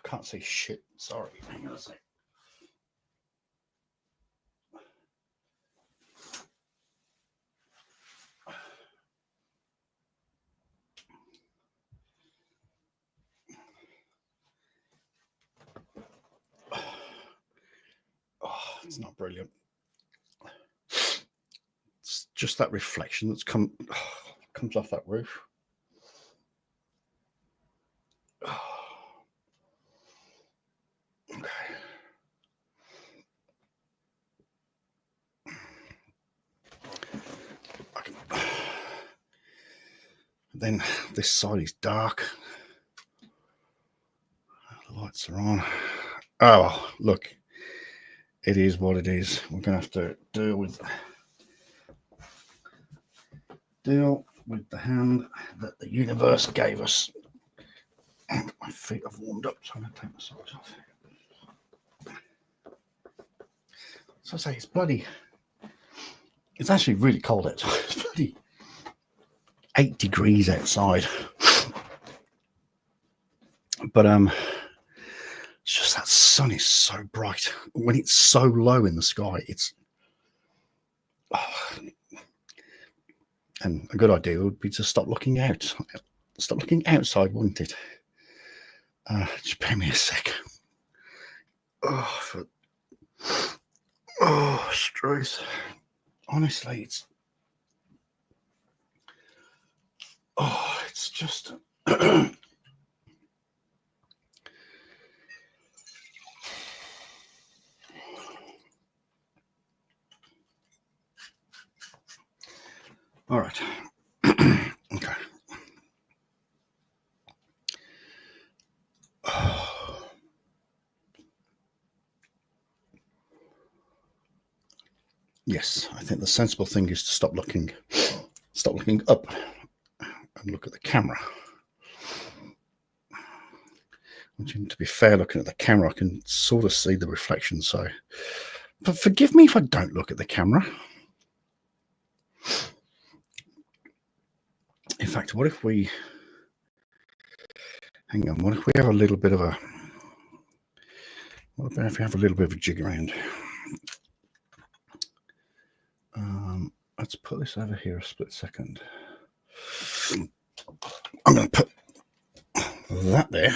can't see shit. Sorry. Hang on a sec. Oh, it's not brilliant. It's just that reflection that's comes off that roof. Okay. Then this side is dark. The lights are on. Oh, look. It is what it is. We're going to have to deal with the hand that the universe gave us. And my feet have warmed up, so I'm going to take my socks off. So I say, it's actually really cold outside. It's bloody 8 degrees outside. But it's just that sun is so bright. When it's so low in the sky, it's and a good idea would be to stop looking out. Stop looking outside, wouldn't it? Just pay me a sec. Stress. Honestly, it's just all right. Okay. Yes, I think the sensible thing is to stop looking up and look at the camera. To be fair, looking at the camera, I can sort of see the reflection. So, but forgive me if I don't look at the camera. In fact, what if we have a little bit of a jig around? Let's put this over here a split second. I'm going to put that there.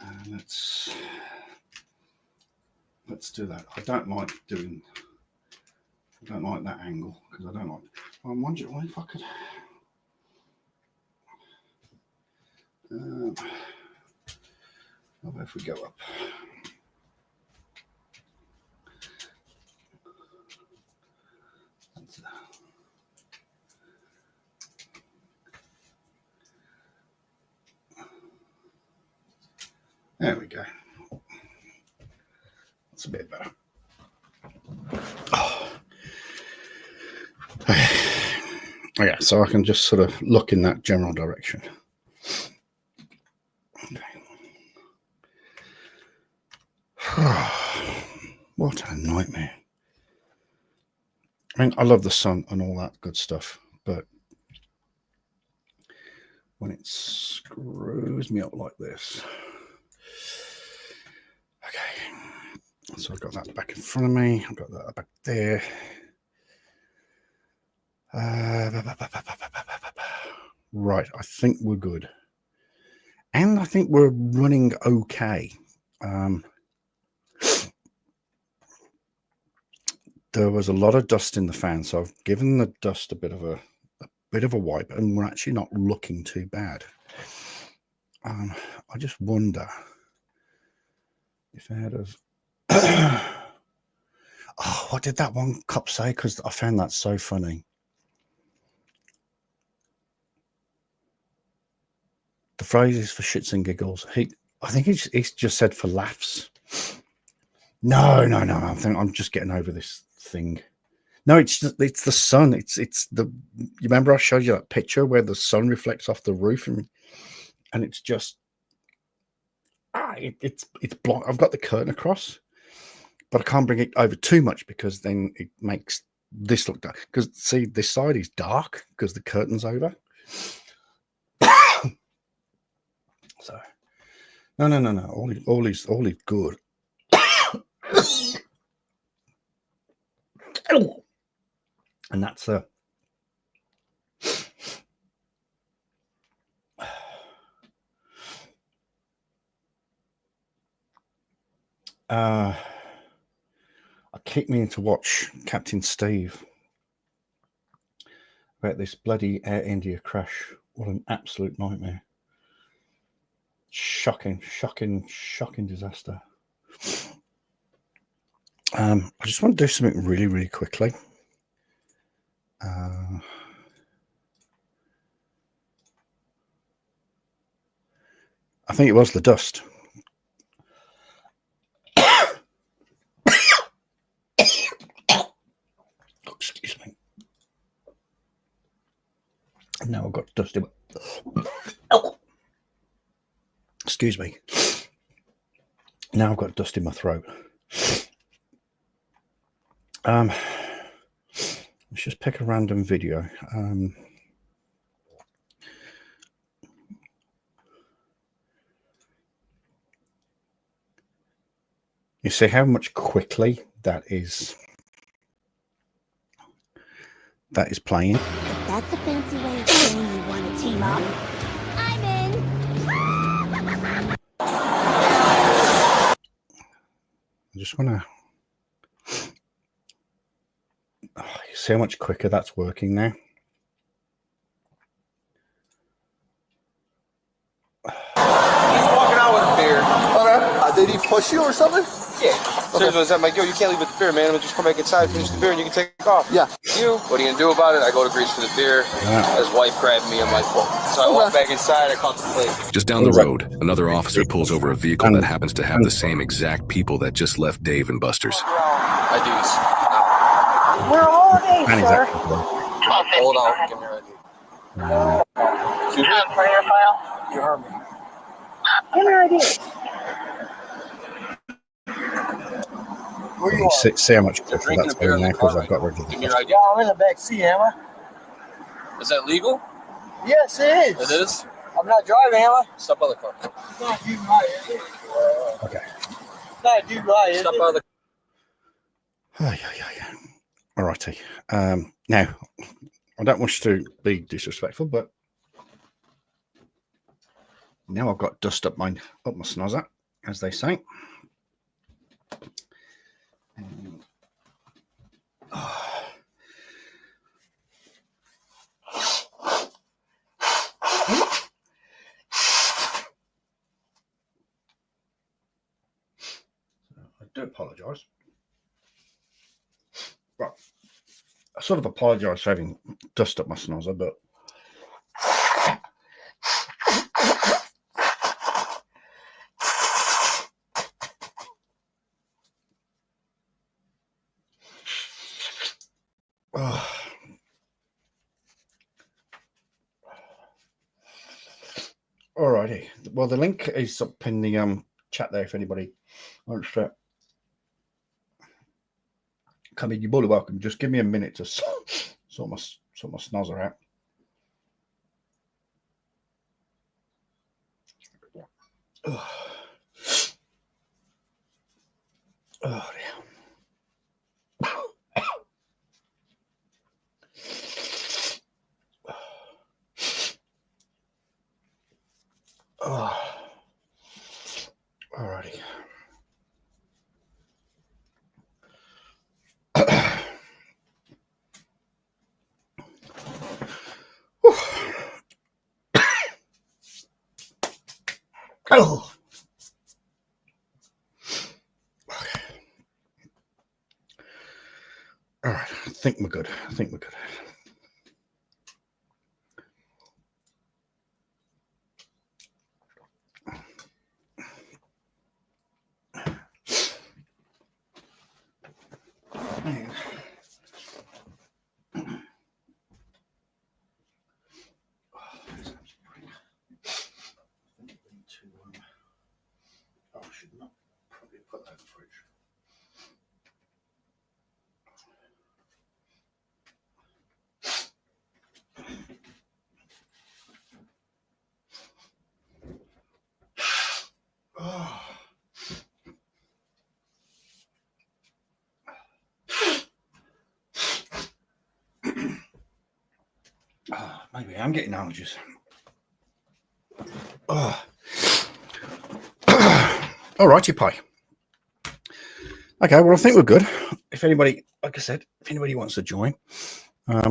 And let's do that. I don't like that angle because I don't like. I wonder if I could. How about if we go up? There we go. That's a bit better. Okay, so I can just sort of look in that general direction. What a nightmare. I mean, I love the sun and all that good stuff, but when it screws me up like this. Okay, so I've got that back in front of me. I've got that back there. Right, I think we're good. And I think we're running okay. There was a lot of dust in the fan, so I've given the dust a bit of a wipe, and we're actually not looking too bad. I just wonder if I had of oh, what did that one cop say? Because I found that so funny. The phrase is for shits and giggles. I think he's just said for laughs. No. I'm just getting over this thing. No, it's the sun. It's the. You remember I showed you that picture where the sun reflects off the roof and it's just it's blocked. I've got the curtain across, but I can't bring it over too much because then it makes this look dark. Because see, this side is dark because the curtain's over. So no. All is good. And that's I keep meaning to watch Captain Steve about this bloody Air India crash. What an absolute nightmare. Shocking disaster. I just want to do something really quickly. I think it was the dust. Excuse me. Now I've got dust in my... Excuse me. Now I've got dust in my throat. Let's just pick a random video. You see how much quickly that is playing. If that's a fancy way of saying you want to team up, I'm in. I just want to... you see how much quicker that's working now? He's walking out with a beer. Okay. Did he push you or something? Yeah. Seriously, I'm like, yo, you can't leave with the beer, man. Just come back inside, finish the beer, and you can take off. Yeah. You, what are you going to do about it? I go to Greece for the beer. Yeah. His wife grabbed me. I'm like, whoa. So I walk back inside. I caught the plate. Just down the road, another officer pulls over a vehicle that happens to have the same exact people that just left Dave and Buster's. I do. We're all day, And sir. Hold on. Give me your ID. Excuse me? You heard me. Give me your ID. Where you You are? see how much quicker drinking that's a beer going in now the car. because I've got rid of Give me the your ID. Yeah, I'm in the back seat, am I? Is that legal? Yes, it is. It is? I'm not driving, am I? Step out of the car. It's not you right, is it? Okay. It's not you right, is Step it? out of the Yeah. Alrighty. Now, I don't wish to be disrespectful, but now I've got dust up my snozzer, as they say. And, I do apologise. Well, I sort of apologise for having dust up my snozzer, but alrighty. Well, the link is up in the chat there if anybody wants to come in. You're more than welcome. Just give me a minute to sort my snozzer out. Oh dear. Alrighty. Oh. Okay. All right. I think we're good. I should not probably put that in the fridge. Maybe I'm getting allergies. Oh. All righty, pie. Okay, well, I think we're good. If anybody, like I said, if anybody wants to join, let's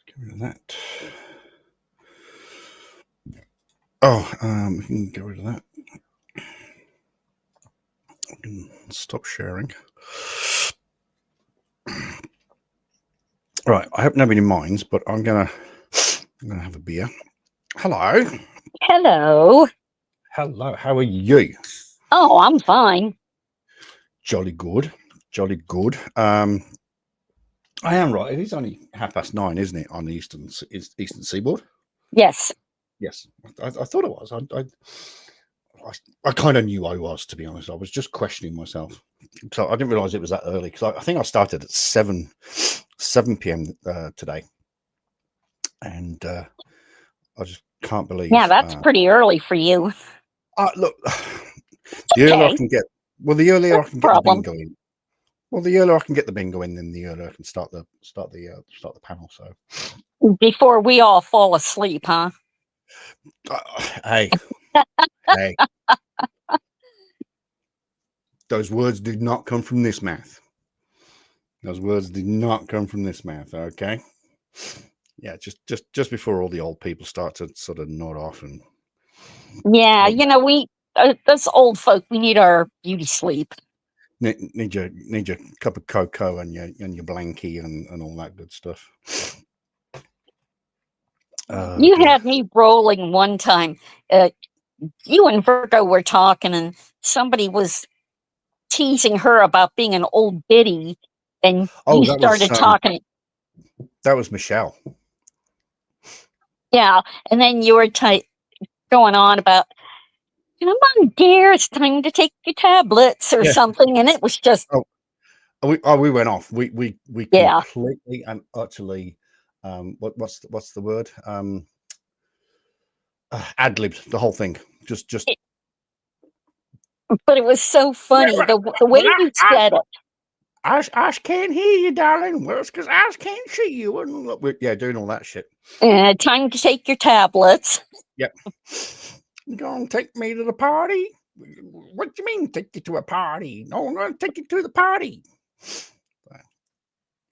get rid of that. Oh, we can get rid of that. We can stop sharing. Right, I hope nobody minds, but I'm gonna have a beer. Hello. Hello. Hello. How are you? Oh, I'm fine. Jolly good. Jolly good. I am right. It is only 9:30, isn't it, on the eastern seaboard? Yes. Yes, I thought it was. I kind of knew I was, to be honest. I was just questioning myself, so I didn't realize it was that early because I think I started at 7 p.m. Today, and I just can't believe. Yeah, that's pretty early for you. Look, the earlier I can get, the earlier I can get the bingo in. Well, the earlier I can get the bingo in, then the earlier I can start the panel. So before we all fall asleep, huh? Hey, hey, those words did not come from this mouth. Those words did not come from this mouth. Okay, yeah, just before all the old people start to sort of nod off and. Yeah, we us old folk, we need our beauty sleep. Need your cup of cocoa and your blankie and all that good stuff. You had me rolling one time. You and Virgo were talking, and somebody was teasing her about being an old biddy, and you started talking. That was Michelle. Yeah, and then you were going on about, come on, dear, it's time to take your tablets or something, and it was just. We went off. We completely and utterly. What's the word? Ad-libbed the whole thing. Just. But it was so funny the way you said it. Ash can't hear you, darling. Well, it's because Ash can't see you. And doing all that shit. Time to take your tablets. Yep. You gonna take me to the party? What do you mean, take you to a party? No, I'm gonna take you to the party.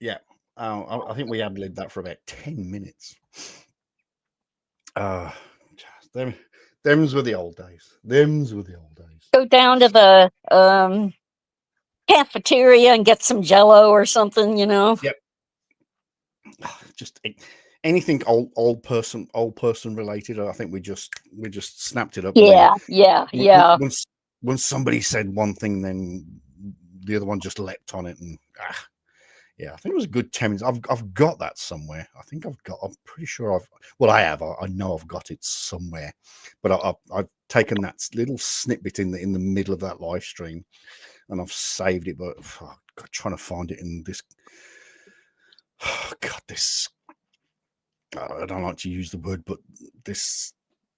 Yeah. I think we ad-libbed that for about 10 minutes. Them's were the old days. Go down to the cafeteria and get some Jello or something, Yep. Just anything old person related. I think we just snapped it up. Yeah. Once somebody said one thing, then the other one just leapt on it, and yeah, I think it was a good 10 minutes. I've got that somewhere. I'm pretty sure I have. I know I've got it somewhere, but I've taken that little snippet in the middle of that live stream, and I've saved it. But God, trying to find it in this. Oh God, this. I don't like to use the word, but this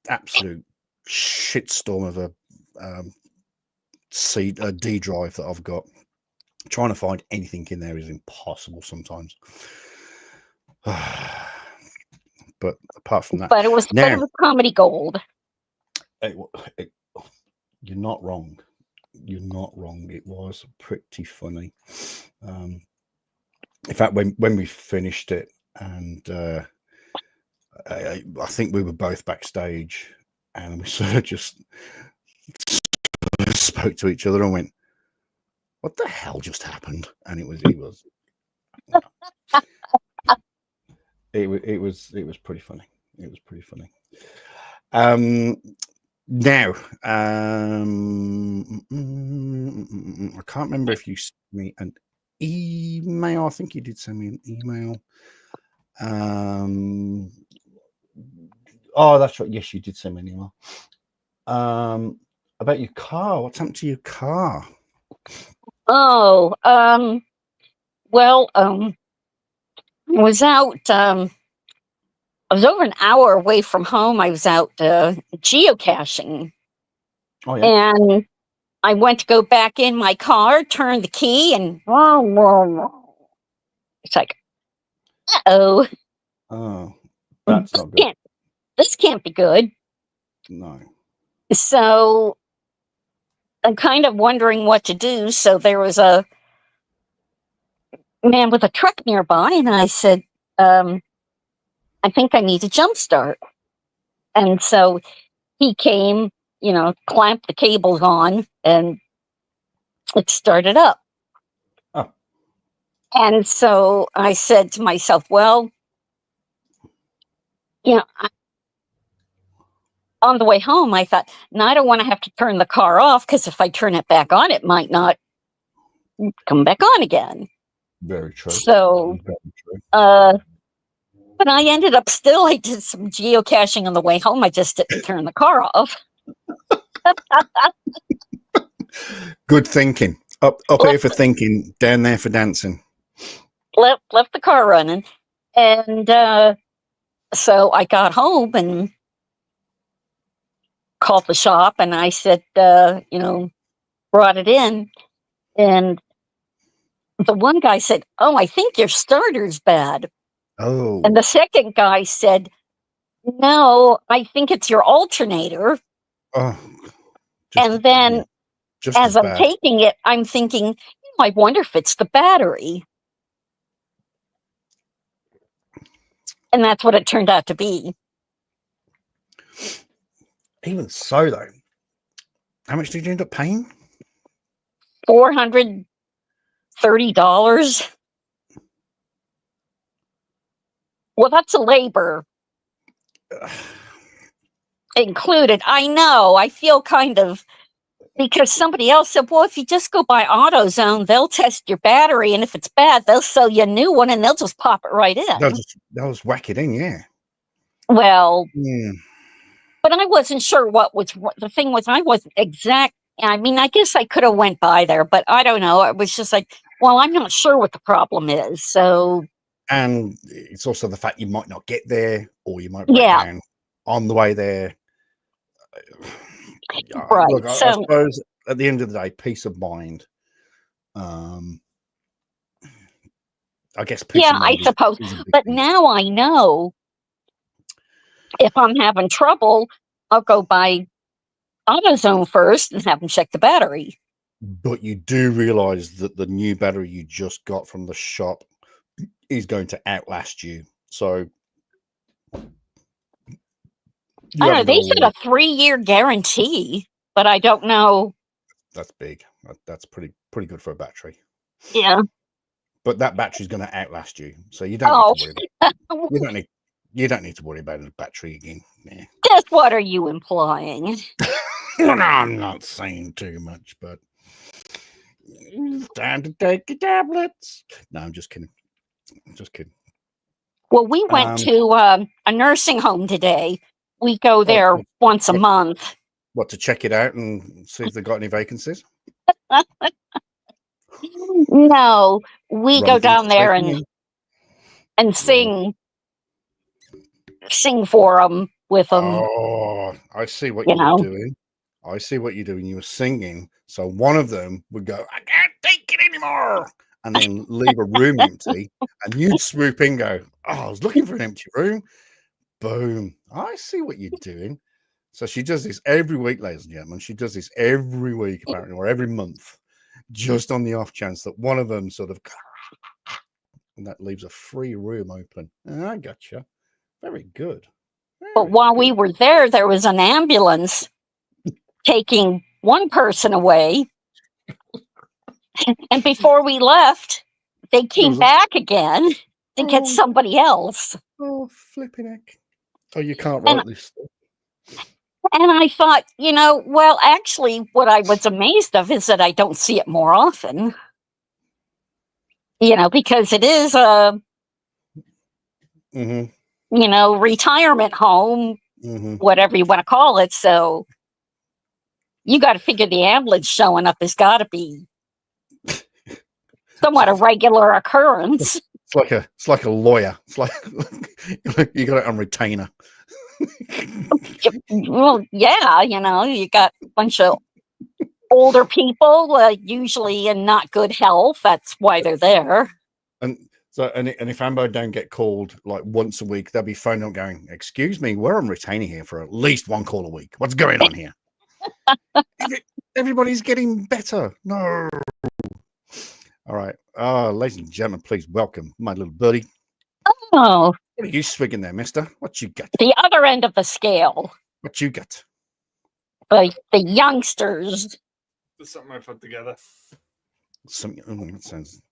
absolute shitstorm of a D drive that I've got. Trying to find anything in there is impossible sometimes. But apart from that, it was comedy gold. You're not wrong. It was pretty funny. In fact, when we finished it, and I think we were both backstage, and we sort of just spoke to each other and went, what the hell just happened? And it was pretty funny. It was pretty funny. Now, I can't remember if you sent me an email. I think you did send me an email. Oh, that's right. Yes, you did send me an email. About your car. What's happened to your car? Oh, well, I was out, I was over an hour away from home. I was out geocaching. Oh, yeah. And I went to go back in my car, turned the key, and it's like, uh-oh, Oh, that's not good. this can't be good. No. So I'm kind of wondering what to do. So there was a man with a truck nearby, and I said, I think I need a jump start. And so he came, clamped the cables on, and it started up. Oh. And so I said to myself, well, on the way home, I thought, no, I don't want to have to turn the car off, because if I turn it back on, it might not come back on again. Very true. So, Very true. but I ended up I did some geocaching on the way home. I just didn't turn the car off. Good thinking. Up here for thinking, down there for dancing. Left the car running. And so I got home and called the shop, and I said, brought it in. And the one guy said, oh, I think your starter's bad. Oh. And the second guy said, no, I think it's your alternator. Oh. And then as I'm bad. taking it, I'm thinking, I wonder if it's the battery. And that's what it turned out to be. Even so, though, how much did you end up paying? $430 Well, that's a labor included. I know. I feel kind of, because somebody else said, well, if you just go by AutoZone, they'll test your battery, and if it's bad, they'll sell you a new one, and they'll just pop it right in. They'll just whack it in, yeah. Well, yeah. But I wasn't sure what the thing was. I wasn't exact. I mean, I guess I could have went by there, but I don't know. It was just like, well, I'm not sure what the problem is. So, and it's also the fact you might not get there, or you might break down on the way there. Right. Look, I suppose at the end of the day, peace of mind. I guess. Peace of mind I suppose. But now I know if I'm having trouble, I'll go by AutoZone first and have them check the battery. But you do realize that the new battery you just got from the shop is going to outlast you. So I don't know. They said a 3-year guarantee, but I don't know. That's big. That's pretty good for a battery. Yeah. But that battery's going to outlast you, so you don't need to worry about you don't need to worry about a battery again. Yeah. Just what are you implying? No, I'm not saying too much, but it's time to take your tablets. No, I'm just kidding. Well, we went to a nursing home today. We go there once a month. What, to check it out and see if they've got any vacancies? No, we go down there and sing for them with them. Oh, I see what you're doing. I see what you're doing. You were singing, so one of them would go, I can't take it anymore, and then leave a room empty, and you'd swoop in and go, oh, I was looking for an empty room. Boom. I see what you're doing. So she does this every week, ladies and gentlemen. She does this every week, apparently, or every month, just on the off chance that one of them sort of, and that leaves a free room open. I gotcha. Very good. But while we were there, there was an ambulance taking one person away. And before we left, they came back again to get somebody else. Oh, flipping heck. Oh, you can't write this stuff. And I thought, well, actually, what I was amazed of is that I don't see it more often. Because it is a, retirement home, whatever you want to call it. So you got to figure the ambulance showing up has got to be somewhat a regular occurrence. It's like a lawyer. It's like you got it on retainer. Well, yeah, you got a bunch of older people, usually in not good health. That's why they're there. And so, and if Ambo don't get called like once a week, they'll be phoning up going, "Excuse me, we're on retainer here for at least one call a week. What's going on here?" Everybody's getting better. No. All right. Ladies and gentlemen, please welcome my little buddy. Oh, What are you swigging there, mister? What you got? the other end of the scale. What you got? The youngsters. That's something I put together. That sounds.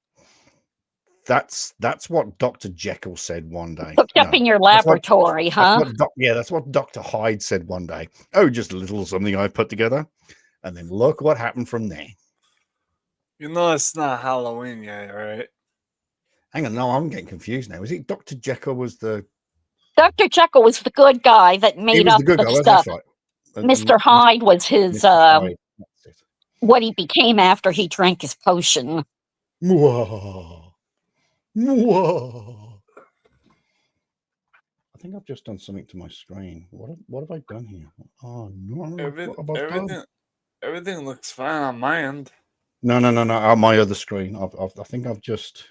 That's what Dr. Jekyll said one day. Hooked up in your laboratory, huh? That's what Dr. Hyde said one day. Oh, just a little something I put together. And then look what happened from there. You know it's not Halloween yet, right? Hang on, no, I'm getting confused now. Is it Dr. Jekyll was the Dr. Jekyll was the good guy that he made was up the good the guy, wasn't stuff. he? Right. And Mr. Hyde was his Mr. Hyde, that's it. what he became after he drank his potion. Mwah. Mwah. I think I've just done something to my screen. What have I done here? Oh no! What have I done? Everything looks fine on my end. No. On my other screen, I think I've just.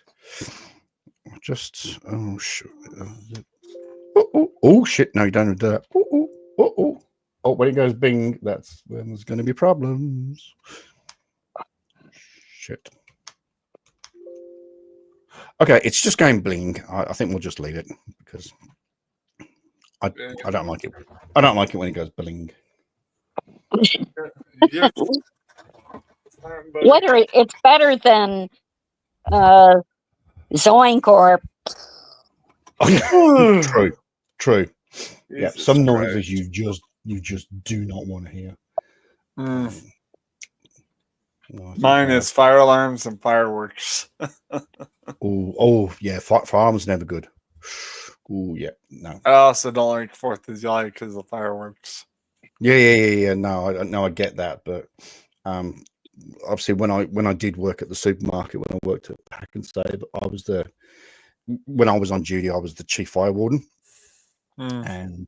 Oh shit! Oh shit! No, you don't do that. Oh, when it goes bing, that's when there's going to be problems. Shit. Okay, it's just going bling. I think we'll just leave it because I don't like it. I don't like it when it goes bling. Yeah. Whether it's better than Zoink or True. Yeah, Jesus some Christ. noises you just do not want to hear. Mm. No, Mine is fire alarms and fireworks. Oh yeah, firearms never good. Oh yeah, no. I also don't like 4th of July because of fireworks. Yeah. No, I get that, but obviously when I did work at the supermarket, when I worked at Pack and Save, when I was on duty, I was the chief fire warden, and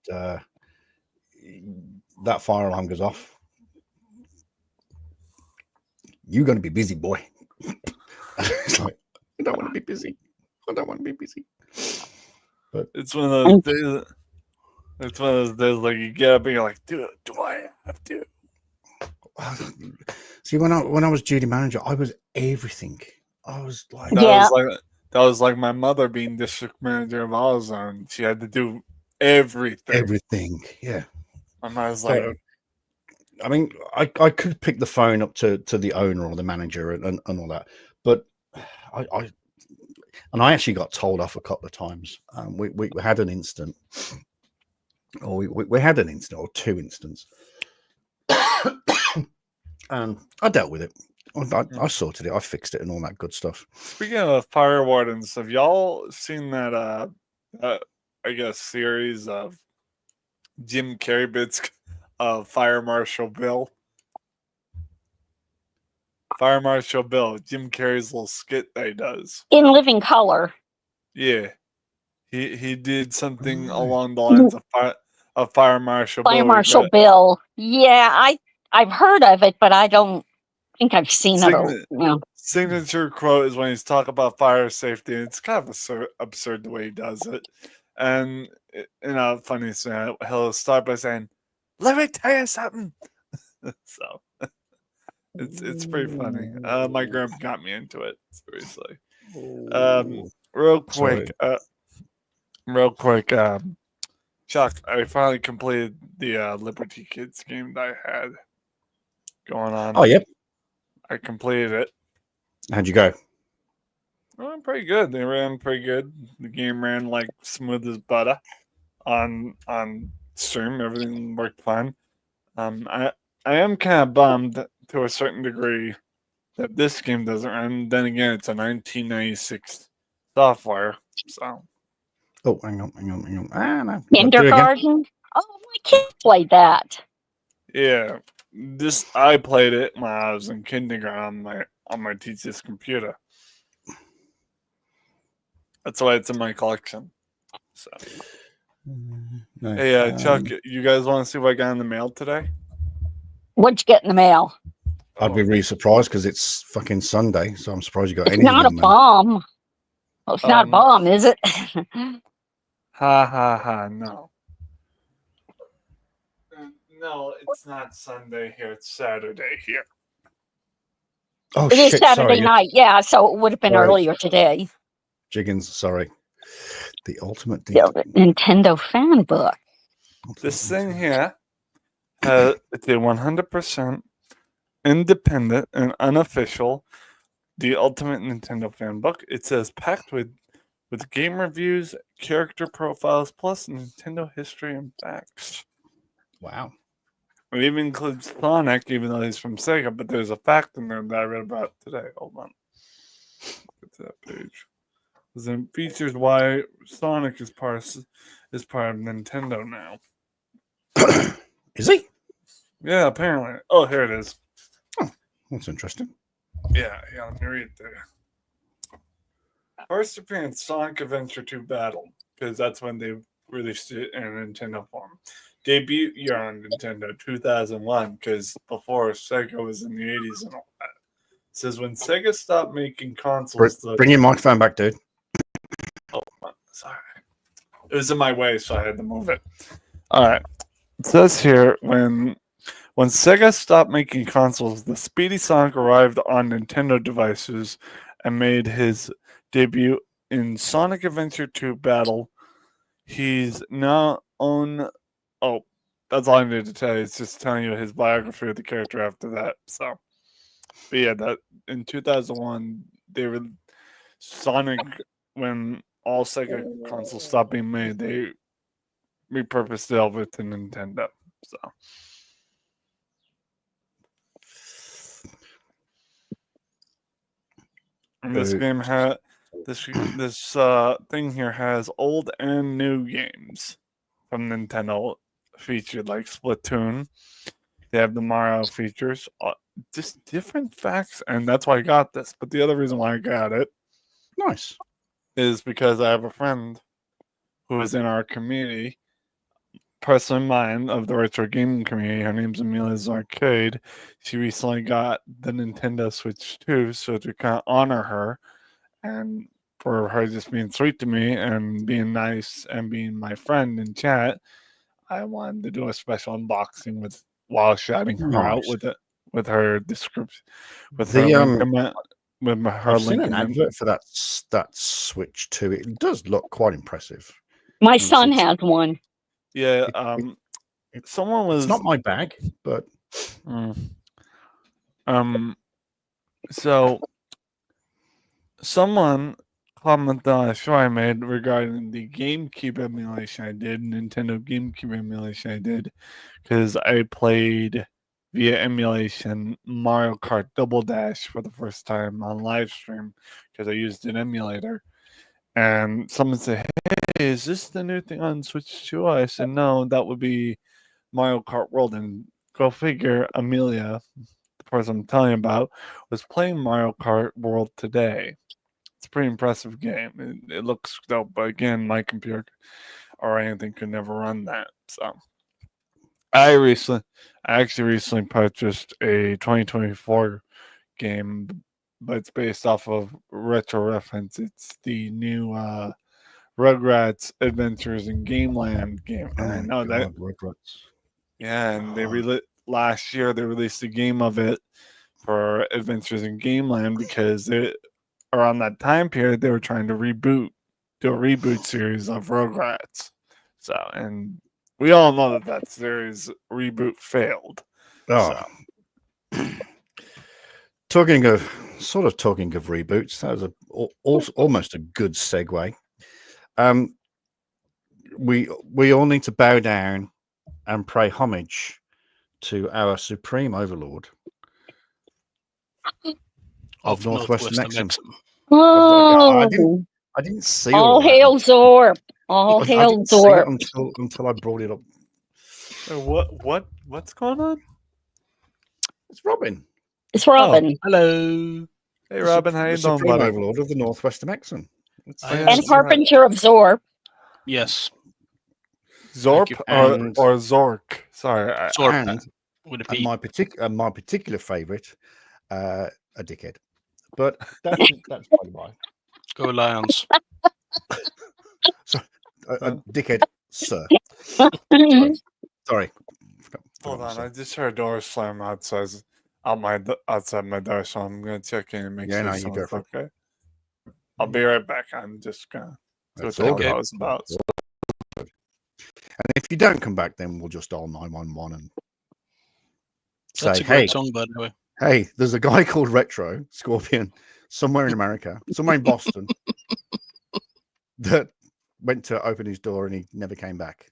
that fire alarm goes off. You're going to be busy, boy. It's like, I don't want to be busy. But It's one of those days. It's one of those days like you get up and you're like, do I have to? see, when I was duty manager, I was everything. I was like, That was like my mother being district manager of AutoZone. She had to do everything. Yeah. And I was like, I mean, I could pick the phone up to the owner or the manager and all that, but I actually got told off a couple of times. We had an incident, or we had an incident or two incidents, and I dealt with it. I sorted it. I fixed it and all that good stuff. speaking of fire wardens, have y'all seen that? I guess series of Jim Carrey bits of Fire Marshal Bill. Fire Marshal Bill, Jim Carrey's little skit that he does. in living color. Yeah, he did something along the lines of Fire Marshal Bill. Fire Marshal Bill. Yeah, I've heard of it, but I don't think I've seen it. Signature quote is when he's talking about fire safety, and it's kind of absurd the way he does it. And in a funny thing, he'll start by saying, "Let me tell you something." So it's pretty funny. My grandpa got me into it, seriously. Real quick, Chuck, I finally completed the Liberty Kids game that I had going on. Oh, yep. I completed it. How'd you go? Oh, pretty good. They ran pretty good. The game ran like smooth as butter on stream. Everything worked fine. I am kind of bummed to a certain degree that this game doesn't run. Then again, it's a 1996 software, so. Oh, hang on. No. Kindergarten? Oh, my kid played that. Yeah, I played it when I was in kindergarten on my teacher's computer. That's why it's in my collection. So, Nice. hey, Chuck, you guys want to see what I got in the mail today? What'd you get in the mail? I'd be really surprised because it's fucking Sunday, so I'm surprised you got It's anything not a in, man. bomb. Well, it's not a bomb, is it? Ha ha ha! No. No, it's not Sunday here. It's Saturday here. Oh, It is shit, Saturday sorry. night, yeah, so it would have been Sorry. earlier today. Jiggins, sorry. The ultimate The Nintendo fan book. This thing here, it's a 100% independent and unofficial, the Ultimate Nintendo Fan Book. It says packed with game reviews, character profiles, plus Nintendo history and facts. Wow. It even includes Sonic, even though he's from Sega, but there's a fact in there that I read about today. Hold on. Get to that page. It features why Sonic is part of Nintendo now. Is he? Yeah, apparently. Oh, here it is. Oh, that's interesting. Yeah, let me read it there. First appearance, Sonic Adventure 2 Battle, because that's when they released it in Nintendo form. Debut year on Nintendo, 2001, because before Sega was in the 80s and all that. It says when Sega stopped making consoles... Bring your microphone back, dude. Oh, sorry. It was in my way, so I had to move it. All right. It says here, when Sega stopped making consoles, the Speedy Sonic arrived on Nintendo devices and made his debut in Sonic Adventure 2 Battle. He's now on... Oh, that's all I needed to tell you. It's just telling you his biography of the character after that. So, but yeah, that in 2001, they were Sonic, when all Sega consoles stopped being made, they repurposed it over to Nintendo. So, and this game had this thing here has old and new games from Nintendo featured, like Splatoon. They have the Mario features, just different facts, and that's why I got this. But the other reason why I got it, nice, is because I have a friend who is in our community, person of mine of the retro gaming community. Her name's Amelia's Arcade. She recently got the Nintendo Switch 2, so to kind of honor her and for her just being sweet to me and being nice and being my friend in chat, I wanted to do a special unboxing while shouting her out with her description, with her link. I've seen an advert for that Switch 2. It does look quite impressive. My son has one. Yeah, someone was. It's not my bag, but so someone commented on a show I made regarding the GameCube emulation I did, Nintendo GameCube emulation I did, because I played via emulation Mario Kart Double Dash for the first time on live stream because I used an emulator. And someone said, "Hey, is this the new thing on Switch 2?" I said, "No, that would be Mario Kart World." And go figure, Amelia, the person I'm telling you about, was playing Mario Kart World today. It's a pretty impressive game. It looks dope, but again, my computer or anything could never run that. So I actually recently purchased a 2024 game, but it's based off of Retro Reference. It's the new Rugrats Adventures in Gameland game. And I know that. Rugrats. Yeah, and last year they released a game of it for Adventures in Gameland because around that time period they were trying to do a reboot series of Rugrats. So, and we all know that series reboot failed. Oh. So. Talking of reboots, that was almost a good segue. We all need to bow down and pay homage to our supreme overlord of Northwestern Exum. Oh, I didn't see all hail Zorp! All hail Zorp! Until I brought it up. What's going on? It's Robin. It's Robin. Oh, hello. Hey, Robin. How you doing, buddy? Overlord of the Northwestern Exum. And Harbinger of Zorp. Yes. Zorp or Zork? Sorry. Zorp. With a And P. my particular favourite, a dickhead. But that's by the by. Go Lions. So, a dickhead, sir. Sorry. Hold on, I just heard a door slam outside my door, so I'm gonna check in and make Yeah, sure no, you go someone's for it. okay. I'll be right back. I'm just gonna see what That's the hell all that good. was about. And if you don't come back, then we'll just dial 911 and That's say, a great hey, song, by the way. hey, there's a guy called Retro Scorpion somewhere in America, somewhere in Boston, that went to open his door and he never came back.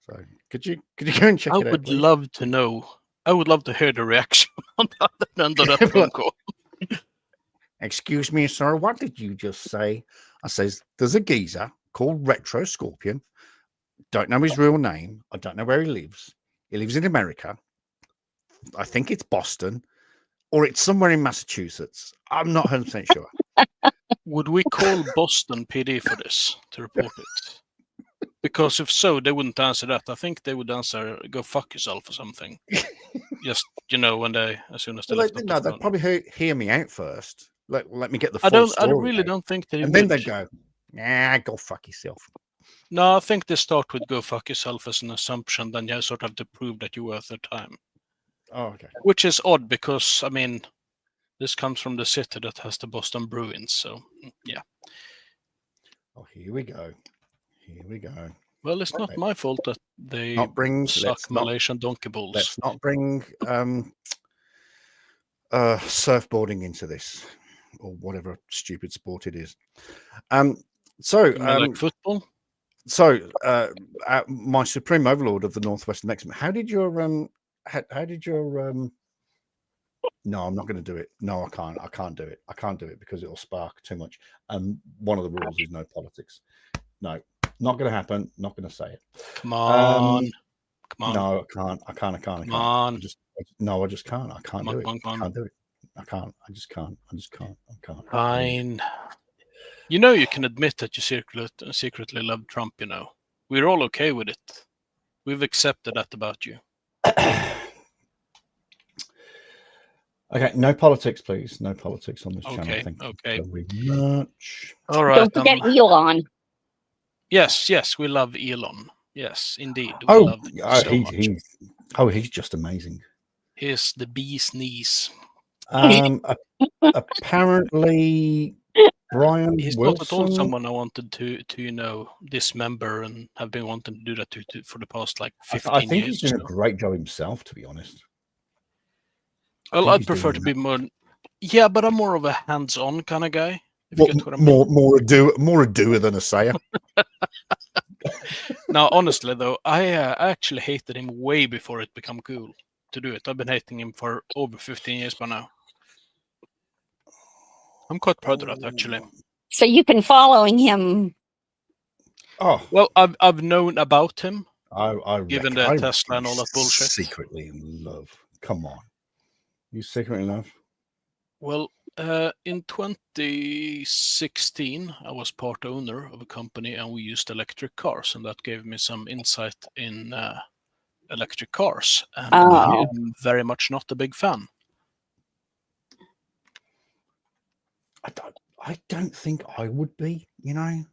So could you go and check I it out? would Please? love to know. I would love to hear the reaction on the other end of that phone call. Excuse me, sir, what did you just say? I says, there's a geezer called Retro Scorpion. Don't know his real name. I don't know where he lives. He lives in America. I think it's Boston or it's somewhere in Massachusetts. I'm not 100% sure. Would we call Boston PD for this to report it? Because if so, they wouldn't answer that. I think they would answer, go fuck yourself or something. Just, when as soon as they Well, lift up the they'd phone. probably hear me out first. Let me get the full story. I really out. don't think they And would. then they go, nah, go fuck yourself. No, I think they start with go fuck yourself as an assumption, then you sort of have to prove that you're worth their time. Oh, okay. Which is odd because, this comes from the city that has the Boston Bruins, so yeah. Oh, here we go. Here we go. Well, it's not my fault that they suck Malaysian donkey balls. Let's not bring surfboarding into this, or whatever stupid sport it is. Like football. So, my supreme overlord of the Northwestern X-Men, how did your no, I'm not going to do it. No, I can't do it. I can't do it because it'll spark too much. One of the rules is no politics. No, not going to happen. Not going to say it. Come on. No, I can't. Come on. I just can't. I can't do it. I can't do it. I can't. I just can't. I can't. Fine. You can admit that you secretly love Trump, We're all okay with it. We've accepted that about you. Okay, no politics, please. No politics on this channel. Thank you very much. All right. Don't forget Elon. Yes, we love Elon. Yes, indeed. He's just amazing. He's the bee's knees. Apparently, Brian He's Wilson. not at all someone I wanted to dismember and have been wanting to do that to for the past 15 years. I think he's doing a great job himself, to be honest. Well, I'd prefer to be more. Yeah, but I'm more of a hands-on kind of guy. If you get what I mean. More a doer than a sayer. Now, honestly though, I actually hated him way before it became cool to do it. I've been hating him for over 15 years by now. I'm quite proud of that, actually. So you've been following him. Oh well, I've known about him. Given the Tesla and all that bullshit. Secretly in love. Come on, you secretly in love? Well, in 2016, I was part owner of a company, and we used electric cars, and that gave me some insight in electric cars. And I'm very much not a big fan. I don't think I would be. I'm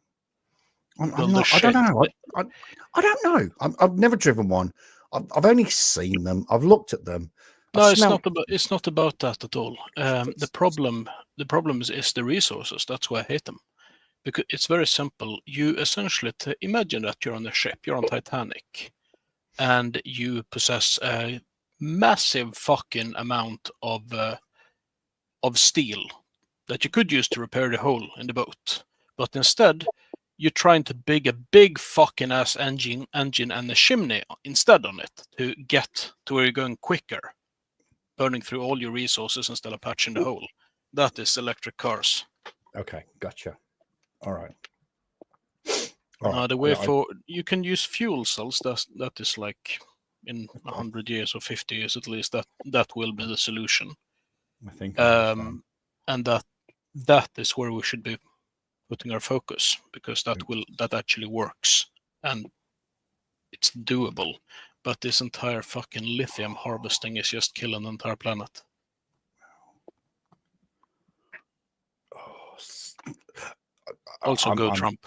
Well, not. I don't know. I don't know. I've never driven one. I've only seen them. I've looked at them. No, it's not about that at all. The problem is the resources. That's why I hate them, because it's very simple. You essentially imagine that you're on a ship, you're on Titanic, and you possess a massive fucking amount of steel that you could use to repair the hole in the boat, but instead you're trying to dig a big fucking ass engine and a chimney instead on it to get to where you're going quicker, burning through all your resources instead of patching the hole. That is electric cars. Okay, gotcha. All right. The way forward, you can use fuel cells. That is like in 100 years or 50 years at least. That will be the solution. I think. And that is where we should be putting our focus, because that actually works and it's doable. but this entire fucking lithium harvesting is just killing the entire planet. Also, go Trump.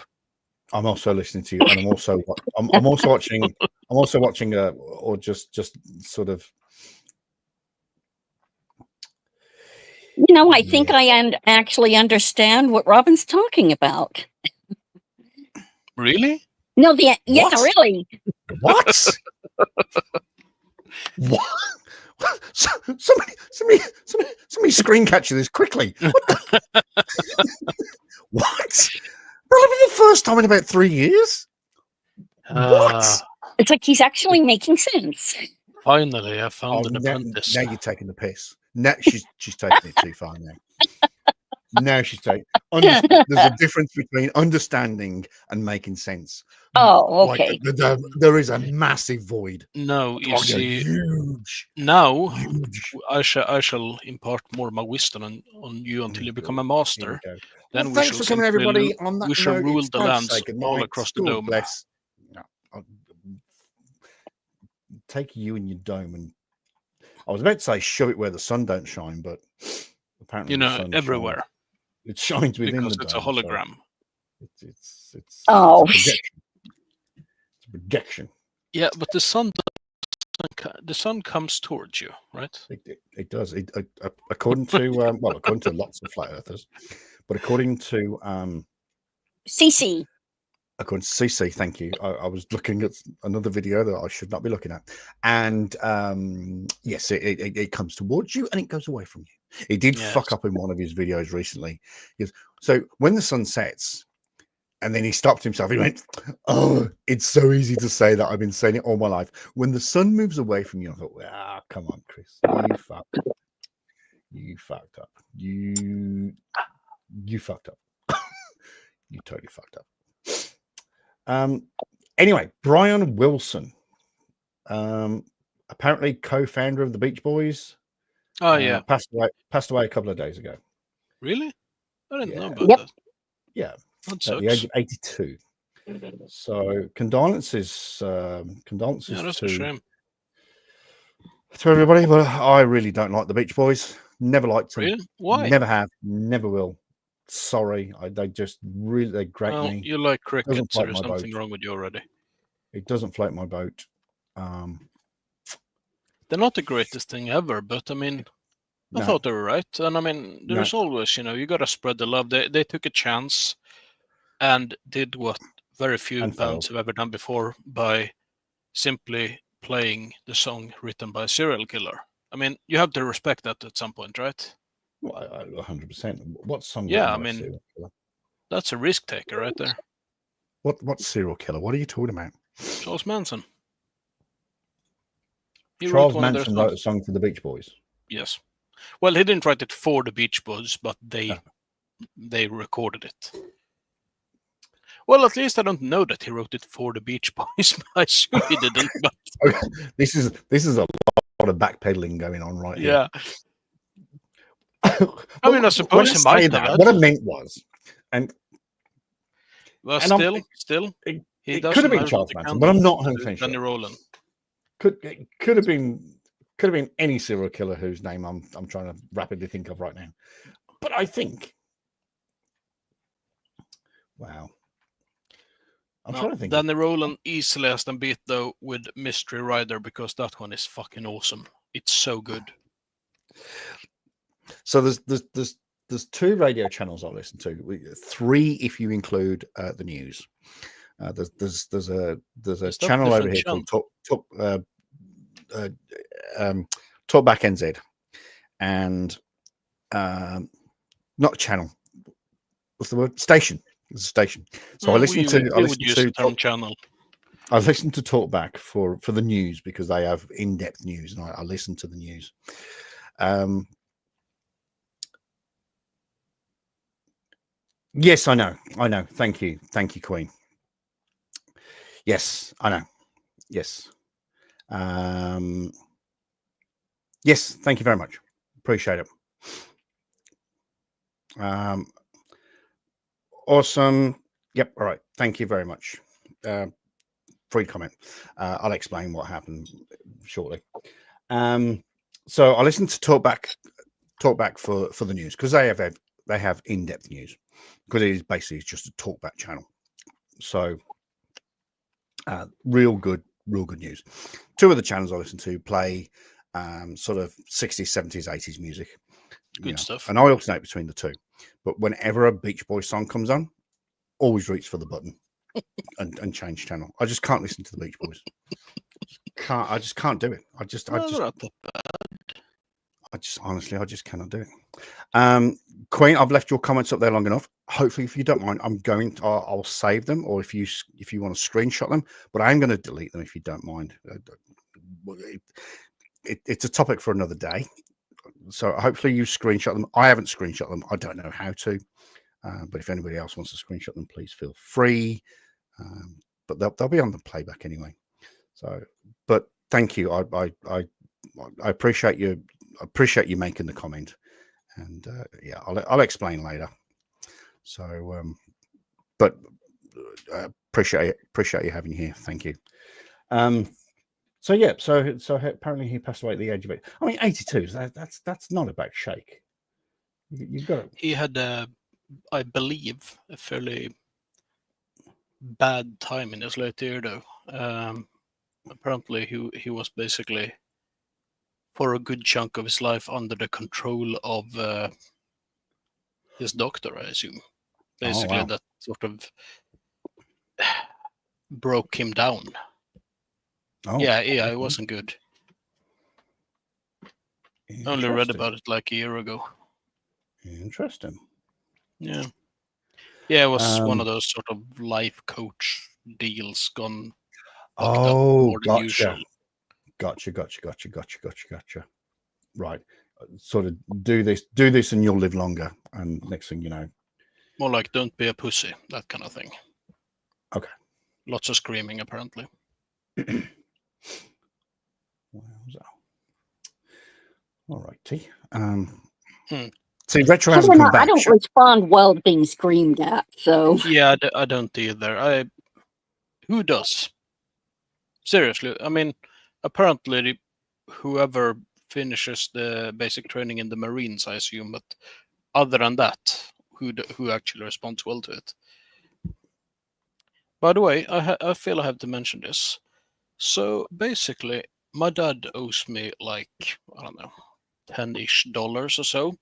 I'm also listening to you, and I'm also watching. I'm also watching, or just sort of. You know, I think I actually understand what Robin's talking about. Really? No, yeah, What? really. What? What? Somebody screen capture this quickly. What? That'll be the first time in about 3 years. What? It's like he's actually making sense. Finally, I found an apprentice. Now you're taking the piss. Now she's taking it too far now. Now she's taking. There's a difference between understanding and making sense. Oh, okay. Like, there is a massive void. No, you Like see, huge. now Huge. I shall impart more of my wisdom on you until you become a master. Here we go. Then Well, we thanks shall for coming, simply everybody. On that we shall note, rule it's the time to lands say good all night. across the God dome. bless. No, I'll take you and your dome, and I was about to say shove it where the sun don't shine, but apparently You the know, sun everywhere. shines. It shines within Because the it's dome. a hologram. So it's Oh. a projection. It's a projection. Yeah, but the sun comes towards you, right? It does. According to according to lots of flat earthers, but according to CC. according to CC, thank you. I was looking at another video that I should not be looking at, and yes, it comes towards you and it goes away from you. It did fuck up in one of his videos recently. So when the sun sets, and then he stopped himself. He went, "Oh, it's so easy to say that. I've been saying it all my life. When the sun moves away from you," I thought, come on, Chris, you fucked up. You fucked up. You fucked up. You totally fucked up. Anyway, Brian Wilson, apparently co-founder of the Beach Boys. Oh yeah, passed away a couple of days ago. Really? I didn't know about that. Yeah. That At sucks. the age of 82. So condolences Yeah, that's a shame. to everybody, but I really don't like the Beach Boys. Never liked them. Really? Why? Never have. Never will. Sorry, they just really grate Well, me. you like crickets, Doesn't so float there's my something boat. wrong with you already. It doesn't float my boat. They're not the greatest thing ever, but I mean, I No. thought they were right. And I mean, there's always, you got to spread the love. They took a chance and did what very few And bands failed. have ever done before by simply playing the song written by a serial killer. I mean, you have to respect that at some point, right? Well, 100%. What song? Yeah, written I by a mean, serial killer? that's a risk taker right there. What serial killer? What are you talking about? Charles Manson. He Charles wrote one of their Manson wrote a songs. song for the Beach Boys. Yes. Well, he didn't write it for the Beach Boys, but they recorded it. Well, at least I don't know that he wrote it for the Beach Boys. I assume he didn't. But This is a lot of backpedaling going on right here. yeah. I mean, I suppose he might have had. What I meant was, and Well, and still, he it could have been Charles Manson, but I'm not 100% Danny sure. Rowland. Could have been any serial killer whose name I'm trying to rapidly think of right now. But I think, wow, I'm trying to think. Danny Rowland easily has them beat though with Mystery Rider because that one is fucking awesome. It's so good. So there's 2 radio channels I listen to, 3 if you include the news. There's a channel over here called Talkback NZ, and not channel. What's the word? Station. It's a station. So I listen to channel. I listen to Talkback for the news because they have in-depth news, and I listen to the news. Yes, I know. Thank you, Queen. Yes, I know. Yes. Yes, thank you very much. Appreciate it. Awesome. Yep. All right. Thank you very much. free comment. I'll explain what happened shortly. So I listened to Talkback for the news because they have in-depth news because it is basically just a Talkback channel. So real good news. Two of the channels I listen to play sort of 60s, 70s, 80s music. Good stuff. And I alternate between the two. But whenever a Beach Boys song comes on, always reach for the button and change channel. I just can't listen to the Beach Boys. I just can't do it. I just honestly cannot do it. Queen, I've left your comments up there long enough. Hopefully, if you don't mind, I'll save them, or if you want to screenshot them, but I'm going to delete them if you don't mind. It's a topic for another day. So hopefully you screenshot them. I haven't screenshot them. I don't know how to, but if anybody else wants to screenshot them, please feel free. But they'll be on the playback anyway. So, but thank you. I appreciate you. I appreciate you making the comment, and yeah, I'll explain later. So, but appreciate you having you here. Thank you. So yeah, so apparently he passed away at the age of 8. I mean, 82. That's not a bad shake. You've got it. He had, I believe, a fairly bad time in his later year, though. Apparently, he was basically, for a good chunk of his life, under the control of his doctor, I assume. Basically, that sort of broke him down. Oh, yeah, it wasn't good. I only read about it like a year ago. Interesting. Yeah. Yeah, it was one of those sort of life coach deals gone. Oh, Usual. Gotcha. Right. Sort of do this and you'll live longer. And next thing you know. More like don't be a pussy, that kind of thing. Okay. Lots of screaming, apparently. All righty. See, Retro hasn't I come back. don't respond well to being screamed at, so Yeah, I don't either. Who does? Seriously, I mean, apparently whoever finishes the basic training in the Marines, I assume, but other than that, who actually responds well to it? By the way, I feel I have to mention this. So basically, my dad owes me like, I don't know, $10-ish or so.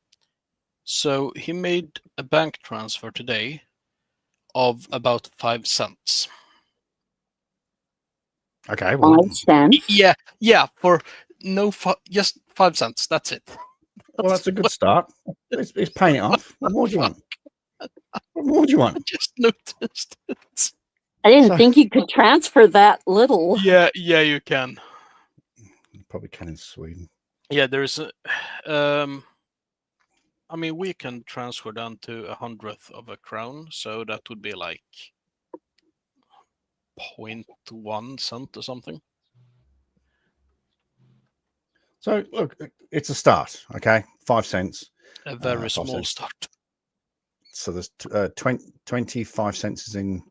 So he made a bank transfer today of about 5 cents. Okay. Well, 5 cents. Yeah, for just 5 cents. That's it. Well, that's a good start. It's paying it off. What more do you want? What more do you want? I just noticed it. I didn't think you could transfer that little. Yeah, you can. You probably can in Sweden. Yeah, there's a. I mean, we can transfer down to 1/100th of a crown, so that would be like 0.1 cent or something. So look, it's a start. Okay, 5 cents. A very 5 small cents. start. So there's 25 cents is in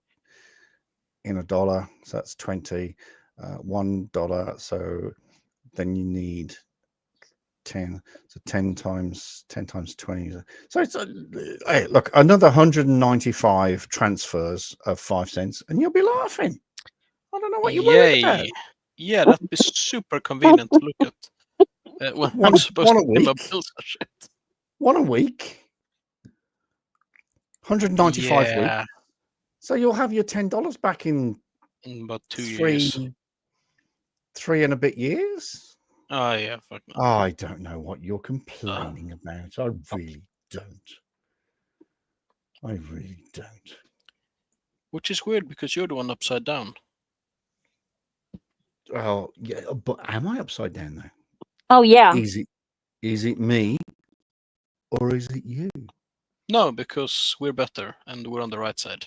a dollar. So that's 20. $1. So then you need 10. So 10 times 20. So it's hey, look, another 195 transfers of 5 cents, and you'll be laughing. I don't know what you're worried about. Yeah, that'd be super convenient to look at. When I'm supposed to pay my bills and shit. One a week. 195 Yeah. weeks. So you'll have your $10 back in about 2 years. 3 and a bit years. Oh yeah, fuck no. I don't know what you're complaining about. I really don't. Which is weird because you're the one upside down. Well, yeah, but am I upside down though? Oh yeah. Is it me or is it you? No, because we're better and we're on the right side.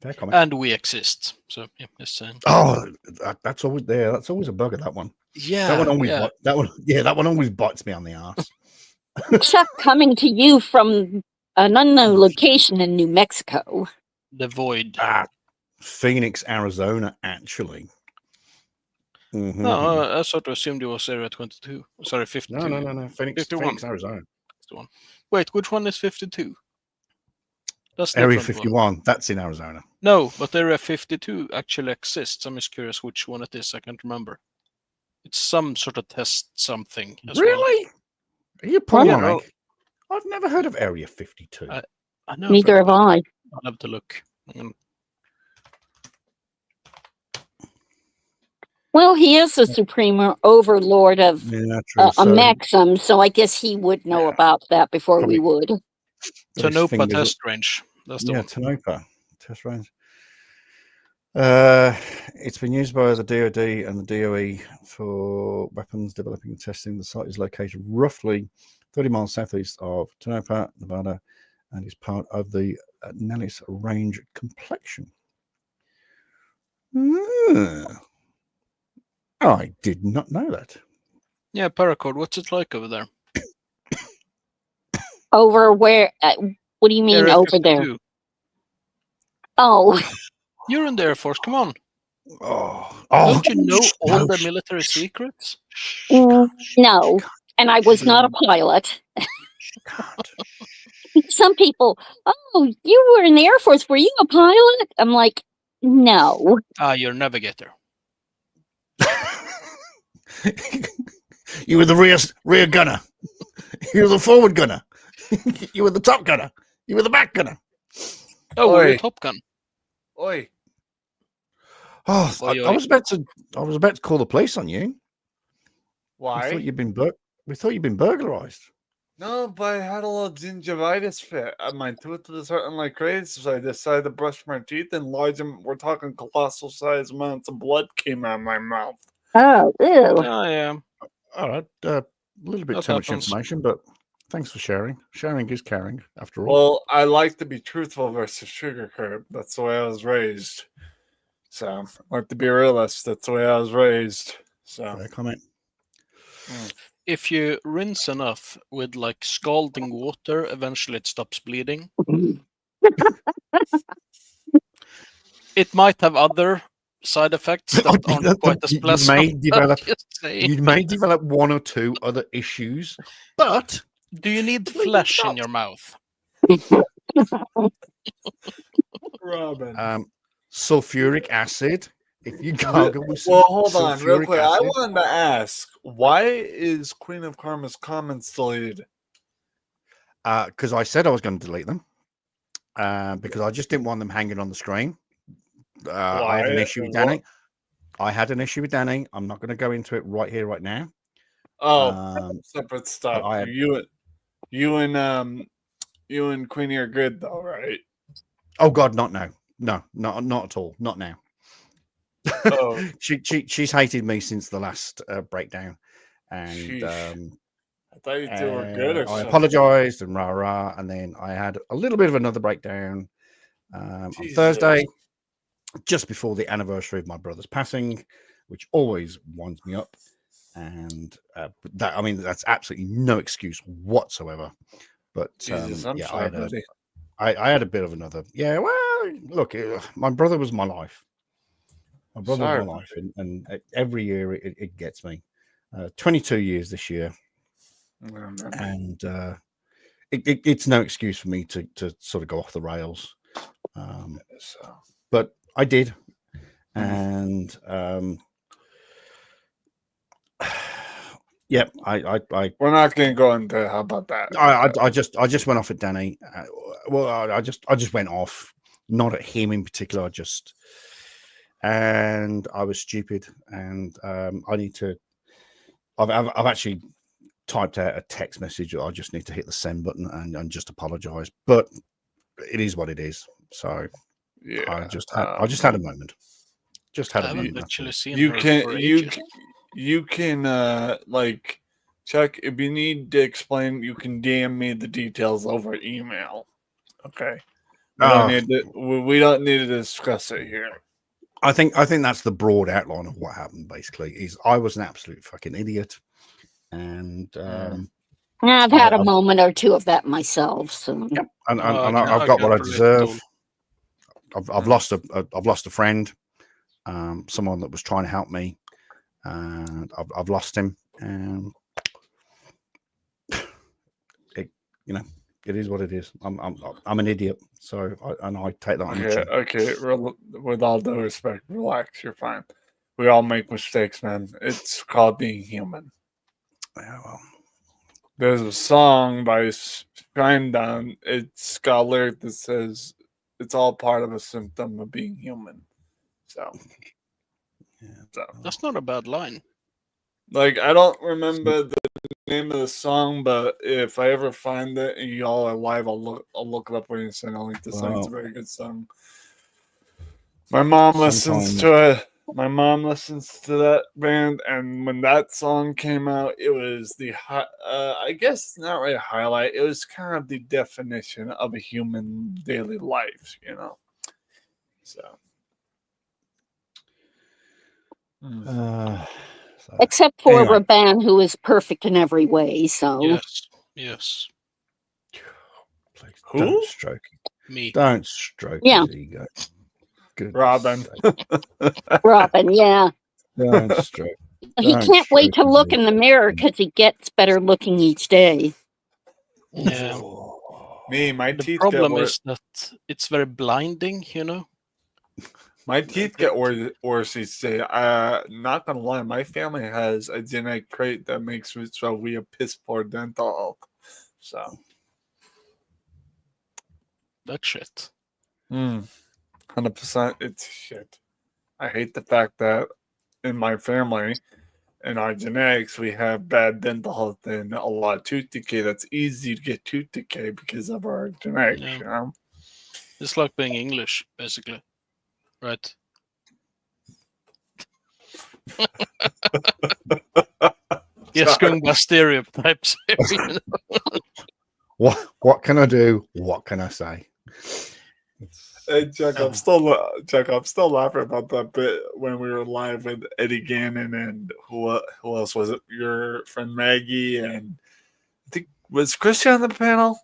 Fair comment. And we exist. So yeah, just saying. Oh, that's always there. That's always a bugger. That one. Yeah. That one always. Yeah. That one always bites me on the arse. Chuck coming to you from An unknown location in New Mexico. The void. Phoenix, Arizona, actually. Mhm. No, I sort of assumed it was Area 22. Sorry, 52. No. Phoenix, 51. Phoenix, Arizona. 51. Wait, which one is 52? That's Area different one. 51. That's in Arizona. No, but Area 52 actually exists. I'm just curious which one it is. I can't remember. It's some sort of test something. As well. Really? Are you pulling Yeah, on no. me? I've never heard of Area 52. I know. Neither have I. I'll have to look. Well, he is the supreme overlord of Yeah, true. a Maxim, so I guess he would know about that before we would. Tonopah test range. That's the one. Tonopah test range. It's been used by the DoD and the DOE for weapons developing and testing. The site is located roughly 30 miles southeast of Tonopah, Nevada, and is part of the Nellis Range complexion. I did not know that. Yeah, Paracord. What's it like over there? Over where? What do you mean Area over 52. there? Oh, You're in the Air Force. Come on. Oh, Don't you know all the military secrets? no. And I was not a pilot. Some people, oh, you were in the Air Force. Were you a pilot? I'm like, no. You're a navigator. You were the rear gunner. You were the forward gunner. You were the top gunner. You were the back gunner. Oh, we're a Top Gun. Oi. Oh, Oi, I was about to call the police on you. Why? We thought you'd been burglarized. No, but I had a little gingivitis fit. My tooth was hurting like crazy, so I decided to brush my teeth, and we're talking colossal size amounts of blood came out of my mouth. Oh, ew. Yeah. All right. A little bit That too much happens. information, but thanks for sharing. Sharing is caring, after all. Well, I like to be truthful versus sugarcoat. That's the way I was raised. So, I like to be a realist. That's the way I was raised. So, Fair comment. If you rinse enough with like scalding water, eventually it stops bleeding. It might have other side effects that aren't quite as pleasant. You may develop one or two other issues, but do you need flesh in your mouth? Robin. Sulfuric acid. If you gargle with Well, hold on, real sulfuric quick. I acid- wanted to ask, why is Queen of Karma's comments deleted? because I said I was going to delete them because I just didn't want them hanging on the screen. I had an issue with Danny. I'm not going to go into it right here, right now. Oh, separate stuff. I had- You and Queenie are good though, right? Oh God, not now. No, not at all. Not now. Oh, she's hated me since the last breakdown, and sheesh. I thought you two were good. Or I something. apologized and rah, and then I had a little bit of another breakdown on Jesus. Thursday, just before the anniversary of my brother's passing, which always winds me up. And that's absolutely no excuse whatsoever. But Jesus, I'm yeah, sorry, buddy. I had a bit of another. Yeah, well, look, my brother was my life. My brother was my life, and every year it gets me. 22 years this year, and it's no excuse for me to sort of go off the rails. But I did, and yeah, we're not going to go into how about that. I just went off at Danny. I just went off, not at him in particular. And I was stupid, and I need to. I've actually typed out a text message. I just need to hit the send button and just apologize. But it is what it is. So yeah, I just had a moment. Just had a moment. Actually seen you her can for you ages. you can like check if you need to explain. You can DM me the details over email. Okay, we don't need to discuss it here. I think that's the broad outline of what happened. Basically, is I was an absolute fucking idiot, and I've had a I've- moment or two of that myself. So and I I've can't got what I relate at deserve. all. I've lost a friend, someone that was trying to help me, and I've lost him. And it is what it is. I'm an idiot, so I take that on the chin. Okay. With all due respect, relax. You're fine. We all make mistakes, man. It's called being human. Yeah, well, There's a song by Shinedown. It's got a lyric that says, "It's all part of a symptom of being human." So, That's not a bad line. like, I don't remember the name of the song, but if I ever find it and y'all are live, I'll look it up when you send a link to the song. It's a very good song. My mom listens to it. My mom listens to that band, and when that song came out, it was I guess not really a highlight. It was kind of the definition of a human daily life, you know. So, except for Anyway. Raban, who is perfect in every way. So Yes. please, Who? don't stroke. Me. Don't stroke Yeah. his ego. Goodness Robin. sake. Robin, yeah, Don't stroke. he Don't can't wait to stroke his look in the ego. mirror because he gets better looking each day. Yeah. Me, my The teeth problem get is that it's very blinding, you know. My teeth get worse each day. Not gonna lie, my family has a genetic trait that makes it so we have piss poor dental health. So, That shit. 100%, it's shit. I hate the fact that in my family, in our genetics, we have bad dental health and a lot of tooth decay. That's easy to get tooth decay because of our genetics. Yeah. You know? It's like being English, basically. Right. Yes, going by stereotypes. You know? What can I do? What can I say? Hey Chuck, I'm still laughing about that bit when we were live with Eddie Gannon and who else was it? Your friend Maggie and I think was Christian on the panel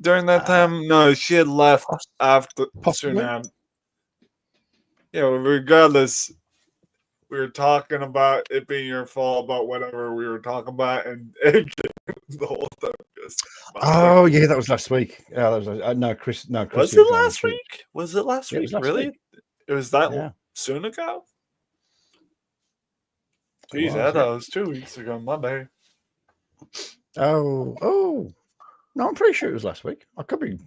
during that time? No, she had left after soon possibly. after. Yeah, regardless, we were talking about it being your fault about whatever we were talking about, and the whole time. Oh yeah, that was last week. Yeah, that was no Chris. No, Chris Was it last week? Was it last Yeah, it week? was last Really? week. It was that Yeah. soon ago? It Geez, was, that was 2 weeks ago, Monday. Oh, no, I'm pretty sure it was last week. I could be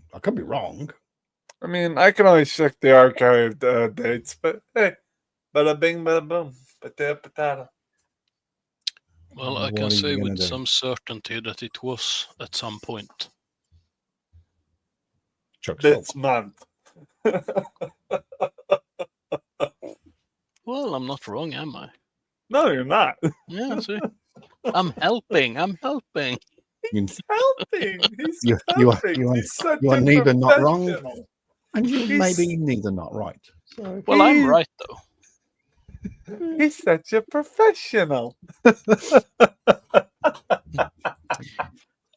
wrong. I mean, I can always check the archive dates, but hey, bada bing, bada boom, patata patata. Well, I What can are you say gonna with do? some certainty that it was at some point. Chuck's This fault. month. Well, I'm not wrong, am I? No, you're not. Yeah, see? I'm helping. He's helping. He's You perfect. are He's such you are a neither not wrong, professional. and you He's- maybe neither not right. So Well, I'm He- right, though. He's such a professional.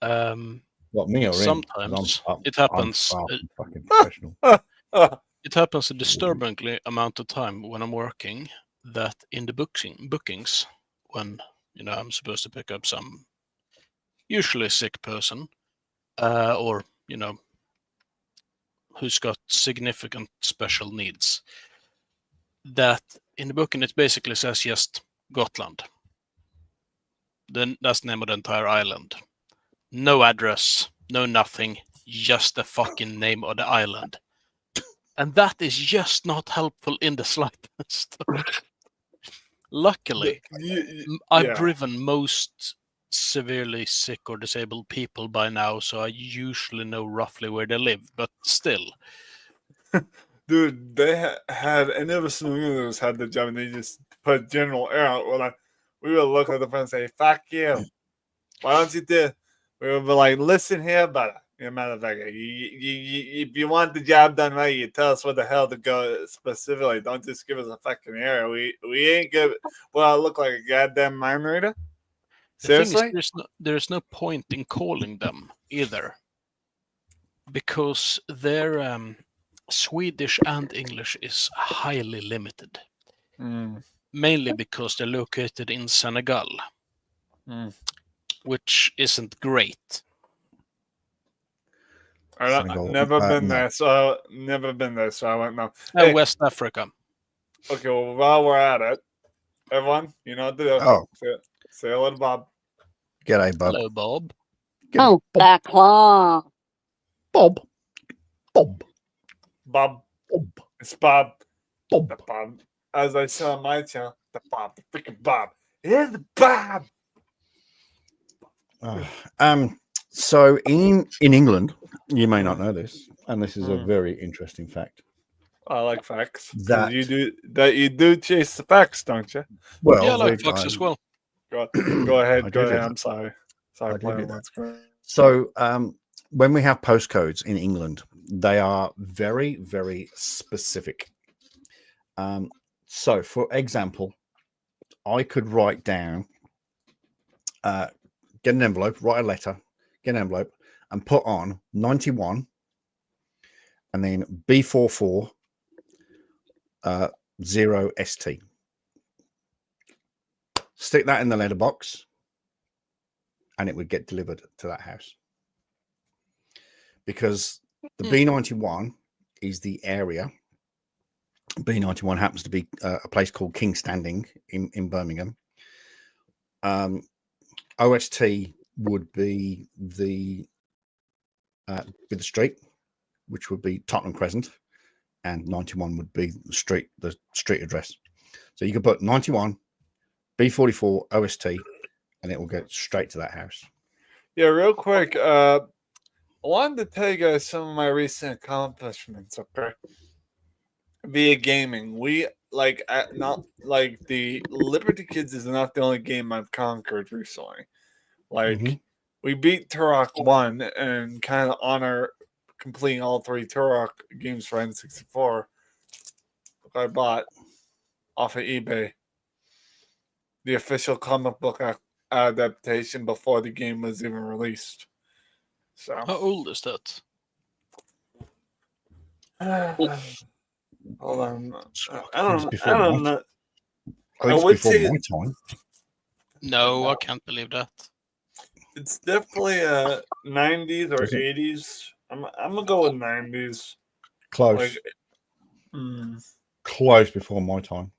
what me or him? 'Cause Sometimes I'm it happens. far from fucking professional. It happens a disturbingly amount of time when I'm working that in the bookings, when I'm supposed to pick up some usually sick person, or who's got significant special needs, that in the booking it basically says just Gotland. Then that's the name of the entire island. No address, no nothing, just the fucking name of the island. And that is just not helpful in the slightest. Luckily, I've driven most severely sick or disabled people by now, so I usually know roughly where they live, but still. Dude, they had any of us New Englanders had the job, and they just put general air out. We would look at the friend and say, "Fuck you! Why don't you do?" We would be like, "Listen here, brother. Matter of fact, if you want the job done right, you tell us where the hell to go specifically. Don't just give us a fucking area. We ain't good. Well, I look like a goddamn mind reader." The thing Seriously? is, there's no point in calling them either, because their Swedish and English is highly limited, Mm. mainly because they're located in Senegal, which isn't great. I've Senegal. never been No. there, so I won't know. Hey, West Africa. okay, well, while we're at it, everyone, you know what to do. Oh, Say hello to Bob. g'day, Bob. Hello, Bob. G'day, Oh, Bob. that claw. Bob. Bob. Bob. Bob. It's Bob. Bob. The Bob. As I said on my channel, the Bob, the freaking Bob. Here's the Bob. So in England, you may not know this, and this is a Mm. very interesting fact. I like facts. 'Cause That- you do chase the facts, don't you? Well, Yeah, I like we- Fox as well. Go I ahead. do Go do ahead. that. I'm sorry. I Sorry, do player. do that. Let's go. So when we have postcodes in England, they are very, very specific. So, for example, I could write down, get an envelope, write a letter, get an envelope, and put on 91, and then B44 0ST. Stick that in the letterbox, and it would get delivered to that house. Because the B91 is the area. B91 happens to be a place called King Standing in Birmingham. OST would be the street, which would be Tottenham Crescent, and 91 would be the street address. So you could put 91 B44 OST, and it will get straight to that house. Yeah, real quick. I wanted to tell you guys some of my recent accomplishments. Okay, via gaming, we not like the Liberty Kids is not the only game I've conquered recently. Like Mhm. we beat Turok 1 and kind of honor completing all 3 Turok games for N64. I bought off of eBay the official comic book adaptation before the game was even released. So How old is that? hold on. It's I before don't my- know. Oh, it's would before say- my time. No, I can't believe that. It's definitely 90s or Is it? 80s. I'm gonna go with 90s. Close. Like, mm, Close before my time.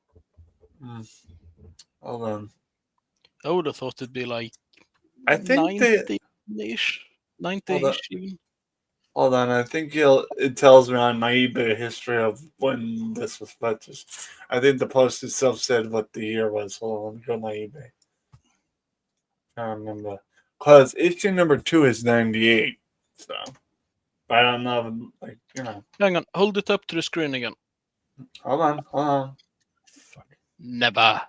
hold on. I would have thought it'd be like I think 90-ish, 90-ish even. Hold on, I think it tells me on my eBay history of when this was purchased. I think the post itself said what the year was. Hold on, let me go to my eBay. I don't remember. Because issue number 2 is 98. So, I don't know. Like, you know. Hang on, hold it up to the screen again. Hold on. Never.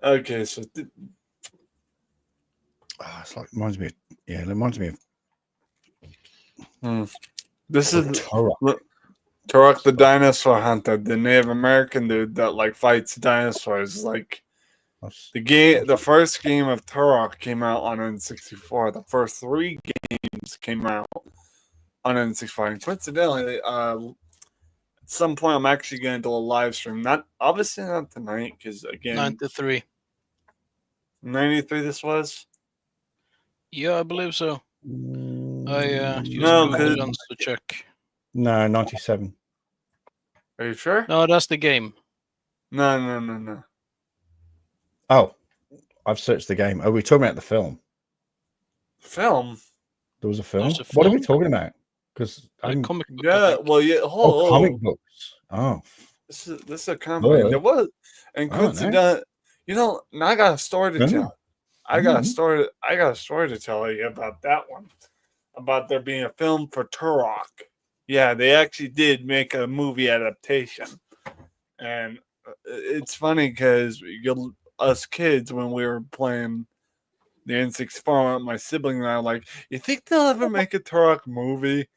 Okay, so It's like reminds me. It reminds me of this is Turok. Turok the Dinosaur Hunter, the Native American dude that like fights dinosaurs. Like the first game of Turok came out on N64. The first 3 games came out on N64. And coincidentally, at some point I'm actually going to do a live stream. Obviously not tonight, because again, 93. 93 this was. Yeah, I believe so. I used No, Google 'cause- Guns to check. No, 97. Are you sure? No, that's the game. No. Oh, I've searched the game. Are we talking about the film? Film? There was a film. There's a What are we film? talking about? Because A comic book. I Yeah, think. well, yeah. comic books. Oh, This is a company. Really? There was, and Oh, coincident, now I got a story to Yeah. tell. I got a Mhm. story. I got a story to tell you about that one. About there being a film for Turok. Yeah, they actually did make a movie adaptation, and it's funny because us kids when we were playing the N64, my sibling and I were like, you think they'll ever make a Turok movie?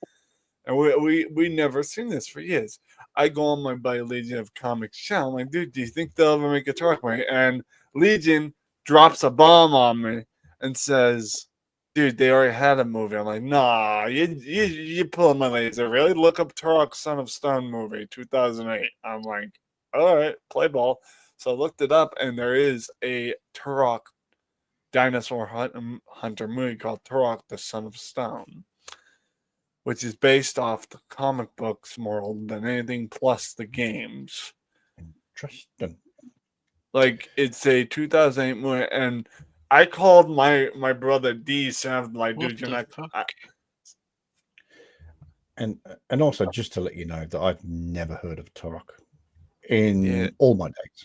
And we never seen this for years. I go on my buddy Legion of Comics channel. I'm like, dude, do you think they'll ever make a Turok movie? And Legion drops a bomb on me and says, "Dude, they already had a movie." I'm like, "Nah, you pulling my laser. Really? Look up Turok Son of Stone movie, 2008." I'm like, "All right, play ball." So I looked it up, and there is a Turok dinosaur hunter movie called Turok the Son of Stone, which is based off the comic books more than anything, plus the games. Interesting. Like, it's a 2008 movie, and I called my brother D, so I'm like, What dude, you're the not. fuck? And also, just to let you know that I've never heard of Turok in Yeah. all my days.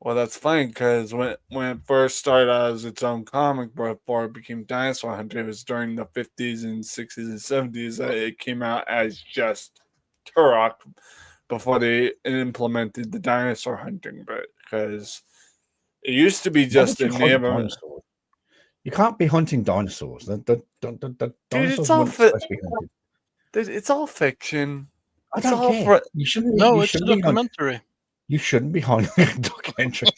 Well, that's fine, because when it first started out as its own comic before it became Dinosaur Hunter, it was during the 50s and 60s and 70s that it came out as just Turok before they implemented the dinosaur hunting bit, because it used to be Why just would a you hunt neighborhood. dinosaurs? You can't be hunting dinosaurs. The dinosaurs it's all weren't fit- supposed to be hunted. It's all fiction. I It's don't all care. You No, it's a shouldn't be documentary. You shouldn't be hunting a documentary.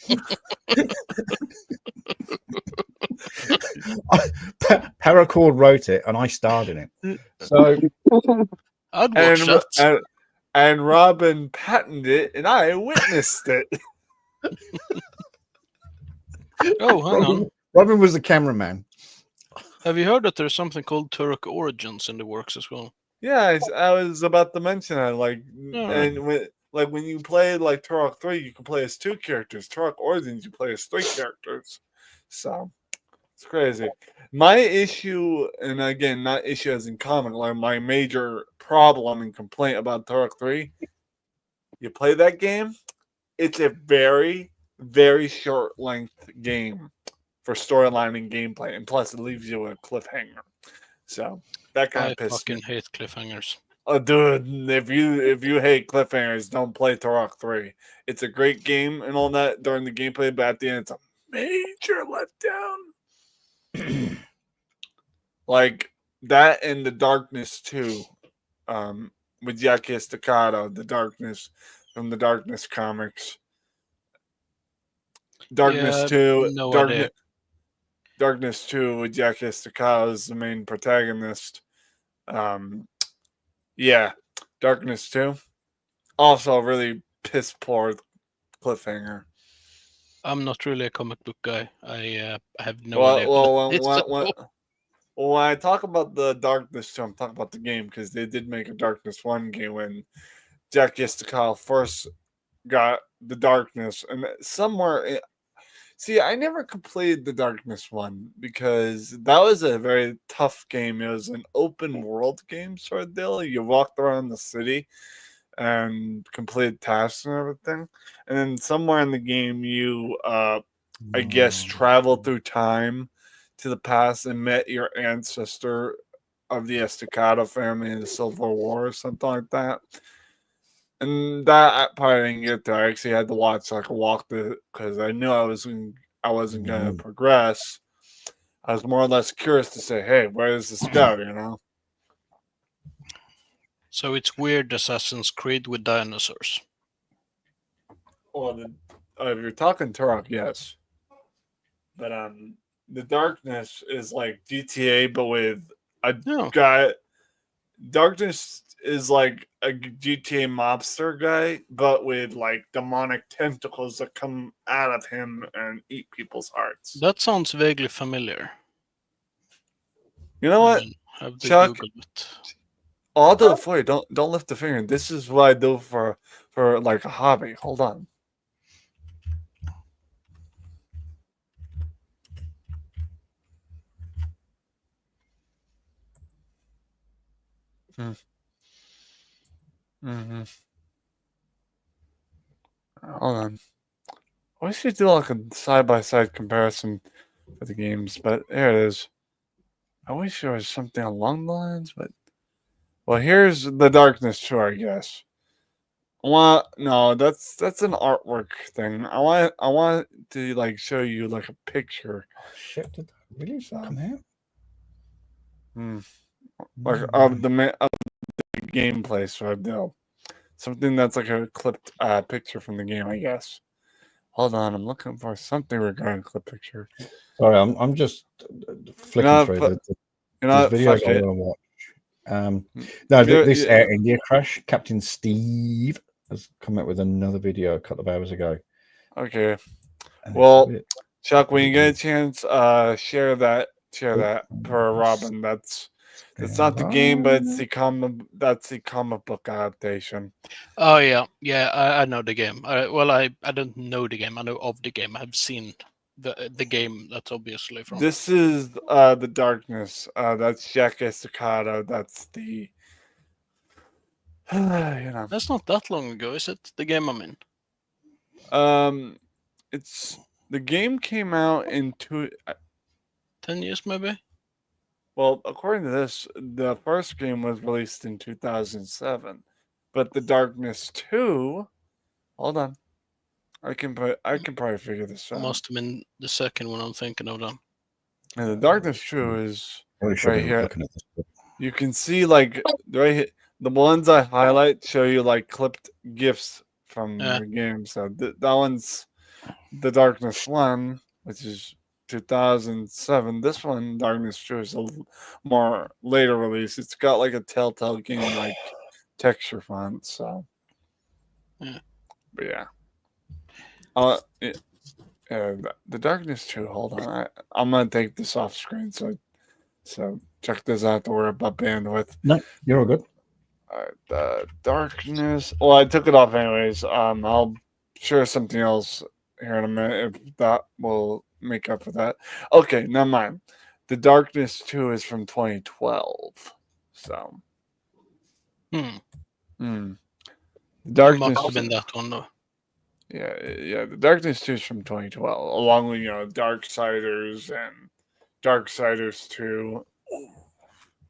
Paracord wrote it, and I starred in it. So I'd watch that. And Robin patented it, and I witnessed it. Oh, hang on. Robin was the cameraman. Have you heard that there's something called Turok Origins in the works as well? Yeah, I was about to mention that. Like, Alright. and when you play like Turok 3, you can play as 2 characters. Turok Origins, you play as 3 characters. So it's crazy. My issue, and again, not issue as in comic, like my major problem and complaint about Turok 3, you play that game, it's a very, very short length game for storyline and gameplay, and plus it leaves you with a cliffhanger. So that kind I of pisses me. fucking hate cliffhangers. Oh, dude, if you hate cliffhangers, don't play Turok 3. It's a great game and all that during the gameplay, but at the end, it's a major letdown. Like that and The Darkness 2, with Yaki Estacado, The Darkness from the Darkness comics. Darkness Yeah, 2, no idea. Darkness 2 with Yaki Estacado as the main protagonist. Yeah, Darkness 2. Also a really piss poor cliffhanger. I'm not really a comic book guy. I have no idea. Well, when I talk about the Darkness 2, I'm talking about the game, because they did make a Darkness 1 game when Jack Estacado first got the Darkness, and somewhere. See, I never completed the Darkness 1 because that was a very tough game. It was an open world game sort of deal. You walked around the city and completed tasks and everything. And then somewhere in the game, you, I guess, traveled through time to the past and met your ancestor of the Estacado family in the Civil War or something like that. And that part I didn't get to. I actually had to watch like a walkthrough because I knew I wasn't going to progress. I was more or less curious to say, "Hey, where does this go?" You know. So it's weird Assassin's Creed with dinosaurs. Well, if you're talking Turok, yes. But the Darkness is like GTA, but with a guy. Darkness is like a GTA mobster guy, but with like demonic tentacles that come out of him and eat people's hearts. That sounds vaguely familiar. You know what, Have to Chuck? Google it. I'll do it for you. Don't lift a finger. This is what I do for like a hobby. Hold on. Mm-hmm. Hold on. I should do like a side-by-side comparison for the games, but there it is. I wish there was something along the lines, but well, here's the Darkness 2, I guess. No, that's an artwork thing. I want to like show you like a picture. Oh, shit, did that really come out? Like of the gameplay, so I know something that's like a clipped picture from the game, I guess. Hold on, I'm looking for something regarding clip picture. Sorry, I'm just flicking No, through but- the Fuck videos I it. want to watch. No, Yeah, this yeah. Air India crash, Captain Steve has come out with another video a couple of hours ago. Okay. and it's a Well, bit- Chuck, when you get a chance, share that per Robin. That's not the game, but it's the comic book adaptation. Oh yeah, I know the game. I don't know the game. I know of the game. I've seen the game. That's obviously from. This is the Darkness. That's Jack Estacado. That's the That's not that long ago, is it? The game I'm in. It's the game came out in 10 years maybe. Well, according to this, the first game was released in 2007, but the Darkness 2. Hold on, I can probably figure this out. Must have been the second one I'm thinking of then. And the Darkness 2 is Really should right be here. looking at this. You can see like right here, the ones I highlight show you like clipped GIFs from Yeah. the game. So that one's the Darkness 1, which is 2007. This one, Darkness 2, is a more later release. It's got like a Telltale game like texture font. So, Yeah. but yeah. The Darkness 2. Hold on, I'm gonna take this off screen. So check this out to worry about bandwidth. No, you're all good. The Darkness. Well, I took it off anyways. I'll share something else here in a minute if that will make up for that. Okay, never mind. The Darkness 2 is from 2012. So. The Darkness Must have been that one though. Yeah. The Darkness 2 is from 2012, along with Darksiders and Darksiders 2.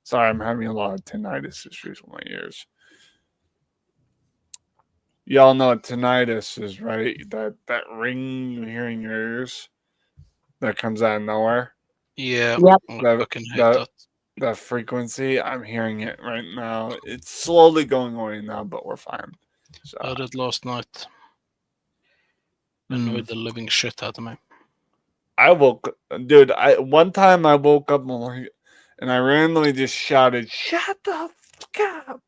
Sorry, I'm having a lot of tinnitus issues with my ears. Y'all know what tinnitus is, right? That ring you hear in your ears that comes out of nowhere. Yeah. Yep. I That- fucking hate that- that. That frequency, I'm hearing it right now. It's slowly going away now, but we're fine. So, I did last night. Annoyed the living shit out of me. One time I woke up and I randomly just shouted, "Shut the fuck up!"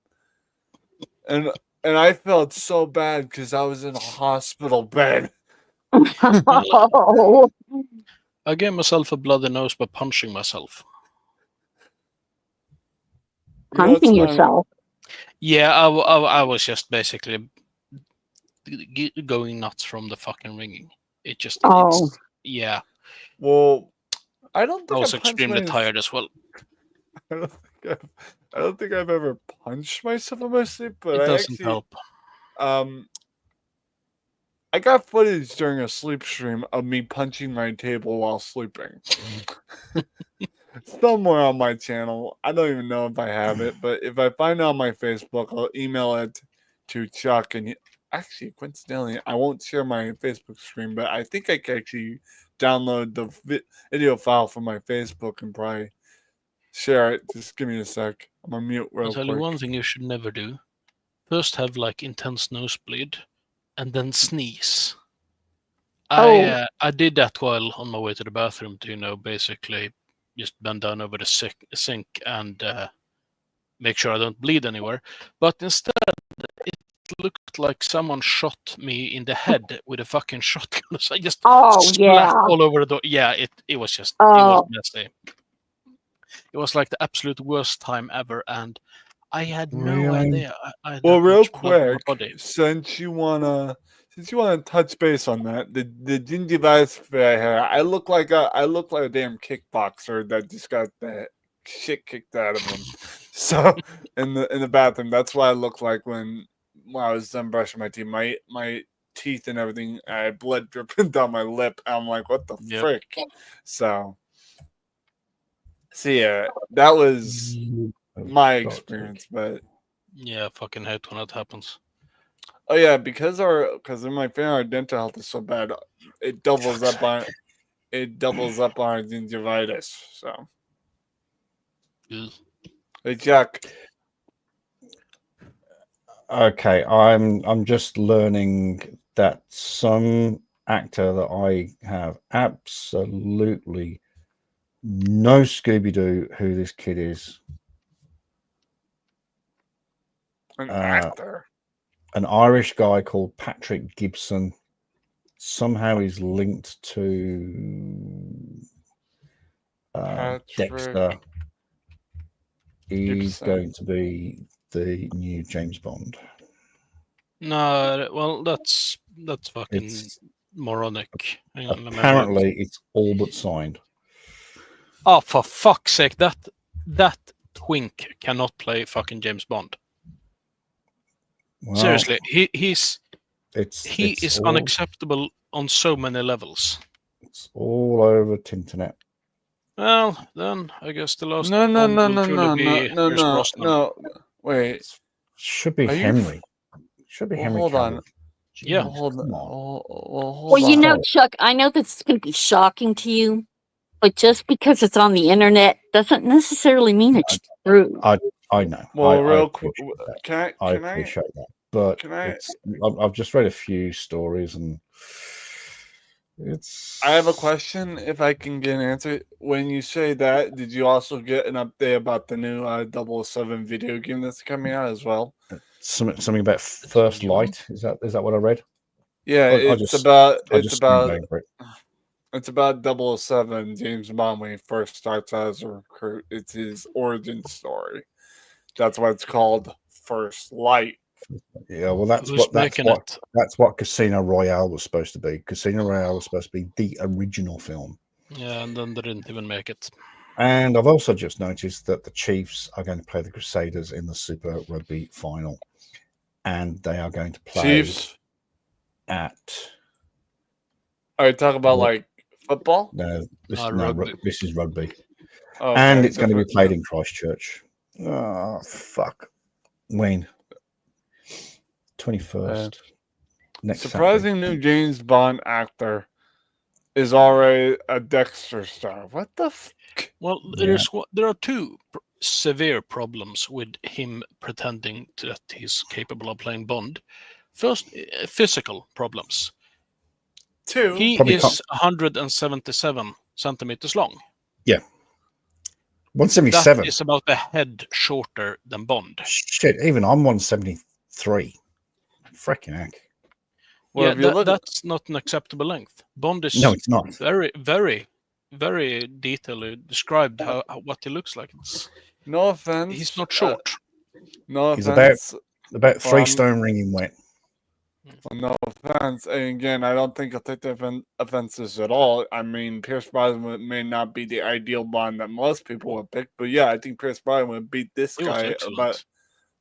And I felt so bad because I was in a hospital bed. Oh, I gave myself a bloody nose by punching myself. You know what's punching funny? yourself. Yeah, I was just basically going nuts from the fucking ringing. It just, Oh. yeah. Well, I don't think I was punched extremely my- tired as well. I don't think I've ever punched myself in my sleep, but It I doesn't actually, help. I got footage during a sleep stream of me punching my table while sleeping. Somewhere on my channel. I don't even know if I have it, but if I find it on my Facebook, I'll email it to Chuck. And actually, coincidentally, I won't share my Facebook screen, but I think I can actually download the video file from my Facebook and probably share it. Just give me a sec. I'm gonna mute real I'll tell you quick. one thing you should never do. First have like intense nosebleed and then sneeze. Oh. I did that while on my way to the bathroom to, basically just bend down over the sink and make sure I don't bleed anywhere. But instead, it looked like someone shot me in the head with a fucking shotgun. So I just splat yeah. all over the door. Yeah, it was just, it Oh. was messy. It was like the absolute worst time ever, and I had no Really? idea. I had Well, that real much blood in my quick, body. since you wanna touch base on that, the gingivitis hair, I look like a damn kickboxer that just got the shit kicked out of him. So in the bathroom, that's what I look like when I was done brushing my teeth. My teeth and everything, I had blood dripping down my lip. I'm like, what the Yep. frick? So yeah, that was my experience, but. Yeah, I fucking hate when that happens. Oh yeah, because in my family our dental health is so bad, it doubles up on our gingivitis. So, Ugh. hey Jack, Okay, I'm just learning that some actor that I have absolutely no Scooby-Doo who this kid is. An actor. An Irish guy called Patrick Gibson. Somehow he's linked to Dexter. He's Gibson. going to be the new James Bond. No, well, that's fucking It's moronic. Hang on, let me read. apparently it's all but signed. Oh, for fuck's sake! That twink cannot play fucking James Bond. Well, Seriously, he is all, unacceptable on so many levels. It's all over Tinternet. Well, then I guess the last No, Bond will truly be Pierce Brosnan. no. Wait. Should be Are you Henry. Should be Well, Henry. hold on. Cavill. Yeah. Hold on. Come on. Hold Well, you on. know, Chuck, I know this is going to be shocking to you, but just because it's on the internet doesn't necessarily mean it's true. I know. Well, real I quick, appreciate that. can I I appreciate that, but can I- I've just read a few stories, and it's. I have a question. If I can get an answer, when you say that, did you also get an update about the new 007 video game that's coming out as well? Something about First Light. Is that what I read? Yeah, I it's just- about I it's just skimmed about over it. it's about 007 James Bond when he first starts as a recruit. It's his origin story. That's why it's called First Light. Yeah, well, that's Who's what making it? that's what Casino Royale was supposed to be. Casino Royale was supposed to be the original film. Yeah, and then they didn't even make it. And I've also just noticed that the Chiefs are going to play the Crusaders in the Super Rugby final, and they are going to play Chiefs. at. Are you talking about What? like football? No, Rugby. this is rugby, Oh, and okay, it's going to be different. played in Christchurch. Oh fuck, Wayne. 21st. Next Surprising new James Bond actor is already a Dexter star. What the f- Well, Yeah. there are two severe problems with him pretending that he's capable of playing Bond. First, physical problems. Two. He Probably is 177 centimeters long. 177. That is about a head shorter than Bond. Shit, even I'm 173. Freaking heck. Well, Yeah, if you look at- that's not an acceptable length. Bond is No, it's not. very, very, very detailedly described what he looks like. no offense. He's not short. No He's offense. About 3 Um, stone ringing wet. No offense. And again, I don't think I'll take the offenses at all. I mean, Pierce Brosnan may not be the ideal Bond that most people would pick, but yeah, I think Pierce Brosnan would beat this He was guy excellent. about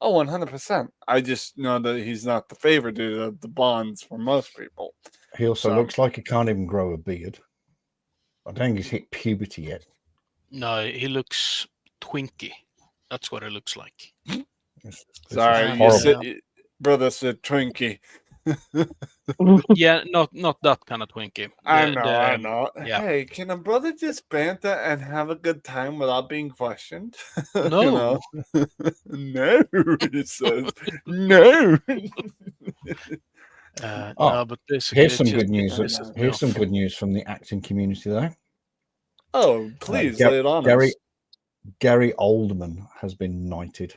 100%. I just know that he's not the favorite of the Bonds for most people. He also So- looks like he can't even grow a beard. I don't think he's hit puberty yet. No, he looks twinky. That's what it looks like. This is Sorry, you horrible. said, brother said Twinkie. Yeah, not that kind of twinky. I The- know. yeah. Hey, can a brother just banter and have a good time without being questioned? No. You know? No, he says. No. Oh, no, but basically, Here's it's some just- good news. it's just Here's some enough. good news from the acting community, though. Oh, please Gar- lay it on Gary us. Gary Oldman has been knighted.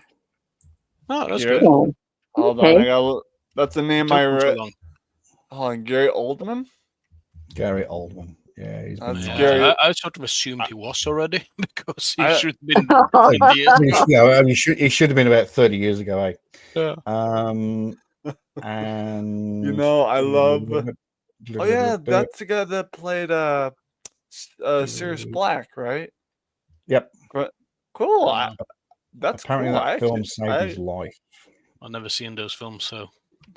Oh, that's Yeah. good. Oh, Hold okay. on, I got. That's the name I Took him so read. long. Hold on, Gary Oldman. Gary Oldman. Yeah, he's been That's Yeah, knighted. Gary- I sort of assumed he was already because he I- should have been. He should have been about 30 years ago, eh? Yeah. And You know, I love. Oh yeah, that's the guy that played Sirius Black, right? Yep. Cool. Yeah. That's Apparently cool. that I film actually- saved his life. I've never seen those films, so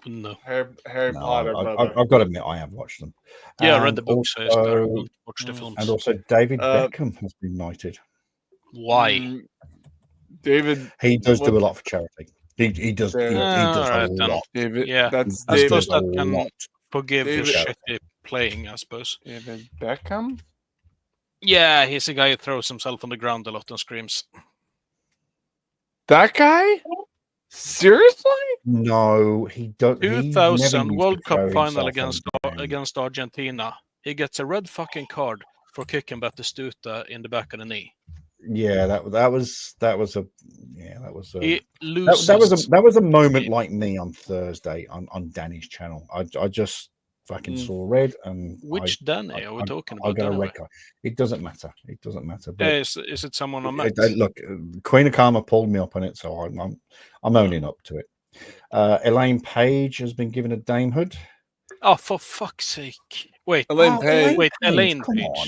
wouldn't know. Harry No, Potter, brother. I've got to admit, I have watched them. Yeah, I read And the book, so it's better also- to watch the films. And also, David Uh, Beckham has been knighted. Why? David. He does do a what- lot for charity. He does. He Yeah. does Alright, a then. lot. David. Yeah, That's I He David. suppose does a that can lot. forgive his David- shitty playing, I suppose. David Beckham. Yeah, he's a guy who throws himself on the ground a lot and screams. That guy. Seriously? No, he don't. He never 2000 used World to Cup throw final himself on the game. against Argentina. He gets a red fucking card for kicking Batistuta in the back of the knee. Yeah, that was a He loses. that was a moment like me on Thursday on Danny's channel. I just fucking saw red and Which Danny are we talking I about? got a Anyway? red card. It doesn't matter. It doesn't matter. But Is it someone I met? look, Queen of Karma pulled me up on it, so I'm owning up to it. Elaine Page has been given a damehood. Oh, for fuck's sake! Wait, Elaine Page. wait, Elaine come Page. on.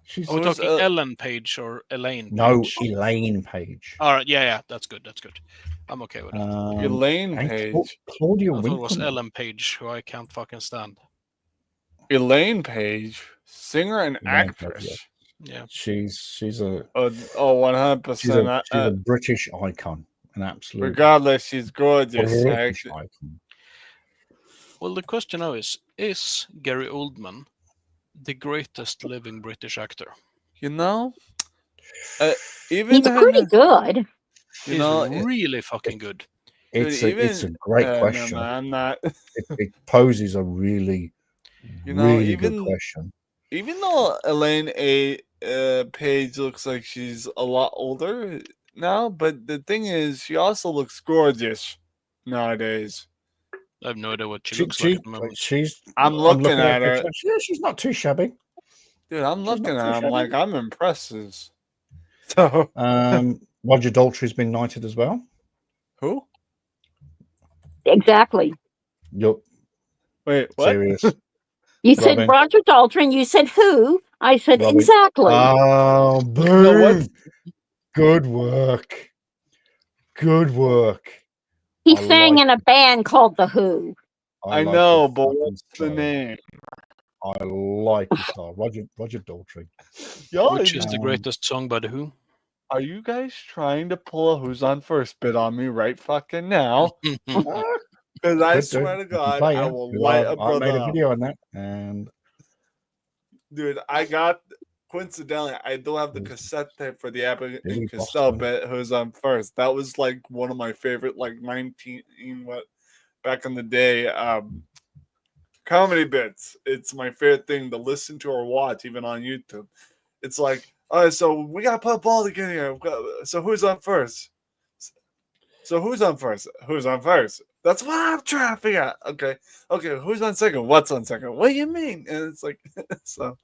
She's Are we Who's, talking Ellen Page or Elaine? no Page? Elaine Page. All right, yeah, that's good. That's good. I'm okay with it. Elaine and Page. Claudia I thought it was Winkleman. Ellen Page, who I can't fucking stand. Elaine Page, singer and Elaine Page, actress. Yeah, She's a 100%. she's a British icon, an absolute Regardless, she's gorgeous. British Actually. icon. well, the question now is Gary Oldman the greatest living British actor? You know, even He's pretty good. You He's know, really fucking good. It's Dude, a great no, question. I'm not. It poses a really really good question. Even though Elaine Page looks like she's a lot older now, but the thing is, she also looks gorgeous nowadays. I have no idea what she looks like at the moment. I'm looking at her. Yeah, she's not too shabby. Dude, I'm looking not at too her. I'm shabby. like, I'm impressed. So, Roger Daltrey's been knighted as well. who? Exactly. Yup. Wait, what? Serious. You said Robin. Roger Daltrey, you said who? I said Robin. exactly. Oh, boom. Good work. Good work. he I sang like in a band called The Who. I like know, your but fucking what's the style. name? I like the style. Roger Daltrey. Y'all, Which is the greatest song by The Who? are you guys trying to pull a Who's on First bit on me right fucking now? Because I Could do. swear to You can God, play I it, will 'cause light a I brother made a up. video on that, and Dude, I got, coincidentally, I do have the cassette tape for the Abbott Billy and Costello Boston. bit, Who's on First. That was like one of my favorite, like 19, back in the day, comedy bits. It's my favorite thing to listen to or watch, even on YouTube. It's like, all right, so we got to put a ball together here. So who's on first? So who's on first? Who's on first? That's what I'm trying to figure out. Okay, who's on second? What's on second? What do you mean? And it's like, so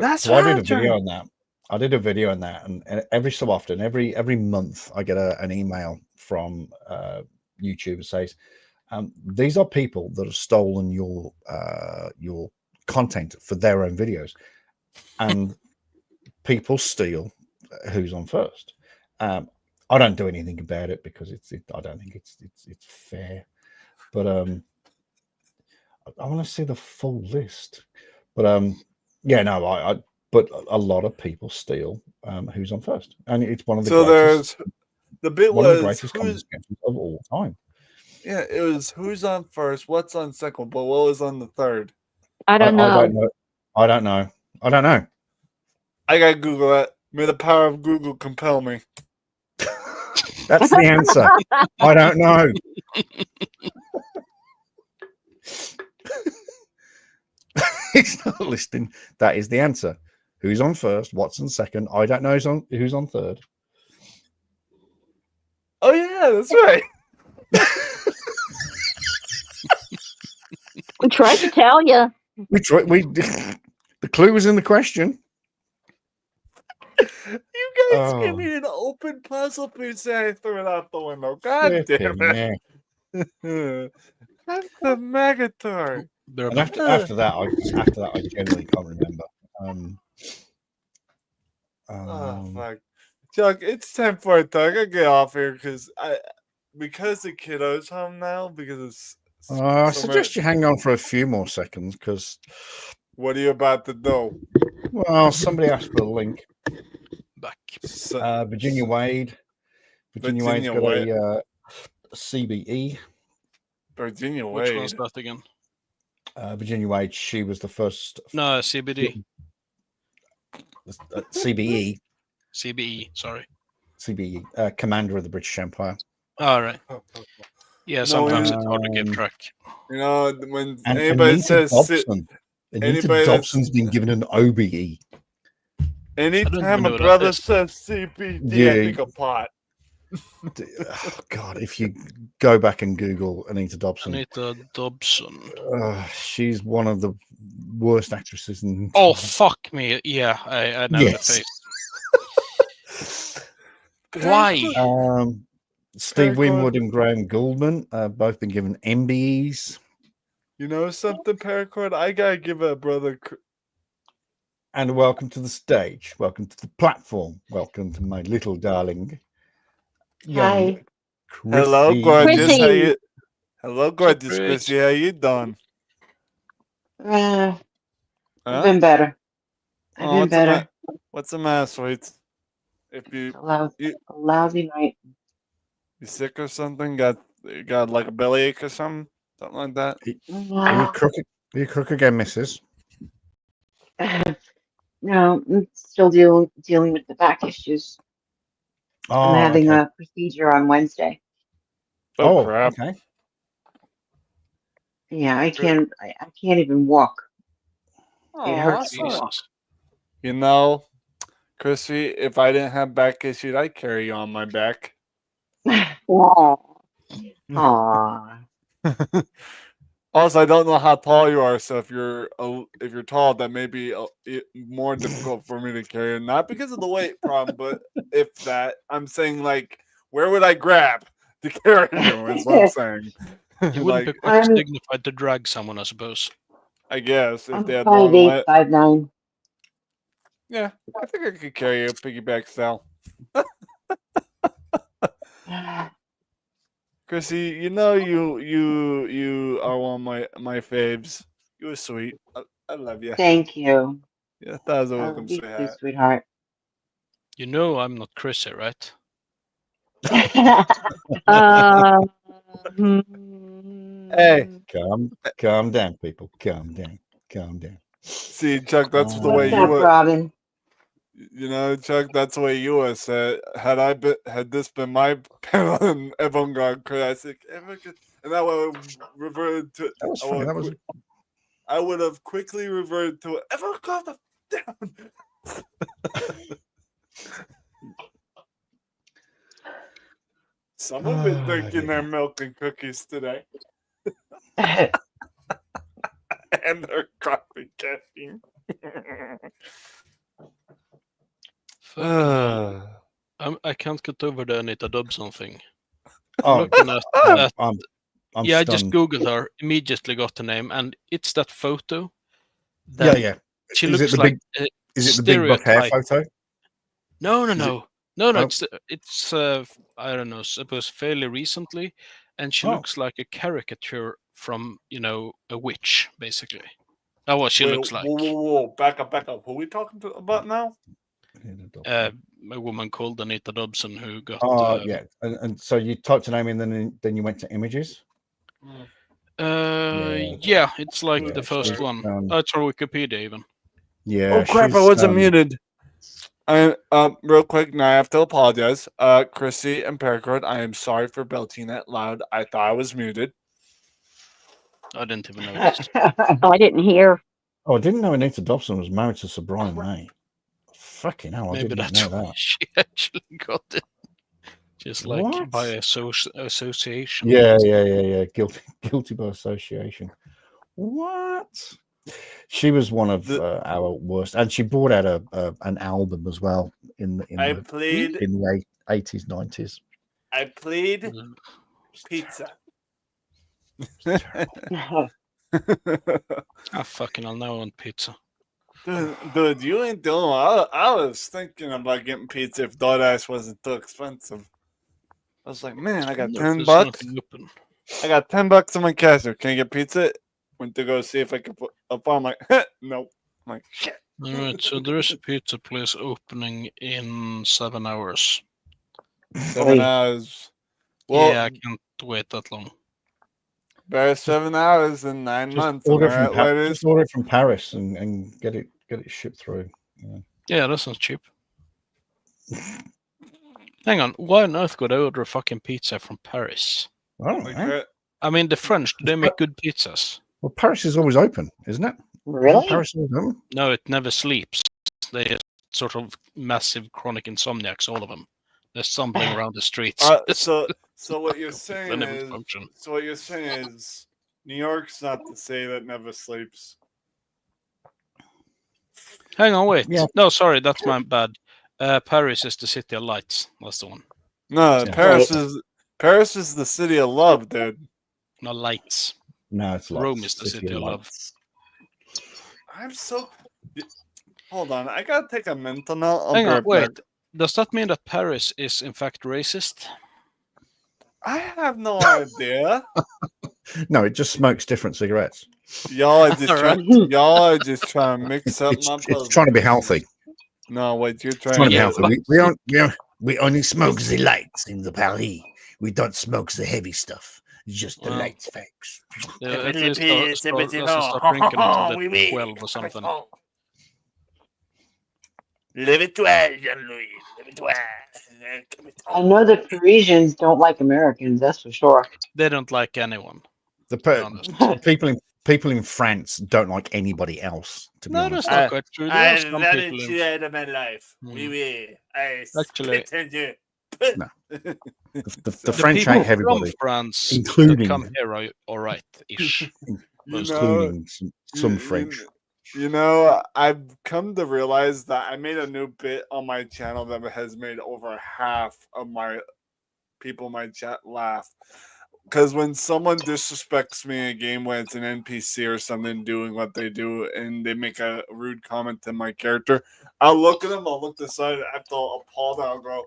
that's I what did I'm a video trying. on that. I did a video on that, and every so often, every month, I get an email from YouTube that says, "These are people that have stolen your content for their own videos," and people steal Who's on First. I don't do anything about it because I don't think it's fair. But I want to see the full list. But yeah, no, but a lot of people steal Who's on First, and it's one of the So greatest, there's the bit one of the was greatest who's, conversations of all time. yeah, it was who's on first, what's on second, but what was on the third? I don't know. I don't know. I don't know. I don't know. I gotta Google that. May the power of Google compel me. That's the answer. I don't know. He's not listening. That is the answer. Who's on first? What's on second? I don't know who's on third. Oh yeah, that's right. We tried to tell you. We the clue was in the question. You guys Oh. give me an open puzzle piece and I threw it out the window. God damn Flipping it. yeah. That's the Megator. And after that, I genuinely can't remember. Oh fuck. Chuck, it's time for a talk. I get off here because the kiddo's home now because it's I suggest you hang on for a few more seconds because, what are you about to do? well, somebody asked for a link. Back. Virginia Wade. Virginia Wade's got a CBE. Virginia Which Wade. one's that again? Virginia Wade, she was the first No, CBD. CBE, CBE, sorry. commander of the British Empire. All right. Yeah, No, sometimes it's hard to keep Um, track. You know, when And anybody Anita says Dobson. Anita anybody that's- Dobson's been given an OBE. anytime know a what brother that is. says CPD, Yeah. I think a pot. Oh, God, if you go back and Google Anita Dobson, Anita Dobson. she's one of the worst actresses in. Oh, fuck me. Yeah, I know Yes. the face. Why? Steve Paracord. Winwood and Graham Gouldman both been given MBEs. You know something, Paracord? I gotta give a brother. And welcome to the stage. Welcome to the platform. Welcome to my little darling. Hi. Hello, Chrissy. gorgeous. How Chrissy. you? Hello, gorgeous Great. Chrissy. How you doing? I've Huh? been better. Oh, I've been better. What's the matter, sweets? If you A lousy night. you sick or something, got like a bellyache or something like that. Are you crook again, missus? No, I'm still dealing with the back issues. Oh, I'm having okay. a procedure on Wednesday. Oh, crap! Okay. Yeah, I can't even walk. It hurts so much. Jesus. You know, Chrissy, if I didn't have back issues, I'd carry you on my back. Aw. Aw. Also, I don't know how tall you are, so if you're tall, that may be more difficult for me to carry. Not because of the weight problem, but if that, I'm saying like, where would I grab to carry you? Is what I'm saying. You wouldn't Like, be quite dignified to drag someone, I suppose. I guess if I'm they had long 5'8", legs. 5'9". Yeah, I think I could carry you piggyback style. Chrissy, you know you are one of my faves. You were sweet. I love you. Thank you. Yeah, that was a I welcome, love you too, sweetheart. sweetheart. You know I'm not Chrissy, right? Hey, Calm down, people. Calm down. see, Chuck, that's the way What's you up, were. Robin? You know, Chuck, that's the way you would have said. Had this been my panel and everyone got classic, and I would have reverted to. That was funny. I would have quickly reverted to it. Everyone calm down. Someone been drinking their milk and cookies today, and their coffee caffeine. I can't get over the Anita Dobson thing. Oh, Looking at I'm yeah, I just stunned. googled her, immediately got the name, and it's that photo. Yeah, that yeah. She Is it looks the like big? Is it the big buff hair stereotype. photo? No. Oh. It's I don't know, suppose fairly recently, and she Oh. looks like a caricature from a witch, basically. That's what she Wait, looks like. Whoa. Back up. Who are we talking about now? A woman called Anita Dobson who got. Yeah. And so you typed her name in, then you went to images. Yeah, it's like Yeah, the first she's, one. It's on Wikipedia even. Yeah. Oh crap! I she's, wasn't muted. I real quick now I have to apologize. Chrissy and Paracord, I am sorry for belching that loud. I thought I was muted. I didn't even notice. I didn't hear. Oh, I didn't know Anita Dobson was married to Sir Brian May. Fucking hell, I Maybe did not that's know why that. she actually got it. Just like What? by association. Yeah. Guilty by association. What? She was one of our worst, and she brought out an album as well in the 80s, 90s. I plead pizza. Fucking hell, now I want pizza. Dude, you ain't doing. I was thinking about getting pizza if DoorDash wasn't too expensive. I was like, man, I got No, $10. there's nothing open. I got $10 on my cash. Can I get pizza? Went to go see if I could put up on. I'm like, nope. I'm like, shit. All right, so there is a pizza place opening in 7 hours. 7 hours. Well, yeah, I can't wait that long. better 7 hours than 9 months. Am I right, ladies? Just order it from Paris and get it shipped through. Yeah, that sounds cheap. Hang on, why on earth would I order a fucking pizza from Paris? I don't know. Okay. I mean, the French, do they make good pizzas? Well, Paris is always open, isn't it? Really? Paris is open. No, it never sleeps. They are sort of massive chronic insomniacs, all of them. They're stumbling around the streets. So what you're saying They never is, function. so what you're saying is, New York's not the city that never sleeps. Hang on, wait. Yeah. No, sorry, that's my bad. Paris is the city of lights. That's the one. No, Yeah. Paris is the city of love, dude. No, lights. No, it's lights. Rome is the city of love. lights. I'm so. Hold on, I gotta take a mental note. I'll Hang be on, right wait. back. Does that mean that Paris is in fact racist? I have no idea. No, it just smokes different cigarettes. Y'all are just trying to mix up It's, my it's puzzle. trying to be healthy. No, wait, you're It's trying trying to be to. healthy. We only smoke the lights in the Paris. We don't smoke the heavy stuff. Just the Wow. lights, folks. Yeah, at least let's start drinking until they're 12 or something. I know the Parisians don't like Americans, that's for sure. They don't like anyone. The to be honest. people in France don't like anybody else. To be No, honest, that's not quite true. There are some people in... out of my life. Hmm. I Actually- spit on you. No. the The French people hate from everybody, France that including come here are all right-ish. You Most know, including some you- French. You know, I've come to realize that I made a new bit on my channel that has made over half of my people in my chat laugh. Because when someone disrespects me in a game when it's an NPC or something doing what they do and they make a rude comment to my character, I'll look at them, I'll look to the side, after I'll pause and I'll go,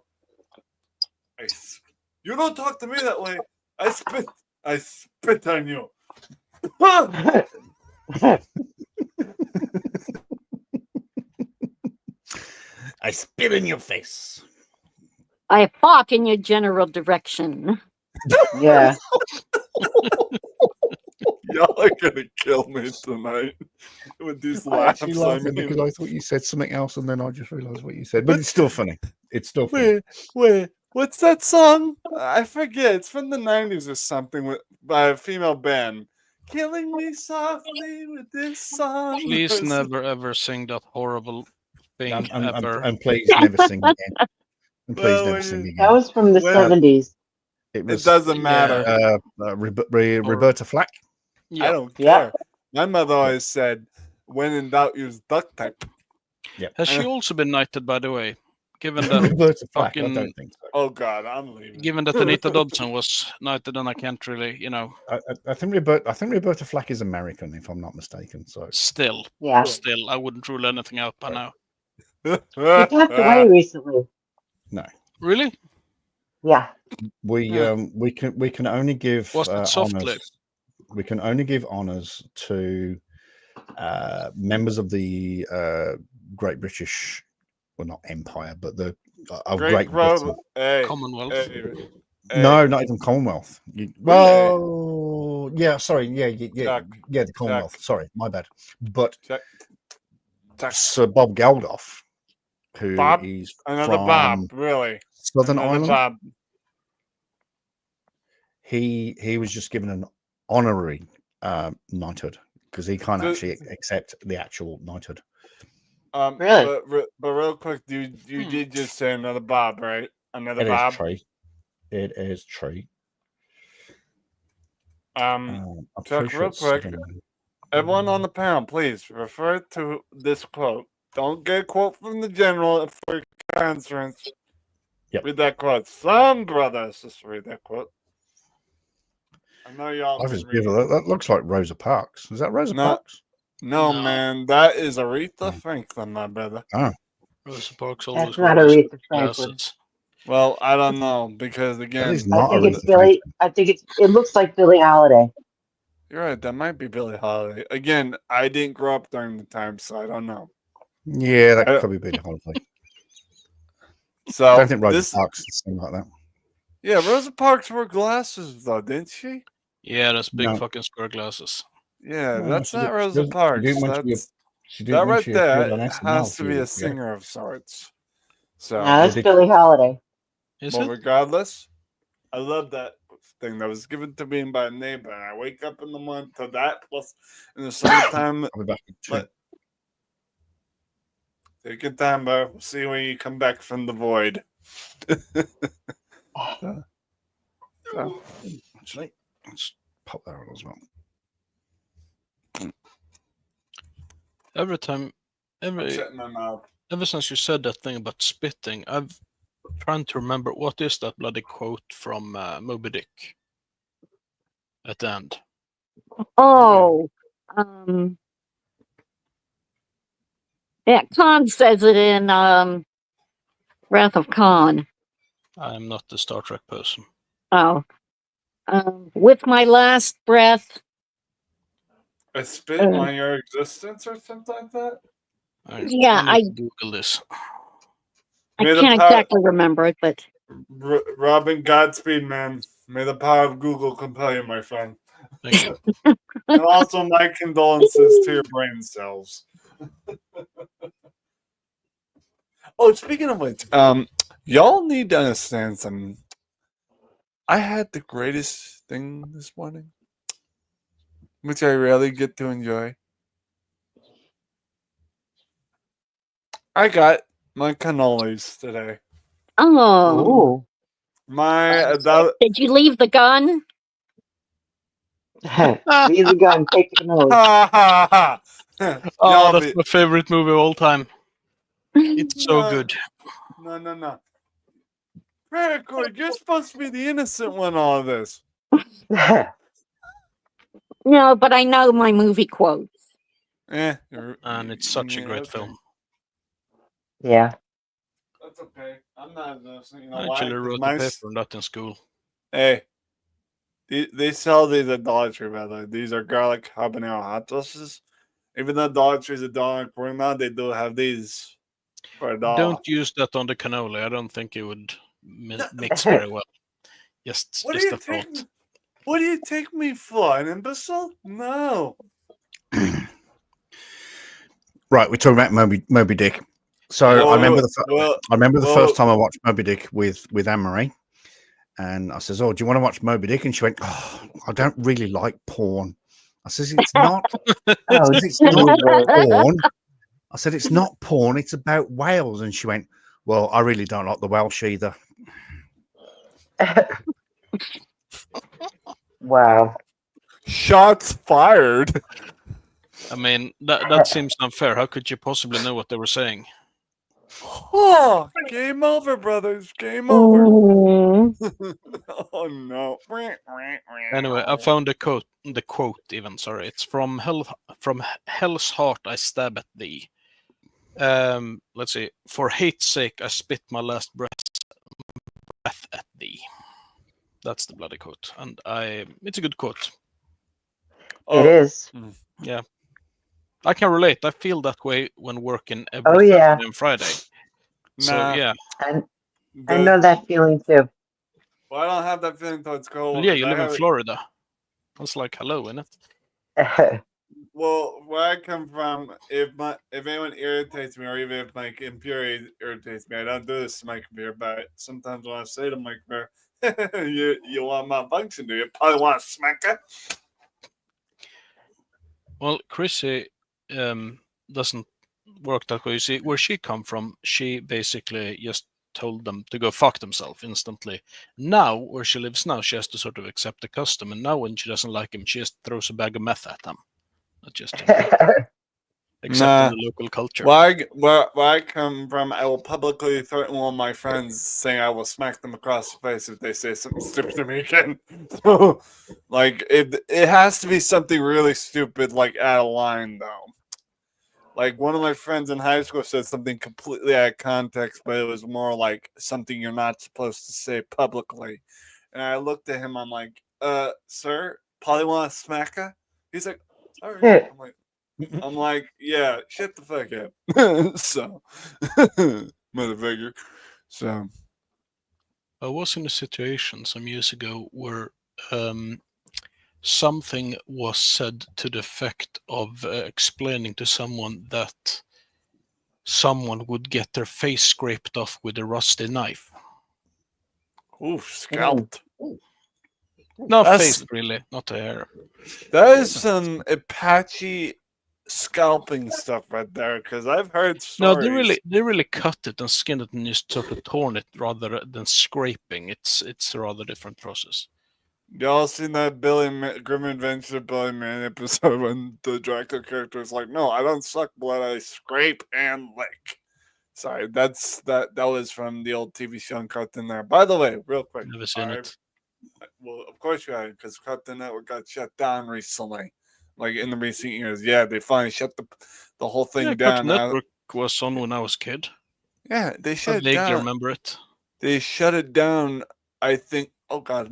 you don't talk to me that way. I spit on you. I spit in your face. I fought in your general direction. Yeah. Y'all are gonna kill me tonight with these I laughs. actually I laughed mean. because I thought you said something else, and then I just realised what you said. But it's still funny. It's still funny. Wait, what's that song? I forget. It's from the 90s or something by a female band. Killing me softly with this song. Please never ever sing that horrible thing ever. And please never sing again. And please Well, never when sing you- again. That was from the Well, 70s. It was. It doesn't matter. Roberta Flack. Yeah. I don't Yeah. care. My mother always said, when in doubt, use duct tape. Has she also been knighted, by the way? Given that, Roberta Flack. I fucking- don't think so. Oh, God, I'm leaving. given that Anita Dodson was knighted, and I can't really, I think Roberta Flack is American, if I'm not mistaken. So still, Yeah. I wouldn't rule anything out by now. He passed away recently. Really? Yeah. we Yeah. we can only give Was that softly? honors. We can only give honors to members of the Great British, well, not Empire, but the of Great Britain. Hey, Commonwealth. hey, No, not even Commonwealth. Well, yeah, sorry, yeah, Chuck, the Commonwealth. Sorry, my bad. But Chuck. Sir Bob Geldof, who Bob? is Another from Bob, really. Southern Another Ireland, Bob. he was just given an honorary knighthood because he can't So- actually accept the actual knighthood. Really? But real quick, you did just say another Bob, right? Another It Bob. is true. It is true. Um, I'm Chuck, pretty sure real it's quick, Southern- everyone on the panel, please refer to this quote. Don't get a quote from the general for conference. Yep. Read that quote. Some brothers, just read that quote. I know y'all. I can just read give it. it- that looks like Rosa Parks. Is that Rosa No. Parks? No, No. man, that is Aretha Franklin, my brother. Rosa Parks That's always not wears Aretha Franklin. glasses. Well, I don't know because That again, is I not think it's Aretha Billy. Franklin. I think it looks like Billie Holiday. you're right. That might be Billie Holiday. Again, I didn't grow up during the time, so I don't know. Yeah, that I- could be Billie Holiday. So I don't think Rosa this, Parks is something like that. yeah, Rosa Parks wore glasses though, didn't she? Yeah, that's big No. fucking square glasses. Yeah, No, that's she not did- she Rosa doesn't- she Parks. didn't want to be a- That's, She did that when right she appeared there on SNL has to be a few years ago. singer of sorts. So No, that's did- Billie Holiday. Is Well, it? regardless, I love that thing that was given to me by a neighbor. And I wake up in the morning to that, plus in the summertime. I'll be back in 2. But take your time, bro. We'll see when you come back from the void. Actually, let's pop that on as well. Every time, I'm shutting my mouth. ever since you said that thing about spitting, I've trying to remember what is that bloody quote from Moby Dick at the end. Oh, yeah, Khan says it in Wrath of Khan. I'm not the Star Trek person. Oh, with my last breath. I spit on your existence or something like that? Yeah, I need to Google this. I May the can't power- exactly remember it, but Robin, Godspeed, man. May the power of Google compel you, my friend. Thank you. And also my condolences to your brain cells. Oh, speaking of which, y'all need to understand something. I had the greatest thing this morning, which I rarely get to enjoy. I got my cannolis today. oh, Ooh. My adult. did you leave the gun? Leave the gun, take the nose. Ha ha ha! Oh, Y'all that's be- my favorite movie of all time. It's so No. good. No. Paracord, you're supposed to be the innocent one in all of this. No, but I know my movie quotes. And it's such a great film. Yeah. That's okay. I'm not innocent. You know I why? actually 'Cause wrote my a paper on that in school. Hey, they sell these at Dollar Tree, by the way. These are garlic habanero hot sauces. Even though Dollar Tree is a dollar per now, they do have these for $1. Don't use that on the cannoli. I don't think it would mix very well. Just What do a you thought. take? What do you take me for? An imbecile? No. Right, we're talking about Moby Dick. So Well, I remember the well- first time I watched Moby Dick with Anne-Marie, and I says, "Oh, do you want to watch Moby Dick?" And she went, "Oh, I don't really like porn." I says, "It's not. Oh, It's not porn." I said, "It's not porn. It's about whales." And she went, "Well, I really don't like the Welsh either." Wow. Shots fired. I mean, that seems unfair. How could you possibly know what they were saying? Oh, game over, brothers. Game over. Mm. Oh no. Anyway, I found the quote. Sorry, it's from Hell's Heart. I stab at thee. Let's see. For hate's sake, I spit my last breath at thee. That's the bloody quote, and it's a good quote. It is. Yeah, I can relate. I feel that way when working every Oh, yeah. Thursday and Friday. So Nah. yeah, I know that feeling too. Well, I don't have that feeling towards cold. yeah, you live in Florida. I was like, hello, innit? Well, where I come from, if anyone irritates me, or even if my computer irritates me, I don't do this to my computer. But sometimes when I say to my computer, "You want malfunction? Do you probably want to smack it?" Well, Chrissy doesn't work that way. You see, where she come from, she basically just told them to go fuck themselves instantly. Now, where she lives now, she has to sort of accept the custom. And now when she doesn't like him, she just throws a bag of meth at them. Not just accepting the local culture. Where I come from, I will publicly threaten one of my friends, saying I will smack them across the face if they say something stupid to me again. So, like, it has to be something really stupid, like out of line, though. Like, one of my friends in high school said something completely out of context, but it was more like something you're not supposed to say publicly. And I looked at him, I'm like, sir, probably want to smack her? He's like, sorry. I'm like, yeah, shut the fuck up. So, motherfucker. So, I was in a situation some years ago where something was said to the effect of explaining to someone that someone would get their face scraped off with a rusty knife. Ooh, scalped. No, That's- face really, not the hair. That is some Apache scalping stuff right there, because I've heard No, stories. they really cut it and skinned it and just sort of torn it rather than scraping. It's a rather different process. Y'all seen that Grim Adventure of Billy Man episode when the Dracula character is like, "No, I don't suck blood, I scrape and lick." Sorry, that was from the old TV show and Cartoon Network. By the way, real quick, Never seen it. well, of course you haven't, because Cartoon Network got shut down recently, like in the recent years. Yeah, they finally shut the whole thing Yeah, down. Cartoon Network was on when I was a kid. Yeah, they I shut it vaguely down. remember it. They shut it down. I think. Oh God.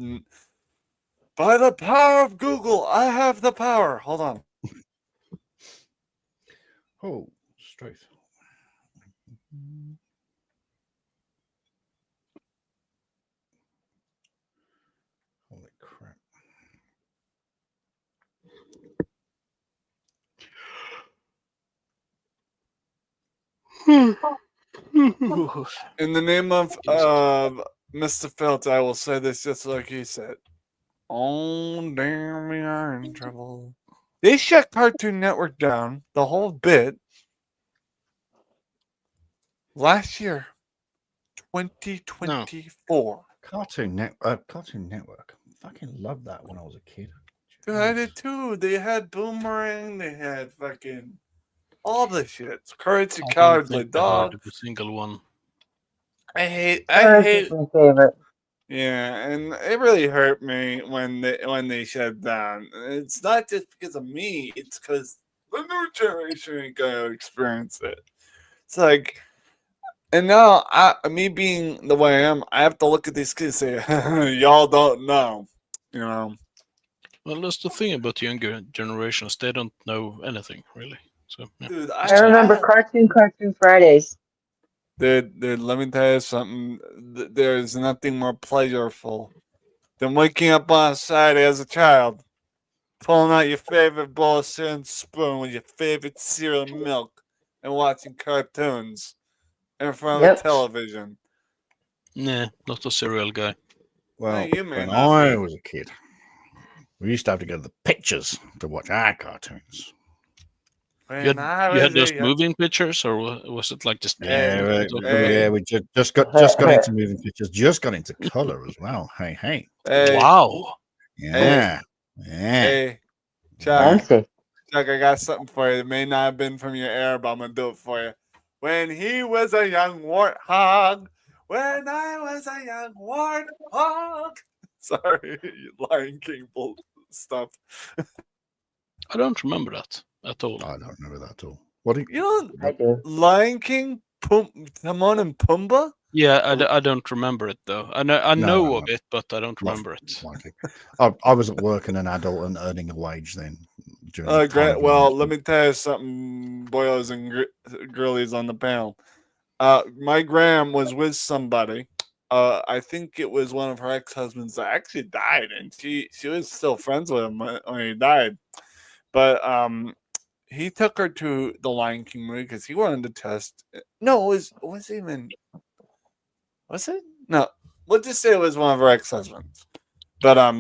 By the power of Google, I have the power. Hold on. Oh, straight. Holy crap. In the name of Mr. Felt, I will say this just like he said. Oh, damn, we are in trouble. They shut Cartoon Network down, the whole bit, last year, 2024. Cartoon Network. I fucking loved that when I was a kid. Dude, I did too. They had Boomerang, they had fucking all the shit. Courage the I don't Cowardly think I heard Dog. of a single one. I hate Courage is my favorite. Yeah, and it really hurt me when they shut down. It's not just because of me; it's because the new generation ain't gonna experience it. It's like, and now me being the way I am, I have to look at these kids and say, "Y'all don't know," you know. Well, that's the thing about the younger generations. They don't know anything, really. So, yeah. Dude, I remember Cartoon Fridays. Dude, let me tell you something. There's nothing more pleasurable than waking up on a Saturday as a child, pulling out your favorite bowl of cereal and spoon with your favorite cereal and milk, and watching cartoons in front of a television. Nah, not a cereal guy. Well, you may when not I be. was a kid, we used to have to go to the pictures to watch our cartoons. You had just moving pictures, or was it like just Yeah, we just got into moving pictures, just got into color as well. Hey. Wow. Yeah. Hey, Chuck, I got something for you. It may not have been from your era, but I'm gonna do it for you. When he was a young warthog, when I was a young warthog. Sorry, Lion King bull stuff. I don't remember that at all. I don't remember that at all. What do you I do. Lion King, Timon and Pumbaa? Yeah, I don't remember it though. I know No. of it, but I don't remember it. I was at work and an adult and earning a wage then. Great. Well, let me tell you something, boys and girlies on the panel. My gram was with somebody. I think it was one of her ex-husbands that actually died, and she was still friends with him when he died. But he took her to the Lion King movie because he wanted to test. No, it was even. Was it? No, let's just say it was one of her ex-husbands. But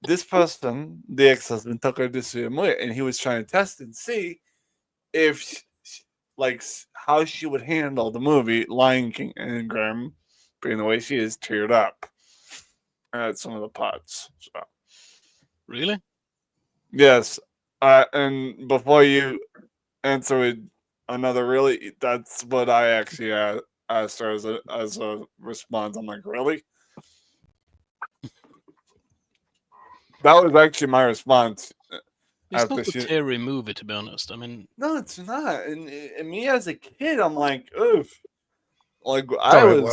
this person, the ex-husband, took her to see a movie, and he was trying to test and see if, how she would handle the movie Lion King. And Graham, being the way she is, teared up at some of the parts. So, really? Yes. And before you answer with another really, that's what I actually asked her as a response. I'm like, really? That was actually my response. It's not a scary movie, to be honest. I mean, no, it's not. And me as a kid, I'm like, oof. Like Sorry,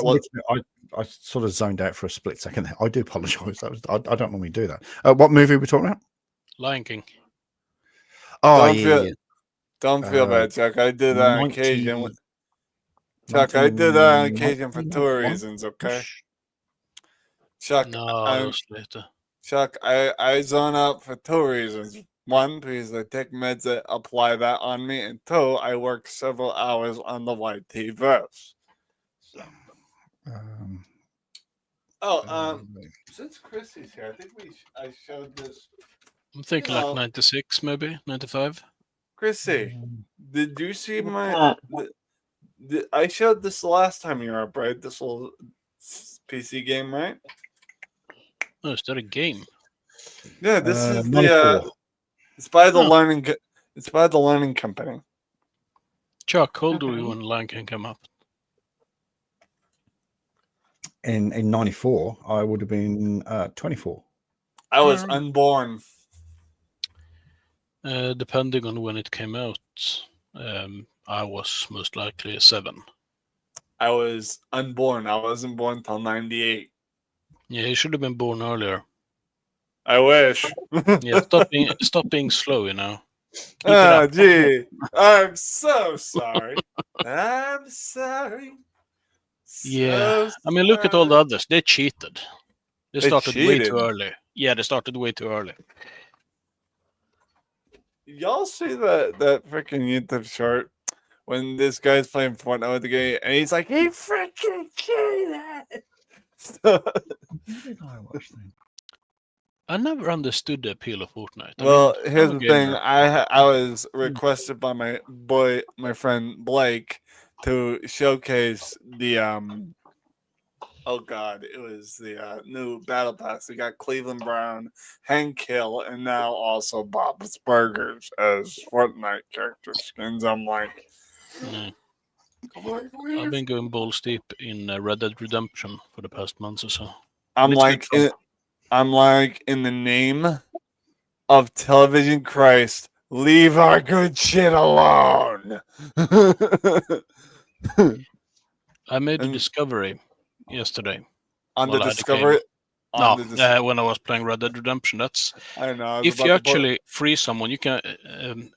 I sort of zoned out for a split second there. I do apologize. I don't normally do that. What movie are we talking about? Lion King. Oh, don't feel bad, Chuck. I did that on occasion. Chuck, I did that on occasion for two reasons, okay? Chuck, no, Chuck, I zone out for two reasons. One, because I take meds that apply that on me, and two, I work several hours on the YT verse. Since Chrissy's here, I think I showed this. I'm thinking No. like 96, maybe 95. Chrissy, did you see What's my? that? I showed this the last time you were up, right? This little PC game, right? Oh, is that a game? Yeah, this is the. 94. It's by the Oh. learning. It's by the learning company. Chuck, how old were you Okay. when Lion King came up? In 94, I would have been 24. I was Alright. unborn. Depending on when it came out, I was most likely 7. I was unborn. I wasn't born until 98. Yeah, he should have been born earlier. I wish. Yeah, stop being slow, you know. Keep it Oh, up. gee. I'm so sorry. I'm sorry. Yeah, So I mean, look at all the sorry. others. They cheated. They They started way cheated? too early. Yeah, they started way too early. Y'all see that freaking YouTube short when this guy's playing Fortnite with the game and he's like, he freaking cheated. I never understood the appeal of Fortnite. I Well, mean, here's I'm a the thing. gamer. I was requested by my friend Blake to showcase the oh god, it was the new battle pass. We got Cleveland Brown, Hank Hill, and now also Bob's Burgers as Fortnite character skins. I'm like, Yeah. I've been going balls deep in Red Dead Redemption for the past months or so. I'm It's like, good fun. in the name of television Christ, leave our good shit alone. I made a And- discovery yesterday. On Well, the I had a Discovery. game. No, on the Dis- when I was playing Red Dead Redemption, that's I know. I was if about you to put- actually free someone, you can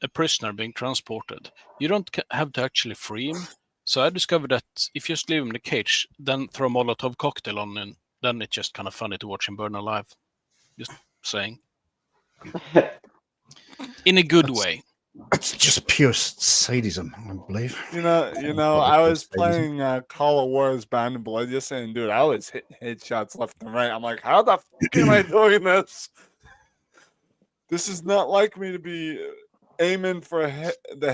a prisoner being transported. You don't have to actually free him. So I discovered that if you just leave him in the cage, then throw a Molotov cocktail on him, then it's just kind of funny to watch him burn alive. Just saying, in a good way. It's just pure sadism, I believe. You know, I was playing Call of War's Bound in Blood yesterday, and dude, I was hitting headshots left and right. I'm like, how the fuck am I doing this? This is not like me to be aiming for the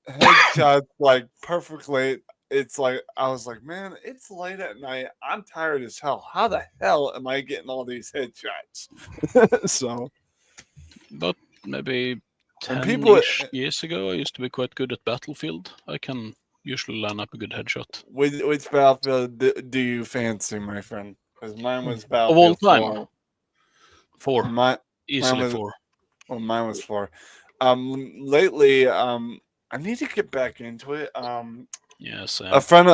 headshot like perfectly. It's like I was like, man, it's late at night. I'm tired as hell. How the hell am I getting all these headshots? So, But maybe And 10 people- years ago, I used to be quite good at Battlefield. I can usually line up a good headshot. which Battlefield do you fancy, my friend? Because mine was Of Battlefield all time, 4. 4. Easily was- 4. Well, mine was 4. Lately, I need to get back into it. Yeah, same. A friend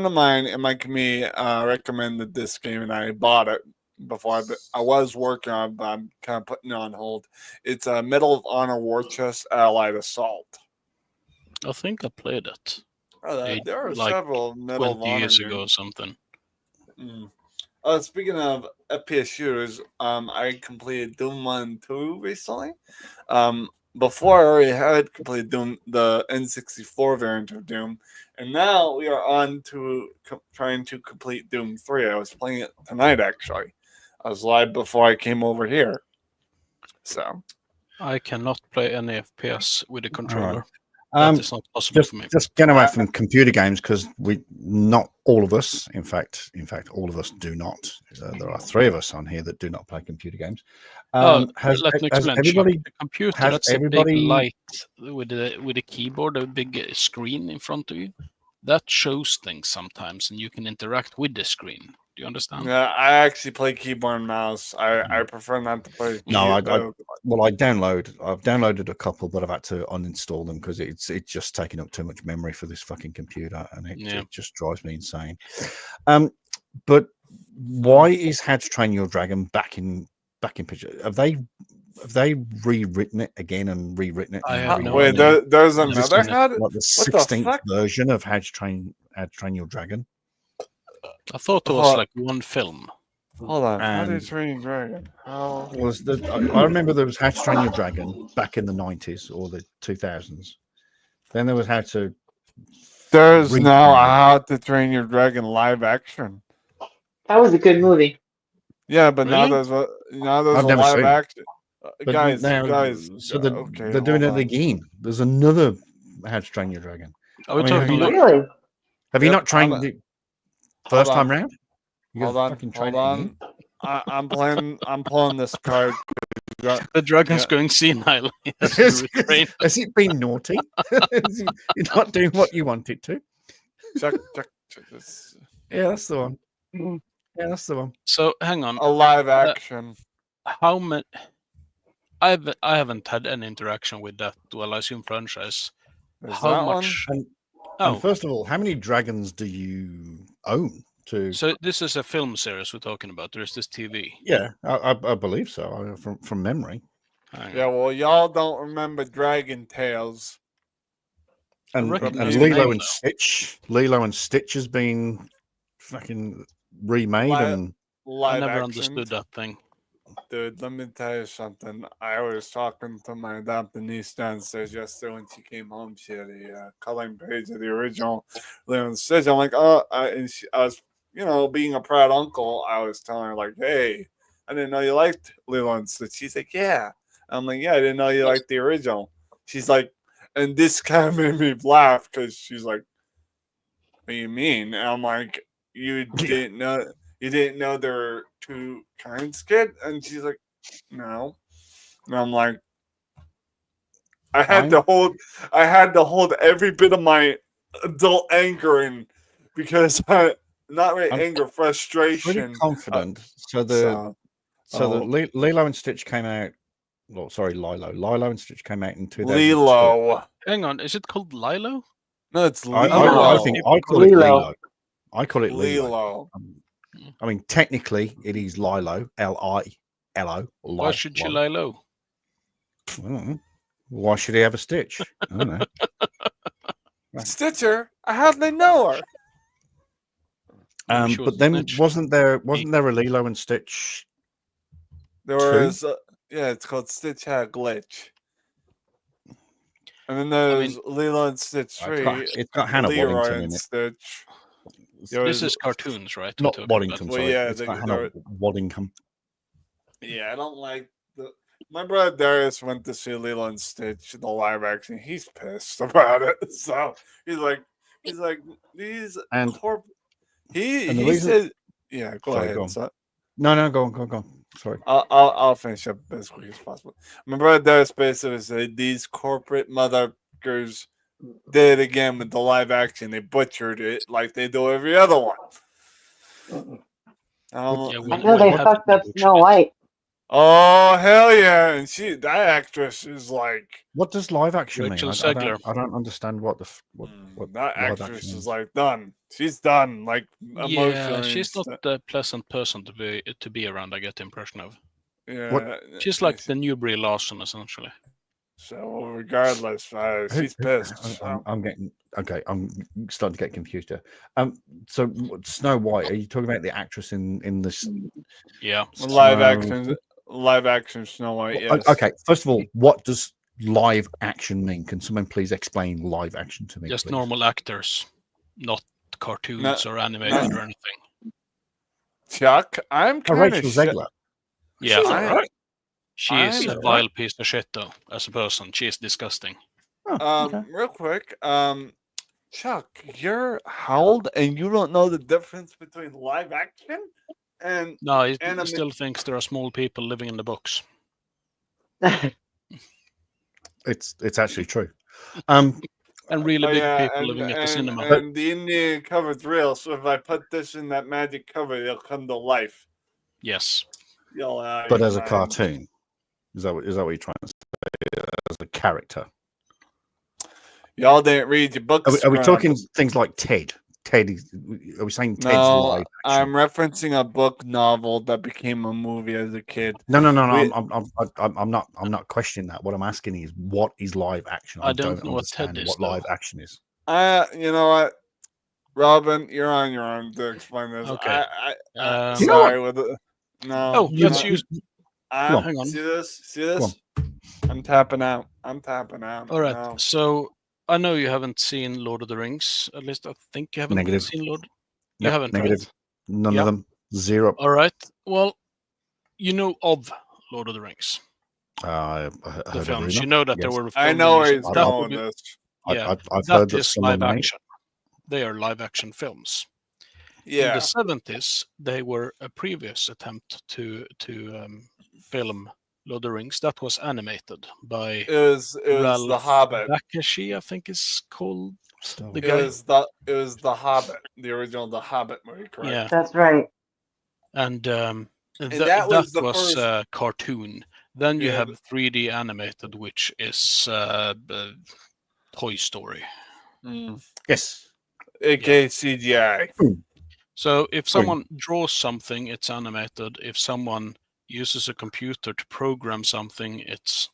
of mine in my community recommended this game, and I bought it before. I was working on it, but I'm kind of putting it on hold. It's a Medal of Honor War Chest Allied Assault. I think I played it There are like several Medal of 20 Honor years ago or games. something. Speaking of FPS shooters, I completed Doom 1 and 2 recently. Before I already had completed Doom, the N64 variant of Doom, and now we are on to trying to complete Doom 3. I was playing it tonight, actually. I was live before I came over here. So, I cannot play any FPS with a controller. Um, That is not possible for me. just get away from computer games because not all of us, in fact, all of us do not. There are 3 of us on here that do not play computer games. Let me explain. everybody? Chuck. The computer, has that's a everybody- big light with a keyboard, a big screen in front of you. That shows things sometimes, and you can interact with the screen. Do you understand? yeah, I actually play keyboard and mouse. I prefer not to play. No, I've downloaded a couple, but I've had to uninstall them because it's just taking up too much memory for this fucking computer, and it just drives me insane. But why is How to Train Your Dragon back in picture? Have they rewritten it again and rewritten it? I and have rewritten no Wait, it? idea. there's I've another seen it. how Like the what the 16th fuck? version of How to Train Your Dragon. I thought it was like one film. Hold on. How do you And- train dragon? How? I remember there was How to Train Your Dragon back in the 90s or the 2000s. Then there was How to. There's Read now Dragon. a How to Train Your Dragon live action. That was a good movie. Yeah, but now Really? there's a I've never live seen it. action. But Guys, now, so they're doing it hold on. again. There's another How to Train Your Dragon. Are we I mean, have talking you like Really? Have you Yep, not trained I'm- it first hold time on. round? You Hold gotta on, fucking train hold it again? on. I'm pulling this card. the dragon's Yeah. going senile? He has to retrain. Has it been naughty? You're not doing what you want it to. Check this. Yeah, that's the one. Yeah, that's the one. So hang on. A live action. How many? I haven't had any interaction with that. Well, I assume franchise. There's How that much? And Oh, first of all, how many dragons do you own? To so this is a film series we're talking about. There is this TV. yeah, I believe so. From memory. Hang Yeah, on. well, y'all don't remember Dragon Tales. And recognize the Lilo name, and though. Stitch. Lilo and Stitch has been fucking remade, Li- and I Live never action. understood that thing. Dude, let me tell you something. I was talking to my adopted niece downstairs yesterday when she came home. She had a coloring page of the original Lilo and Stitch. I'm like, I was, being a proud uncle, I was telling her, like, hey, I didn't know you liked Lilo and Stitch. She's like, yeah. I'm like, yeah, I didn't know you liked the original. She's like, and this kind of made me laugh because she's like, what do you mean? And I'm like, you didn't know there were two kinds, kid? And she's like, no. And I'm like, I had to hold every bit of my adult anger in because not really I'm anger, frustration. pretty confident. So Lilo and Stitch came out. Well, sorry, Lilo and Stitch came out in 2002. Lilo. Hang on, is it called Lilo? No, it's Lilo. I think I call it Lilo. Lilo. I call it Lilo. Lilo. I mean, technically, it is Lilo. Lilo. Why should she lie low? I don't know. Why should he have a Stitch? I don't know. Stitcher? How do they know her? She was But then Stitch. wasn't there a Lilo and Stitch? There Two? was, it's called Stitch Had a Glitch. And then there's Lilo and Stitch 3. It's got Hannah Leroy Waddington and in it. Stitch. This is cartoons, right? we're Not talking Waddington, about? Well, sorry. yeah, It's they- got Hannah Waddingham. Yeah, I don't like my brother Darius went to see Lilo and Stitch, the live action. He's pissed about it. So he's like these And- he and the he reason- said, yeah, go Sorry, ahead. go on. son. No, go on. Sorry. I'll finish up as quick as possible. My brother Darius basically said these corporate motherfuckers did it again with the live action. They butchered it like they do every other one. Yeah, I we know they have fucked to up do Snow shit. White. Oh hell yeah! And that actress is like What does live action mean? Rachel I Zegler. don't understand what what that live actress action is is. like done. She's done. Like emotionally. Yeah, she's and not a pleasant person to be around. I get the impression of. Yeah, What- She's like the new Brie Larson, essentially. So regardless, she's pissed. So. I'm getting okay. I'm starting to get confused here. So Snow White? Are you talking about the actress in this? Yeah. Live action Snow White. Yes. Okay. First of all, what does live action mean? Can someone please explain live action to me? Just please? normal actors, not cartoons or animated or anything. Chuck, I'm Oh, kind Rachel of Zegler. Yeah. She's alright. She is I a know. vile piece of shit, though, as a person. She is disgusting. Oh, okay. Real quick, Chuck, you're how old and you don't know the difference between live action and No, he anime? still thinks there are small people living in the books. It's actually true. And really Oh, big yeah, people living at the cinema. And the Indian cover's real, so if I put this in that magic cover, it'll come to life. Yes. But as a cartoon, is that what you're trying to say? As a character, Y'all didn't read your books. are we growing talking up. things like Ted? Are we saying Ted's No, live I'm action? referencing a book novel that became a movie as a kid. No. we- I'm not questioning that. What I'm asking is, what is live action? I don't know what Ted understand is, what though. live action is. You know what, Robin, you're on your own to explain this. Okay. I'm You know sorry with it. No. Oh, you let's know- use. I'm- on. Hang on. See this? Go on. I'm tapping out. All right. No. So I know you haven't seen Lord of the Rings. At least I think you haven't Negative. seen Lord. You No, haven't, negative. right? None Yeah. of them. Zero. All right. Well, you know of Lord of the Rings, I the heard of films. Rima. You know that there Yes. were. I film know where releases. he's That going would with be- this. Yeah, I've that heard that is someone live made. action. They are live action films. In Yeah. the 70s, they were a previous attempt to film Lord of the Rings that was animated by It was Ralph The Hobbit. Bakshi, I think is called Still. the It guy. was the Hobbit, the original The Hobbit movie, correct? Yeah, That's right. and that was the was first- cartoon. Then you Yeah. have 3D animated, which is Toy Story. Yes. AKA CGI. So if someone draws something, it's animated. If someone uses a computer to program something, it's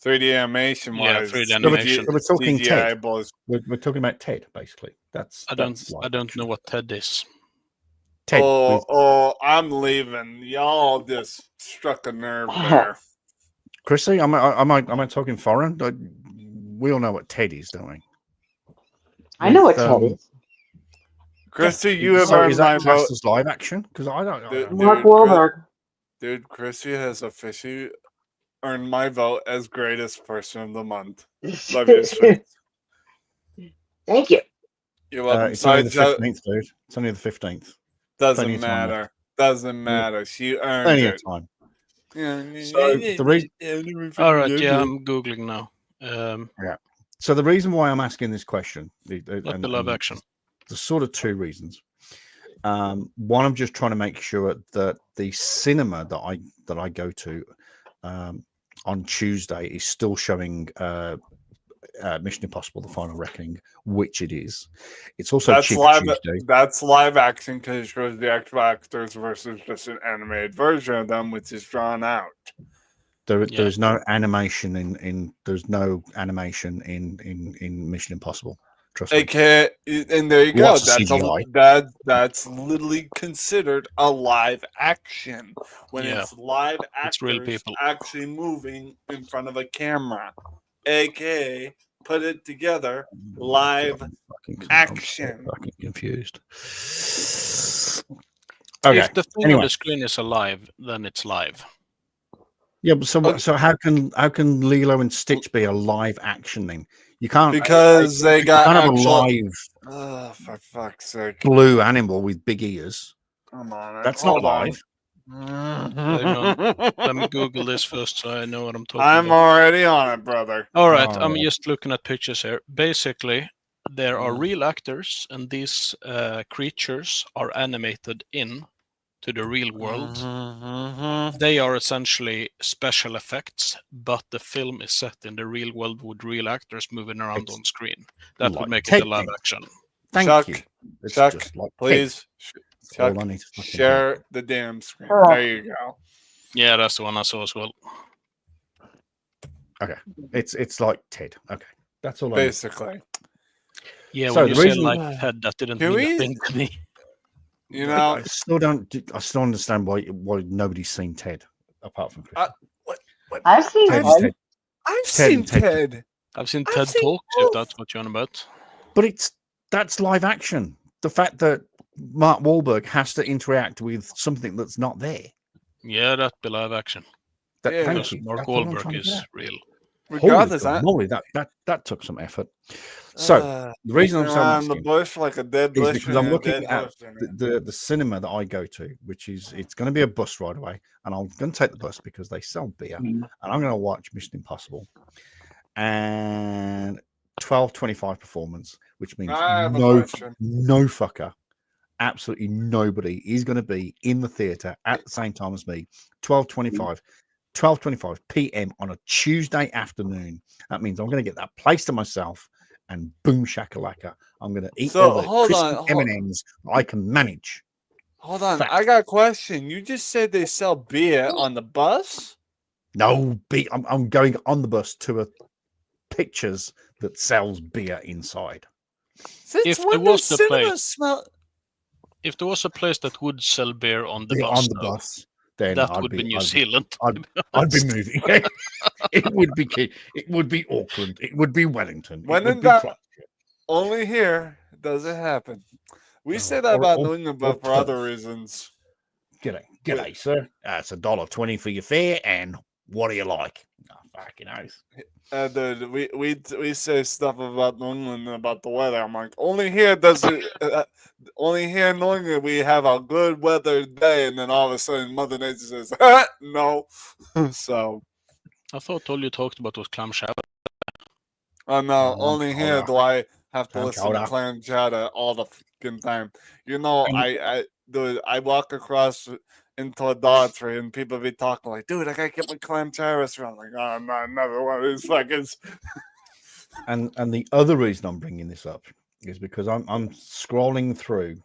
3D animation Yeah, wise. 3D animation. So we're talking CGI Ted. balls. We're talking about Ted, basically. That's I don't know what TED is. Ted. I'm leaving. Y'all just struck a nerve there. Chrissy, am I talking foreign? We all know what Ted is, don't we? I know what With, Ted is. Chrissy, you have So earned is my that vote. classed as live action? Because I don't. Dude, Mark Chris- Wahlberg. Dude, Chrissy has officially earned my vote as greatest person of the month. Love you, sweet. Thank you. You're welcome. It's only the Sorry, 15th, dude. It's only the 15th. doesn't plenty of time left. matter. Doesn't matter. She earned Plenty it. of time. So So the reason. All right, yeah, I'm googling now. So the reason why I'm asking this question, Not the live action. there's sort of two reasons. One, I'm just trying to make sure that the cinema that I go to on Tuesday is still showing Mission Impossible: The Final Reckoning, which it is. It's also that's Cheaper live. Tuesday. That's live action because it shows the actual actors versus just an animated version of them, which is drawn out. There's no animation in there's no animation in Mission Impossible. Trust me. Okay, and there you go. Lots of CGI. That's literally considered a live action when Yeah. it's live It's real actors people. actually moving in front of a camera. AKA, put it together, live action. I'm fucking confused. Okay. If the thing on Anyway. the screen is alive, then it's live. Yeah, but so how can Lilo and Stitch be a live action then? You can't Because they you got can't have a actual- live Oh, for fuck's sake! blue animal with big ears. Come on, That's not hold on. live. Let me Google this first so I know what I'm talking I'm about. already on it, brother. All right, Oh, I'm yeah. just looking at pictures here. Basically, there are real actors, and these creatures are animated in to the real world. They are essentially special effects, but the film is set in the real world with real actors moving around It's on screen. That like would make it Ted a live then. action. Thank Chuck, you. It's Chuck, just like please, That's all Chuck, I need to fucking share the damn screen. Oh. There you go. Yeah, that's the one I saw as well. hear. It's like Ted. Okay, that's all. I need. Basically, Yeah, So when you the say reason- like Ted, that didn't Can mean we- a thing to me. you know, I still don't understand why nobody's seen Ted apart from Chris. I've seen Ted Ted. is Ted. I've Ted seen and Ted. Ted. I've seen I've TED seen Talks, both. if that's what you're on about. But that's live action. The fact that Mark Wahlberg has to interact with something that's not there. Yeah, that'd be live action. Yeah. Thank Because you. Mark That's what I'm Wahlberg trying to is get at. real. Regardless, Holy God, moly, that took some effort. So the reason I'm beating so around the asking bush like a dead is bush because and I'm a looking dead at horse in it. the cinema that I go to, which is it's going to be a bus ride away, and I'm going to take the bus because they sell beer, and I'm going to watch Mission Impossible and 12:25 performance, which means I have a no question. fucker, absolutely nobody is going to be in the theater at the same time as me. 12:25 p.m. on a Tuesday afternoon. That means I'm going to get that place to myself, and boom shakalaka, I'm going to eat So, all the hold crispy on, hold- M&Ms I can manage. Hold on, Fact. I got a question. You just said they sell beer on the bus? No, I'm going on the bus to a pictures that sells beer inside. Since If when there was does the cinema place- smell? If there was a place that would sell beer on the Beer bus, on the though, bus, then that I'd would be New I'd Zealand. I'd be moving. It would be it would be Auckland. It would be Wellington. When it would in be doubt- Christchurch. Only here does it happen. We say that Or- about or- New England, or but for other turf. reasons. G'day, sir. It's $1.20 for your fare, and what do you like? Oh, fucking oath. Dude, we say stuff about New England and about the weather. I'm like, only here does it. Only here in New England we have a good weather day, and then all of a sudden Mother Nature says, no. So, I thought all you talked about was clam chowder. oh no, Oh, only here chowder. do I have to Clam listen to chowder. clam chowder all the fucking time. You know, And- dude, I walk across into a Dollar Tree and people be talking like, dude, I gotta get my clam chowder. I'm like, oh, not another one of these fuckers. And the other reason I'm bringing this up is because I'm scrolling through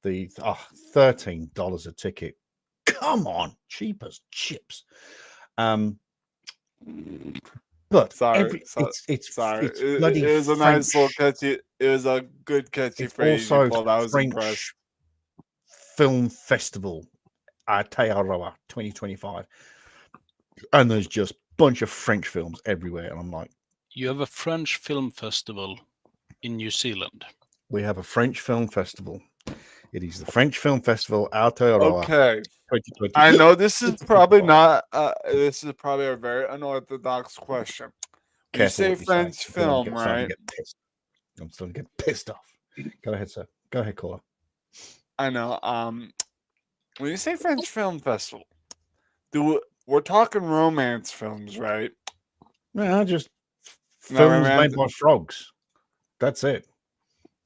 the $13 a ticket. Come on, cheap as chips. But Sorry, it's sorry. it's It bloody was a nice little French. catchy. It was a good catchy It's phrase you also pulled. I was impressed. French Film Festival, Aotearoa 2025, and there's just a bunch of French films everywhere, and I'm like, You have a French film festival in New Zealand. we have a French Film Festival. It is the French Film Festival Aotearoa Okay, 2020. I know this is probably not. This is probably a very unorthodox question. When you Careful say what you French because I'm film, starting to right? get pissed. I'm starting to get pissed off. Go ahead, sir. Go ahead, caller. I know. When you say French Film Festival, we're talking romance films, right? No, just No, films made romantic- by frogs. That's it.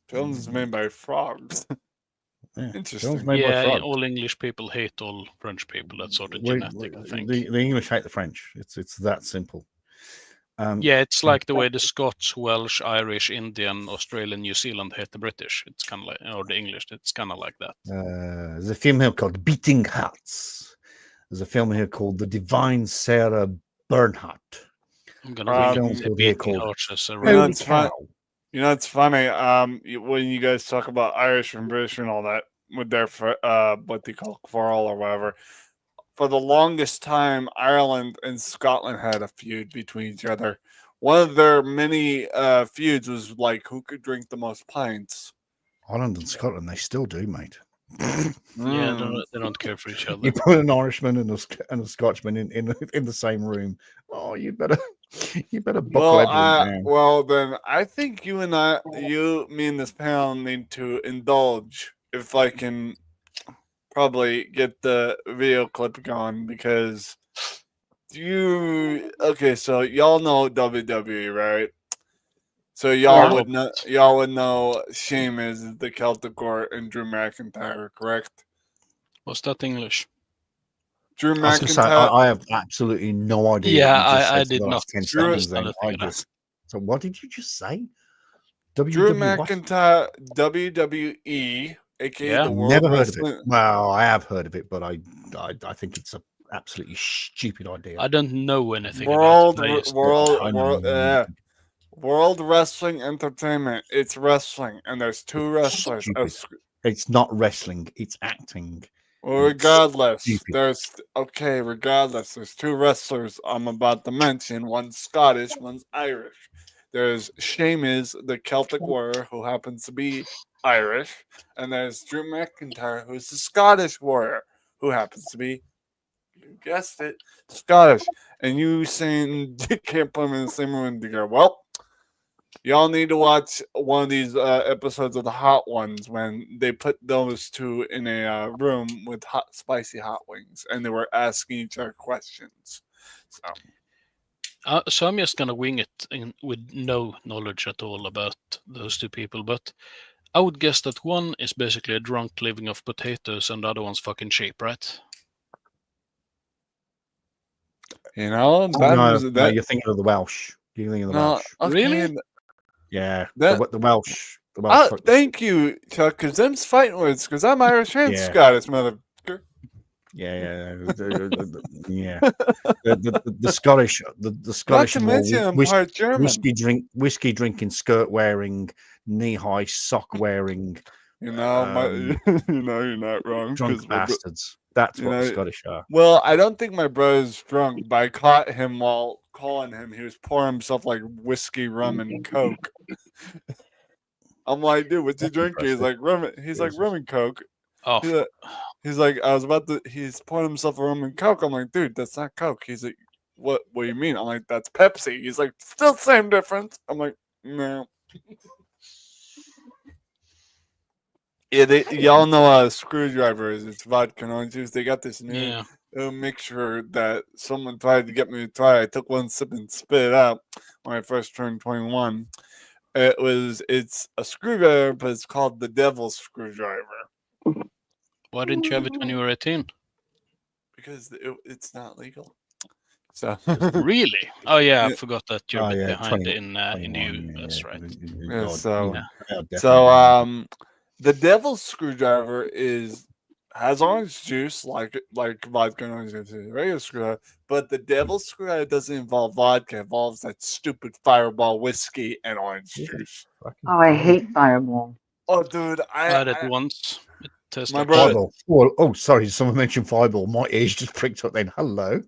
Films made by frogs. Yeah, Interesting. films made by Yeah, frogs. all English people hate all French people. That's sort of We- genetic, I think. The English hate the French. It's that simple. Yeah, it's like the way the Scots, Welsh, Irish, Indian, Australian, New Zealand hate the British. It's kind of like, or the English. It's kind of like that. There's a film here called Beating Hearts. There's a film here called The Divine Sarah Bernhardt. I'm gonna Um, read films the will be Beating called Hearts as a You know, Holy it's fun. cow. You know, it's funny. When you guys talk about Irish and British and all that with their what they call quarrel or whatever, for the longest time, Ireland and Scotland had a feud between each other. One of their many feuds was like who could drink the most pints. Ireland and Scotland, they still do, mate. Yeah, Mm. they don't care for each other. You put an Irishman and a Scotchman in the same room. Oh, you better buckle everything down. Well, then I think you, me and this panel need to indulge if I can probably get the video clip going because okay, so y'all know WWE, right? So y'all would know Sheamus is the Celtic War and Drew McIntyre, correct? Was that English? Drew I was gonna say, McIntyre. I have absolutely no idea. Yeah, what you just I said for did the not last 10 Drew- seconds then. understand that. So what did you just say? Drew WWE what? McIntyre, WWE, aka Yeah. the World Never heard of Wrestling. it. Well, I have heard of it, but I think it's a absolutely stupid idea. I don't know anything World, about it. I just- World Wrestling Entertainment. It's wrestling, and there's two wrestlers. Stupid. It's not wrestling, it's acting. Well, regardless, Stupid. regardless, there's two wrestlers I'm about to mention. One's Scottish, one's Irish. There's Sheamus, the Celtic warrior, who happens to be Irish, and there's Drew McIntyre, who's the Scottish warrior, who happens to be, you guessed it, Scottish. And you saying you can't put them in the same room together. Well, y'all need to watch one of these episodes of the Hot Ones when they put those two in a room with spicy hot wings, and they were asking each other questions. So I'm just gonna wing it with no knowledge at all about those two people, but I would guess that one is basically a drunk living off potatoes, and the other one's fucking cheap, right? You know, No, you're thinking of the Welsh. You're thinking of the Welsh. Really? Yeah, That- the Welsh. The Welsh fuck- Thank you, Chuck, because them's fighting words, because I'm Irish and Yeah. Scottish, mother. yeah. The Scottish, the Scottish, Not to are more mention I'm part German. whiskey drinking, skirt wearing, knee high sock wearing, You know, you know, you're not wrong. 'cause drunk bastards. That's what the Scottish are. Well, I don't think my brother's drunk, but I caught him while calling him. He was pouring himself like whiskey, rum, and coke. I'm like, dude, what's you That's drinking? He's impressive. like rum. He's like Jesus. rum and coke. Oh, He's like, I was about to. He's pouring himself a rum and coke. I'm like, dude, that's not coke. He's like, what? What do you mean? I'm like, that's Pepsi. He's like, still same difference. I'm like, no. Yeah, y'all know Screwdriver is. It's vodka and orange juice. They got this new yeah. mixture that someone tried to get me to try. I took one sip and spit it out when I first turned 21. It's a screwdriver, but it's called the Devil's Screwdriver Why didn't you have it when you were 18? because it's not legal. So Really? Oh yeah, I Yeah. forgot that you're Oh, a bit yeah, behind 20 in the 21, EU. That's right. Yeah, God, so- yeah, definitely. So the Devil's Screwdriver has orange juice like vodka and orange juice, regular screwdriver, but the Devil's Screwdriver doesn't involve vodka. It involves that stupid Fireball whiskey and orange juice. Oh, I hate Fireball. Oh, dude, I had it once. It tastes My like brother- shit. Fireball. Oh, sorry. Someone mentioned Fireball. My ears just pricked up then. Hello.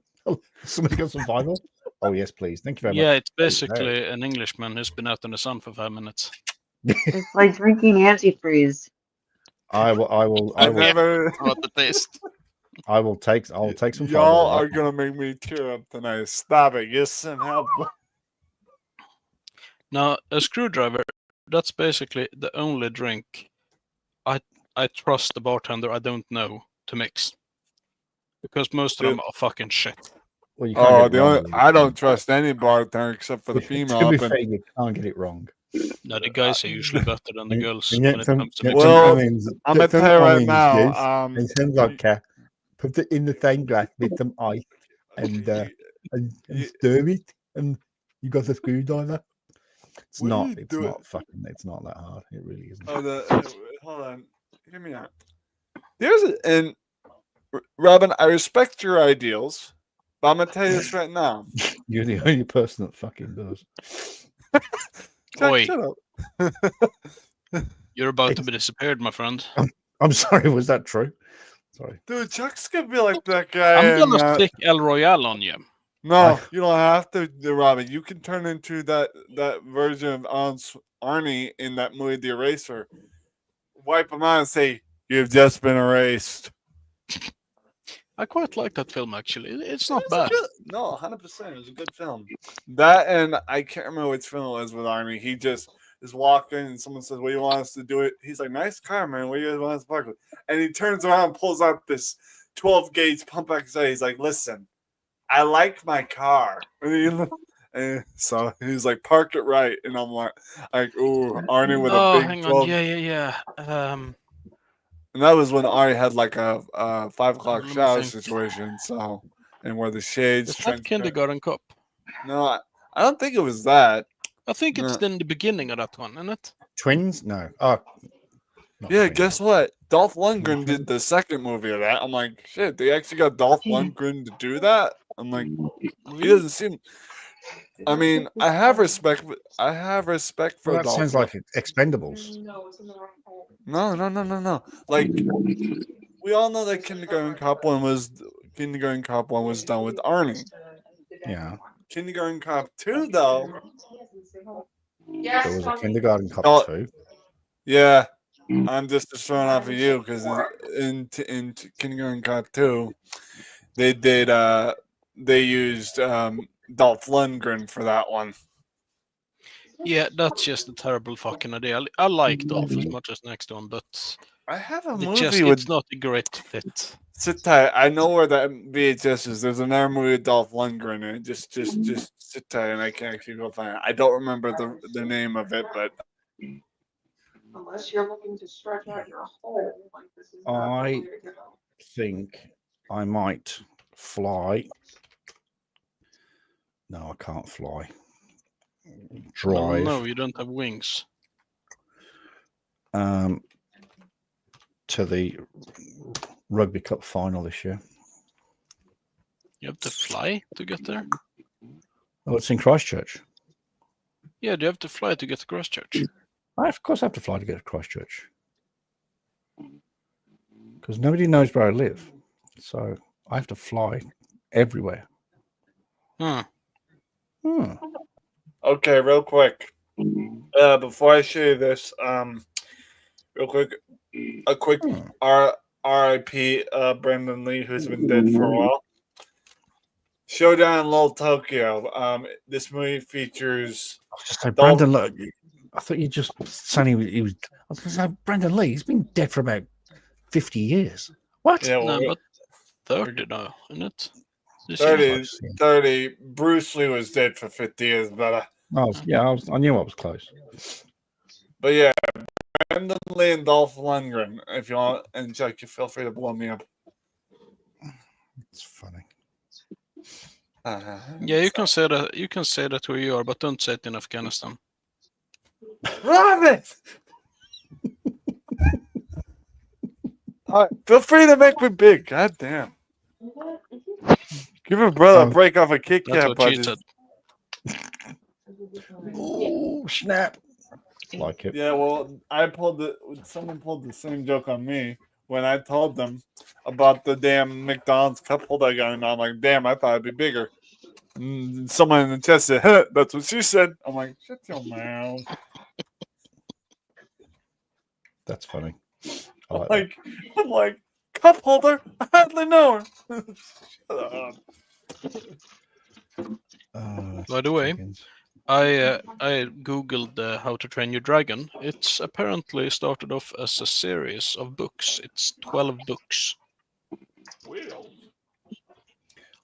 Somebody got some Fireball? Oh, yes, please. Thank you very Yeah, much. it's basically an Englishman who's been out in the sun for 5 minutes. It's like drinking antifreeze. I will I've never. What the taste? I'll take some Y'all Fireball. are gonna make me tear up tonight. Stop it. Get some help. Now, a screwdriver, that's basically the only drink I trust the bartender I don't know to mix. Because most of them are fucking shit. Well, you can't Oh, get it wrong. I don't trust any bartender except for the female. To be up in- fair, you can't get it wrong. No, the guys are usually better than the girls And when get it some, comes to get mixing. some Well, onions. I'm get gonna some tell you right onions, now. yes, and some vodka. Put it in the same glass with some ice and stir it, and you got a screwdriver. It's What are not. you It's doing? not fucking. It's not that hard. It really isn't. Hold on. Hear me out. And Robin, I respect your ideals, but I'm gonna tell you this right now. You're the only person that fucking does. Oi. Shut up. You're about to be disappeared, my friend. I'm sorry. Was that true? Sorry. Dude, Chuck's gonna be like that guy. I'm in, gonna stick El Royale on you. No, you don't have to, Robin. You can turn into that version of Arnie in that movie, The Eraser. Wipe him out and say, "You've just been erased." I quite like that film, actually. It's not bad. No, 100%. It was a good film. That and I can't remember which film it was with Arnie. He just is walking and someone says, "What do you want us to do it?" He's like, "Nice car, man. What do you want us to park with?" And he turns around and pulls out this 12 gauge pump action. He's like, "Listen, I like my car." And so he's like, "Park it right." And I'm like, ooh, Arnie with a big hang 12. on. Yeah. And that was when Arnie had like a 5 o'clock Let me shower think. situation. So, and where the shades. Is that trench coat. Kindergarten Cop? No, I don't think it was that. I think it's No. in the beginning of that one, isn't it? Twins? No. Oh. not Yeah, twins. guess what? Dolph Lundgren did the second movie of that. I'm like, shit, they actually got Dolph Lundgren to do that? I'm like, he doesn't seem. I mean, I have respect. I have respect for Well, that Dolph. sounds like Expendables. No. Like, we all know that Kindergarten Cop one was done with Arnie. Yeah. Kindergarten Cop 2, though. There was a Kindergarten Cop Oh. 2. Yeah, I'm just throwing off of you because in Kindergarten Cop 2, they used Dolph Lundgren for that one. Yeah, that's just a terrible fucking idea. I like Dolph as much as the next one, but I have a it movie just, with it's not a great fit. sit tight. I know where that VHS is. There's another movie with Dolph Lundgren in it. Just sit tight, and I can actually go find it. I don't remember the name of it, but Unless you're looking to stretch out your hole, like this is not I the way to go. think I might fly. No, I can't fly. Drive. No, you don't have wings. To the Rugby Cup final this year. You have to fly to get there? Oh, it's in Christchurch. Yeah, do you have to fly to get to Christchurch? Of course, I have to fly to get to Christchurch because nobody knows where I live, so I have to fly everywhere. Huh. Hmm. okay, real quick. Before I show you this, real quick, a quick R.I.P. Brandon Lee, who's been dead for a while. Showdown in Little Tokyo. This movie features. So Brandon, look, I thought you just saying he was. I was going to say Brandon Lee. He's been dead for about 50 years. What? Yeah, No, well, but 30 now, isn't it? This 30, year. 30. Bruce Lee was dead for 50 years, but I knew I was close. But yeah, Brandon Lee and Dolph Lundgren. If you want, and Chuck, you feel free to blow me up. It's funny. Yeah, you can say that. You can say that where you are, but don't say it in Afghanistan. Robin! Feel free to make me big. God damn. Give a brother a break off a Kit That's Kat what she budget. said. Oh, snap. Like it. Yeah, well, someone pulled the same joke on me when I told them about the damn McDonald's cup holder I got, and I'm like, damn, I thought it'd be bigger. And someone in the chat said, huh, that's what she said. I'm like, shut your mouth. That's funny. I'm like, cup holder? I hardly know her. Shut up. By the way, I googled How to Train Your Dragon. It's apparently started off as a series of books. It's 12 books.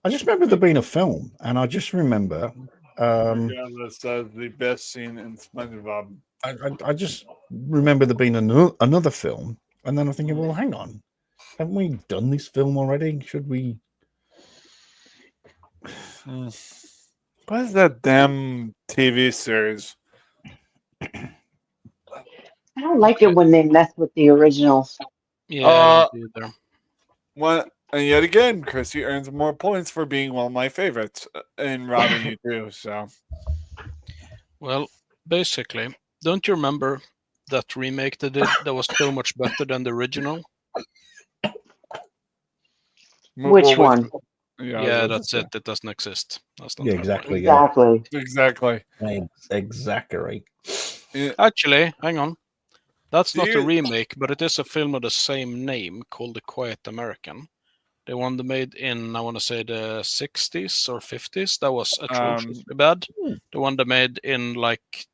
I just remember there being a film, and I just remember. That says the best scene in SpongeBob. I just remember there being another film, and then I'm thinking, well, hang on, haven't we done this film already? Should we? What is that damn TV series? I don't like it when they mess with the originals. Yeah, And yet again, Chrissy earns more points for being one of my favorites, and Robin, you too. So, well, basically, don't you remember that remake they did that was so much better than the original? Which one? Yeah, that's it. It doesn't exist. That's not exactly. Exactly. Exactly. Actually, hang on. That's not a you- remake, but it is a film of the same name called The Quiet American. The one they made in, I want to say, the 60s or 50s. That was atrociously bad. The one they made in like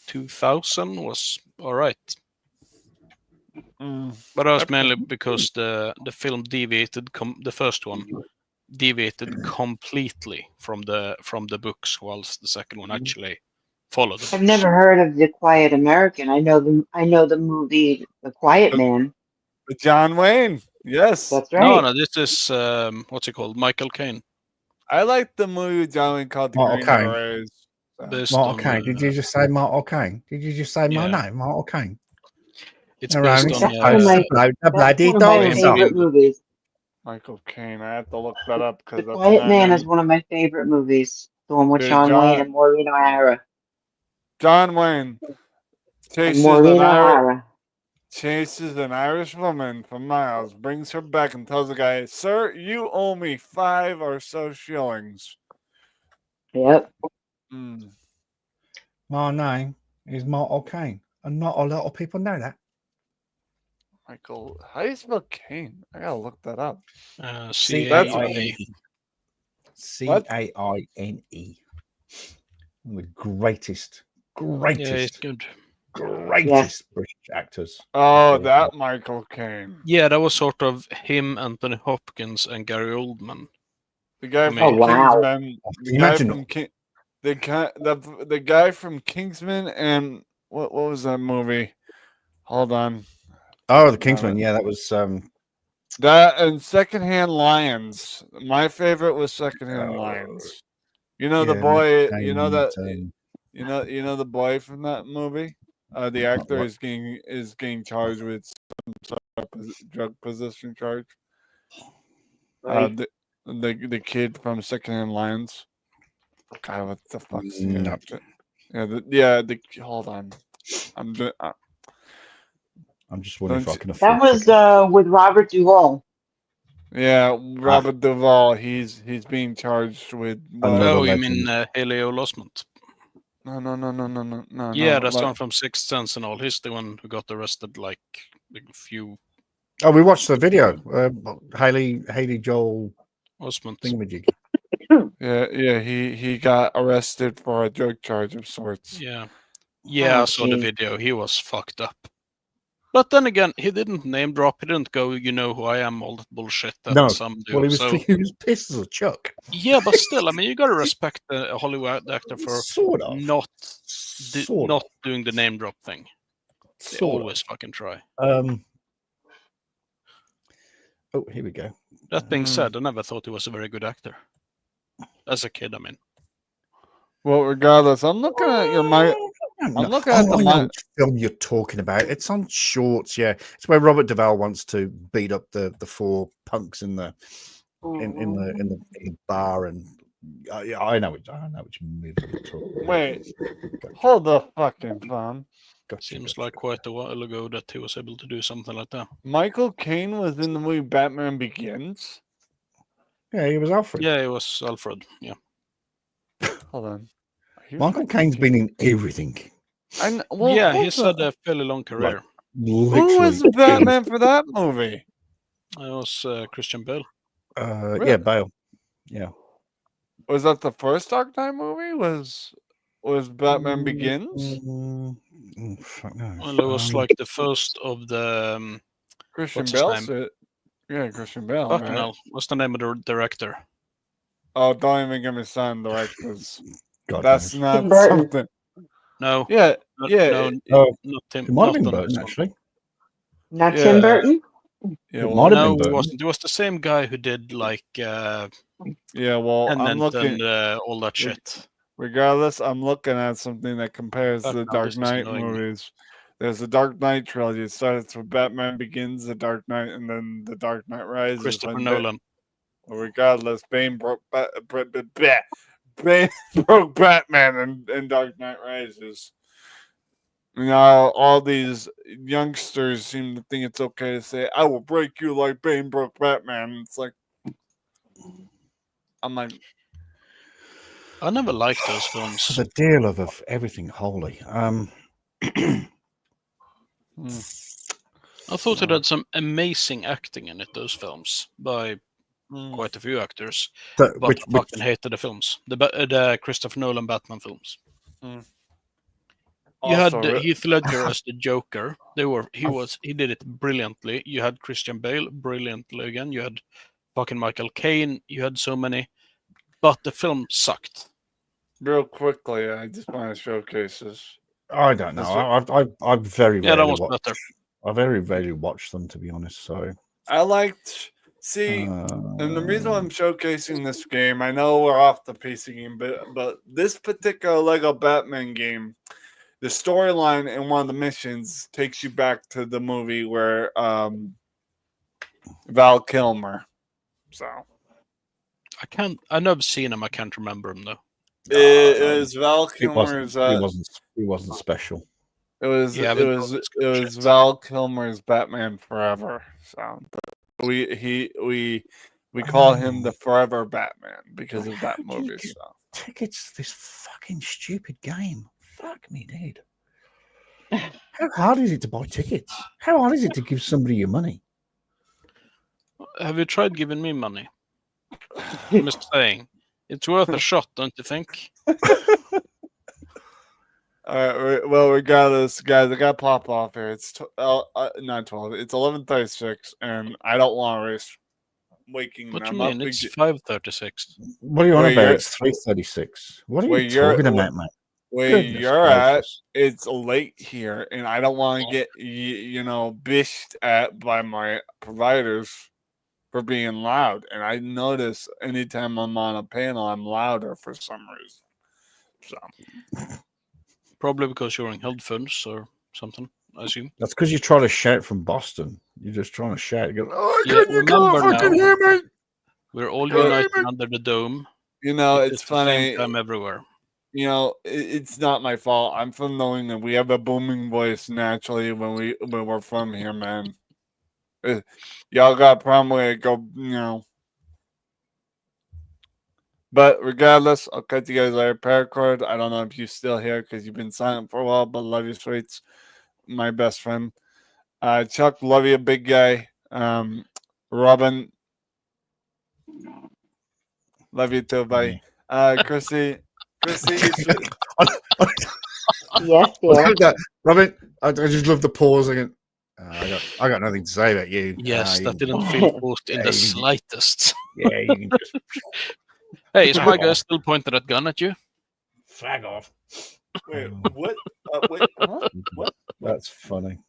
2000 was all right. But that was mainly because the film deviated. The first one deviated completely from the books, whilst the second one actually followed the I've books. never heard of The Quiet American. I know the movie The Quiet Man. John Wayne. Yes. That's right. No, this is what's it called? Michael Caine. I like the movie John Wayne called The Martin Green Caine. Berets. Based Martin on, Caine. Did you just say Martin Caine? Did you just say my name, Martin Caine? It's based on That's one of my favorite movies. Michael Caine. I have to look that up because The Quiet Man is one of my favorite movies. The one with Dude, Sean John- Wayne and Maureen O'Hara. John Wayne chases Maureen an, O'Hara. chases an Irish woman for miles, brings her back, and tells the guy, "Sir, you owe me 5 or so shillings." Yep. My name is Martin Caine, and not a lot of people know that. Michael, how do you spell Caine? I gotta look that up. C-A-I-N-E. C-A-I-N-E. The greatest Yeah, it's good. British actors. Oh, that Michael Caine. Yeah, that was sort of him, Anthony Hopkins, and Gary Oldman. The guy from Oh, wow. Kingsman. The Imagine- the guy from Kingsman and what was that movie? Hold on. Oh, the Kingsman. Yeah, that was That and Secondhand Lions. My favorite was Secondhand Lions. You know the yeah, boy. Caine You know that. and, You know the boy from that movie. The actor is getting charged with some sort of drug possession charge. Right. The kid from Secondhand Lions. God, what the fuck's the No. actor? Hold on. I'm just wondering if I can That afford was with Robert Duvall. Yeah, Robert Duvall. He's being charged with. Oh, you mean Haley Osment? No. Yeah, that's the like- one from Sixth Sense and all. He's the one who got arrested like a few Oh, we watched the video. Haley Joel Osmonds. thingamajig. Yeah. He got arrested for a drug charge of sorts. Yeah. Yeah, Oh, I saw the geez. video. He was fucked up. But then again, he didn't name drop. He didn't go, you know who I am, all that bullshit that No. some do. Well, he was So, he was pissed as a chuck. yeah, but still, I mean, you gotta respect a Hollywood actor for Sort of. not Sort not of. doing the name drop thing. They Sort of. always fucking try. Oh, here we go. That being said, I never thought he was a very good actor. As a kid, I mean. Well, regardless, I'm looking at your mic. I'm looking at the I know mic. which film you're talking about. It's on Shorts, yeah. It's where Robert Duvall wants to beat up the four punks in the bar, and yeah, I know which movie you're talking about. Wait, hold the fucking phone. Seems like quite a while ago that he was able to do something like that. Michael Caine was in the movie Batman Begins. Yeah, he was Alfred. Yeah, it was Alfred. Yeah. Hold on. Michael Caine's been in everything. Well, yeah, hold he's on. had a fairly long career. Who was the Batman for that movie? It was Christian Bale. Yeah, Bale. Yeah. Was that the first Dark Knight movie? Was Batman Begins? Fuck no. Well, it was like the first of the Christian what's his Bale. name? Yeah, Christian Bale. Fucking Right? hell. What's the name of the director? Oh, don't even get me started on directors. God That's damn not Tim Burton. something. No. Yeah, Not, yeah. No, Oh, not Tim. it might have not been on Burton, this one. actually. Not Yeah. Tim Burton? Yeah, It well, might have No, been it Burton. wasn't. It was the same guy who did like yeah, well, I'm Tenet looking. and all that shit. Regardless, I'm looking at something that compares Fuck the no, Dark this is Knight annoying me. movies. There's the Dark Knight trilogy. It starts with Batman Begins, The Dark Knight, and then The Dark Knight Rises. Christopher when Nolan. Well, regardless, Bane broke Bane broke Batman and Dark Knight Rises. Now all these youngsters seem to think it's okay to say, "I will break you like Bane broke Batman." It's like, I'm like, I never liked those For films. the deal of everything holy. I thought it had some amazing acting in it, those films, by mm, quite a few actors. the- But which, I fucking hated the films. The Christopher Nolan Batman films. You also, had Heath Ledger as the Joker. He did it brilliantly. You had Christian Bale brilliantly again. You had fucking Michael Caine. You had so many, but the film sucked. real quickly, I just want to showcase this. I don't know. I very Yeah, that rarely was watch. better. I very rarely watch them, to be honest. So, I liked and the reason why I'm showcasing this game, I know we're off the PC game, but this particular Lego Batman game, the storyline in one of the missions takes you back to the movie where Val Kilmer. So I've never seen him. I can't remember him though. it is Val he Kilmer's. wasn't special. It was Yeah, it but was it's it good was shit. Val Kilmer's Batman Forever. So we call him the Forever Batman because of that How do you movie. get So tickets to this fucking stupid game? Fuck me, dude. How hard is it to buy tickets? How hard is it to give somebody your money? Have you tried giving me money? I'm just saying, it's worth a shot, don't you think? all right, well, regardless, guys, I got pop off here. It's not 12. It's 11:36, and I don't want to risk waking What do them you up. mean? It's 5:36. What are you on Where about? you're- It's 3:36. What are where you you're- talking about, mate? Where Goodness you're at, gracious. it's late here, and I don't want to get bished at by my providers for being loud. And I notice anytime I'm on a panel, I'm louder for some reason. So Probably because you're in headphones or something, I assume. That's because you're trying to shout from Boston. You're just trying to shout. You go, oh, Yeah, you can't remember fucking now- hear me. We're all Yeah, united man. under the dome. it's the funny. Same time everywhere. It's not my fault. I'm from New England. We have a booming voice naturally when we're from here, man. Y'all got a problem with it? Go, But regardless, I'll catch you guys later. Paracord, I don't know if you're still here because you've been silent for a while, but love you, sweets. My best friend. Chuck, love you, big guy. Robin, love you too, buddy. Chrissy, you should. Yes, dear. Robin, I just love the pause again. I got nothing to say about you. Yes, You that can- didn't feel forced in Yeah, the you can- slightest. Yeah, you can just Hey, is my guy still pointing that gun at you? flag off. Wait, what? Wait, huh? What? That's funny.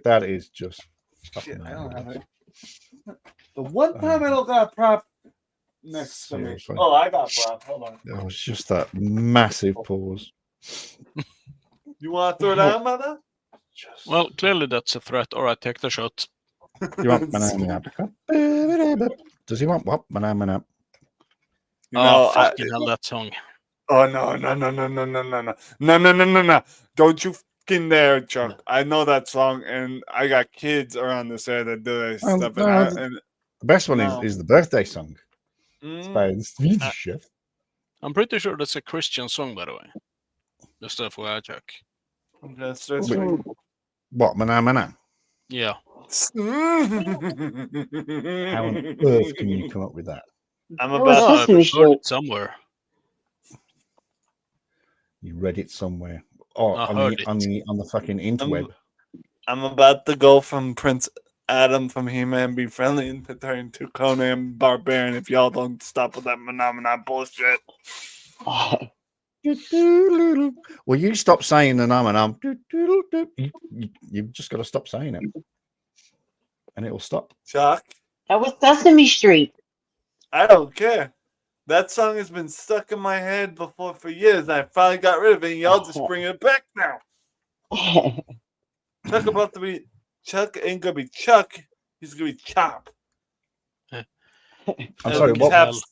That is just. Shit, fucking I don't have hilarious. it. The one time I don't got a prop next to me. Seriously. Oh, I got prop. Hold on. It was just that massive pause. You want to throw that, mother? Just, Well, clearly that's a threat. All right, take the shot. you want banana? Does he want what? Banana? You Oh, know, fucking hell, that song. oh no! Don't you fucking dare, Chuck! I know that song, and I got kids around this area that do that Well, stuff. no, And The best one No. is the birthday song. It's Mm, by the Swedish chef. I'm pretty sure that's a Christian song, by the way. Just FYI, Chuck. that's What? Banana? Yeah. How on earth can you come up with that? I'm That was about. I've Sesame heard Street. it somewhere. You read it somewhere. Oh, I on heard the, it. on the fucking interweb. I'm about to go from Prince Adam from He-Man Be Friendly into turn to Conan Barbarian if y'all don't stop with that phenomenon bullshit. Well, you stop saying the num. You've just got to stop saying it, and it will stop. Chuck, That was Sesame Street. I don't care. That song has been stuck in my head before for years. I finally got rid of it, and y'all just bring it back now. Chuck about to be Chuck ain't gonna be Chuck. He's gonna be Chop. I'm And sorry. What? Cap's-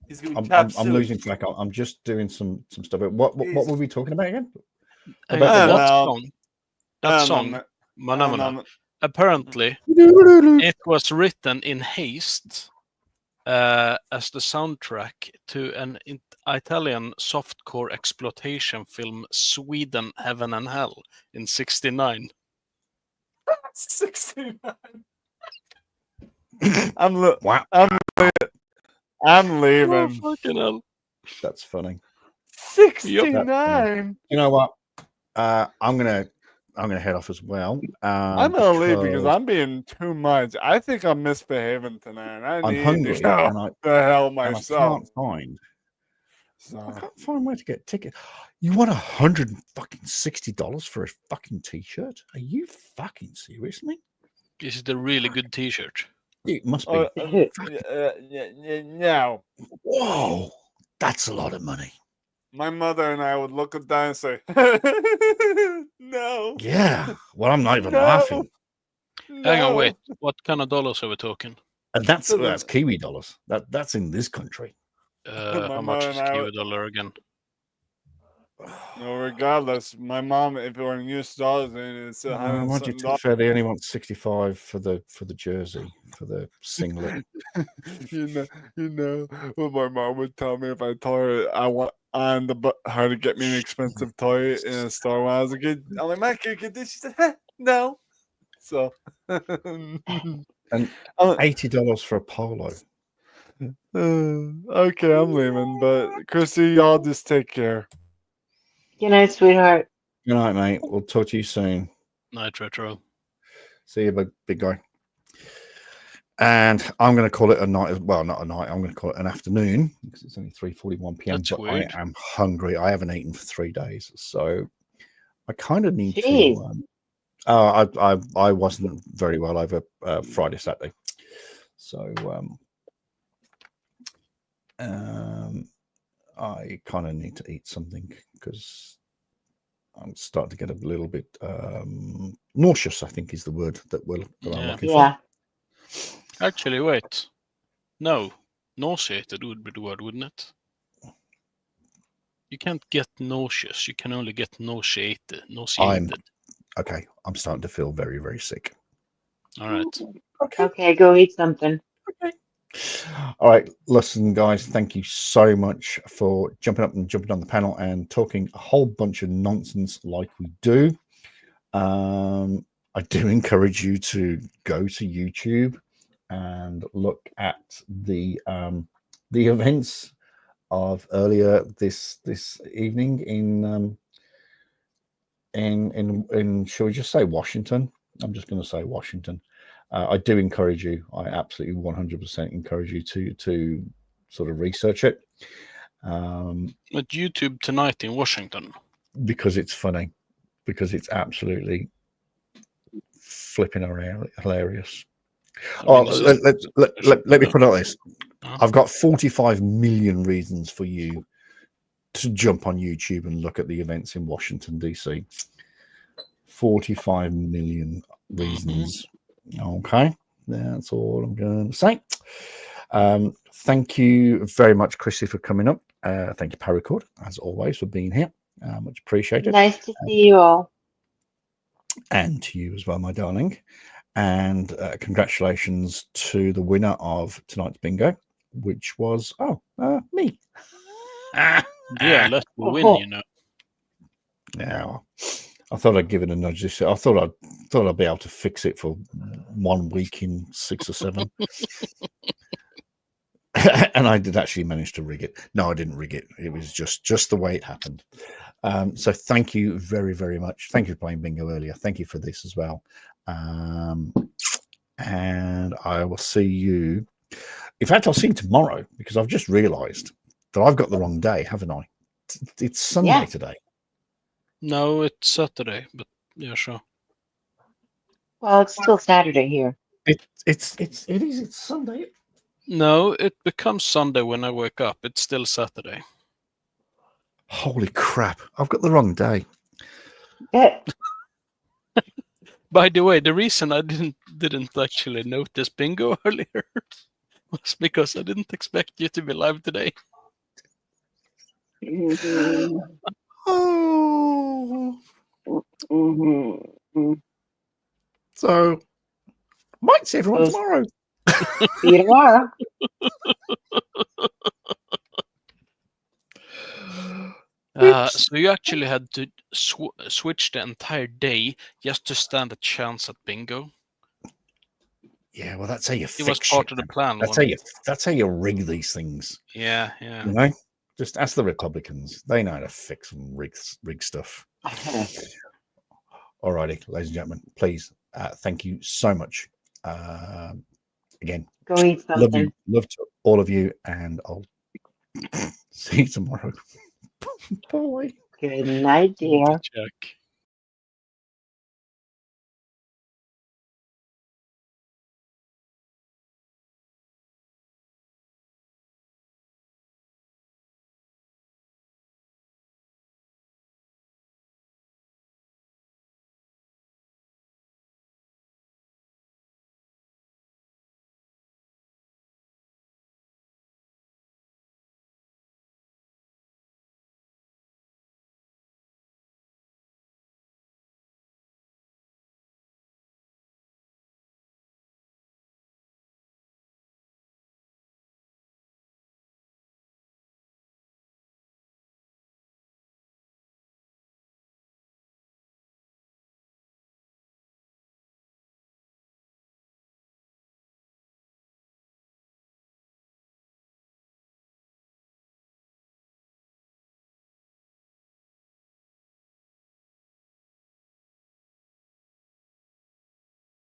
He's gonna be Chop. I'm losing track. I'm just doing some stuff. What were we talking about again? Hey, About the that what? song, that song, Manamana, apparently the- it was written in haste as the soundtrack to an Italian softcore exploitation film, Sweden, Heaven and Hell, in '69. 69. I'm Wow, leaving. Fucking hell. that's funny. 69. You know what? I'm gonna head off as well. I'm gonna leave because I'm being too much. I think I'm misbehaving tonight. I I'm need hungry to go and I the hell and myself. I So, can't find where to get tickets. You want $160 for a fucking t-shirt? Are you fucking serious, me? Is it a really good T-shirt? It must be. no. Whoa, that's a lot of money. My mother and I would look at that and say, no. Yeah. Well, I'm not even No. laughing. Hang on, no. wait. What kind of dollars are we talking? And that's Kiwi dollars. That's in this country. My How much is mother and I Kiwi would- dollar again? No, regardless, my mom, if it were in US dollars, then it's a Mind you, hundred to be fair, they only want 65 for the jersey, for the singlet. you know what my mom would tell me if I told her I want her to get me an expensive toy in a store when I was a kid. I'm like, "Ma, can you get this?" She said, "No." So, And I'm- $80 for a polo. okay, I'm leaving. But Chrissy, y'all just take care. Good night, sweetheart. Good night, mate. We'll talk to you soon. Night retro. See you, big guy. And I'm going to call it a night. Well, not a night. I'm going to call it an afternoon because it's only 3:41 p.m. That's But weird. I am hungry. I haven't eaten for 3 days, so I kind of need Jeez. to. I wasn't very well over Friday, Saturday, so I kind of need to eat something because I'm starting to get a little bit nauseous, I think is the word that I'm Yeah. looking for. Yeah. Actually, wait. No. Nauseated would be the word, wouldn't it? You can't get nauseous. You can only get nauseated. Okay, I'm starting to feel very, very sick. All right. Okay, go eat something. All right, listen, guys, thank you so much for jumping up and jumping on the panel and talking a whole bunch of nonsense like we do. I do encourage you to go to YouTube and look at the events of earlier this evening in shall we just say Washington? I'm just going to say Washington. I do encourage you. I absolutely 100% encourage you to sort of research it. At YouTube tonight in Washington. Because it's funny. Because it's absolutely flipping hilarious. Oh, let me put it like this. I've got 45 million reasons for you to jump on YouTube and look at the events in Washington, D.C. 45 million reasons. Okay, that's all I'm going to say. Thank you very much, Chrissy, for coming up. Thank you, Paracord, as always, for being here. Much appreciated. Nice to see you all. And to you as well, my darling. And congratulations to the winner of tonight's bingo, which was me. Yeah, let me win, you know. Yeah, I thought I'd give it a nudge this year. I thought I'd be able to fix it for 1 week in 6 or 7. And I did actually manage to rig it. No, I didn't rig it. It was just the way it happened. So thank you very, very much. Thank you for playing bingo earlier. Thank you for this as well. And I will see you. In fact, I'll see you tomorrow because I've just realised that I've got the wrong day, haven't I? It's Sunday today. No, it's Saturday, but yeah, sure. Well, it's still Saturday here. It's Sunday. No, it becomes Sunday when I wake up. It's still Saturday. Holy crap! I've got the wrong day. By the way, the reason I didn't actually notice bingo earlier was because I didn't expect you to be live today. Oh. So, might see everyone tomorrow. See you tomorrow. So you actually had to switch the entire day just to stand a chance at bingo. Yeah, well, that's how you. It was part of the plan. That's how you rig these things. Yeah. You know, just ask the Republicans. They know how to fix and rig stuff. Alrighty, ladies and gentlemen, please, thank you so much. Again, go eat something. Love to all of you, and I'll see you tomorrow. Bye. Good night, dear. Check.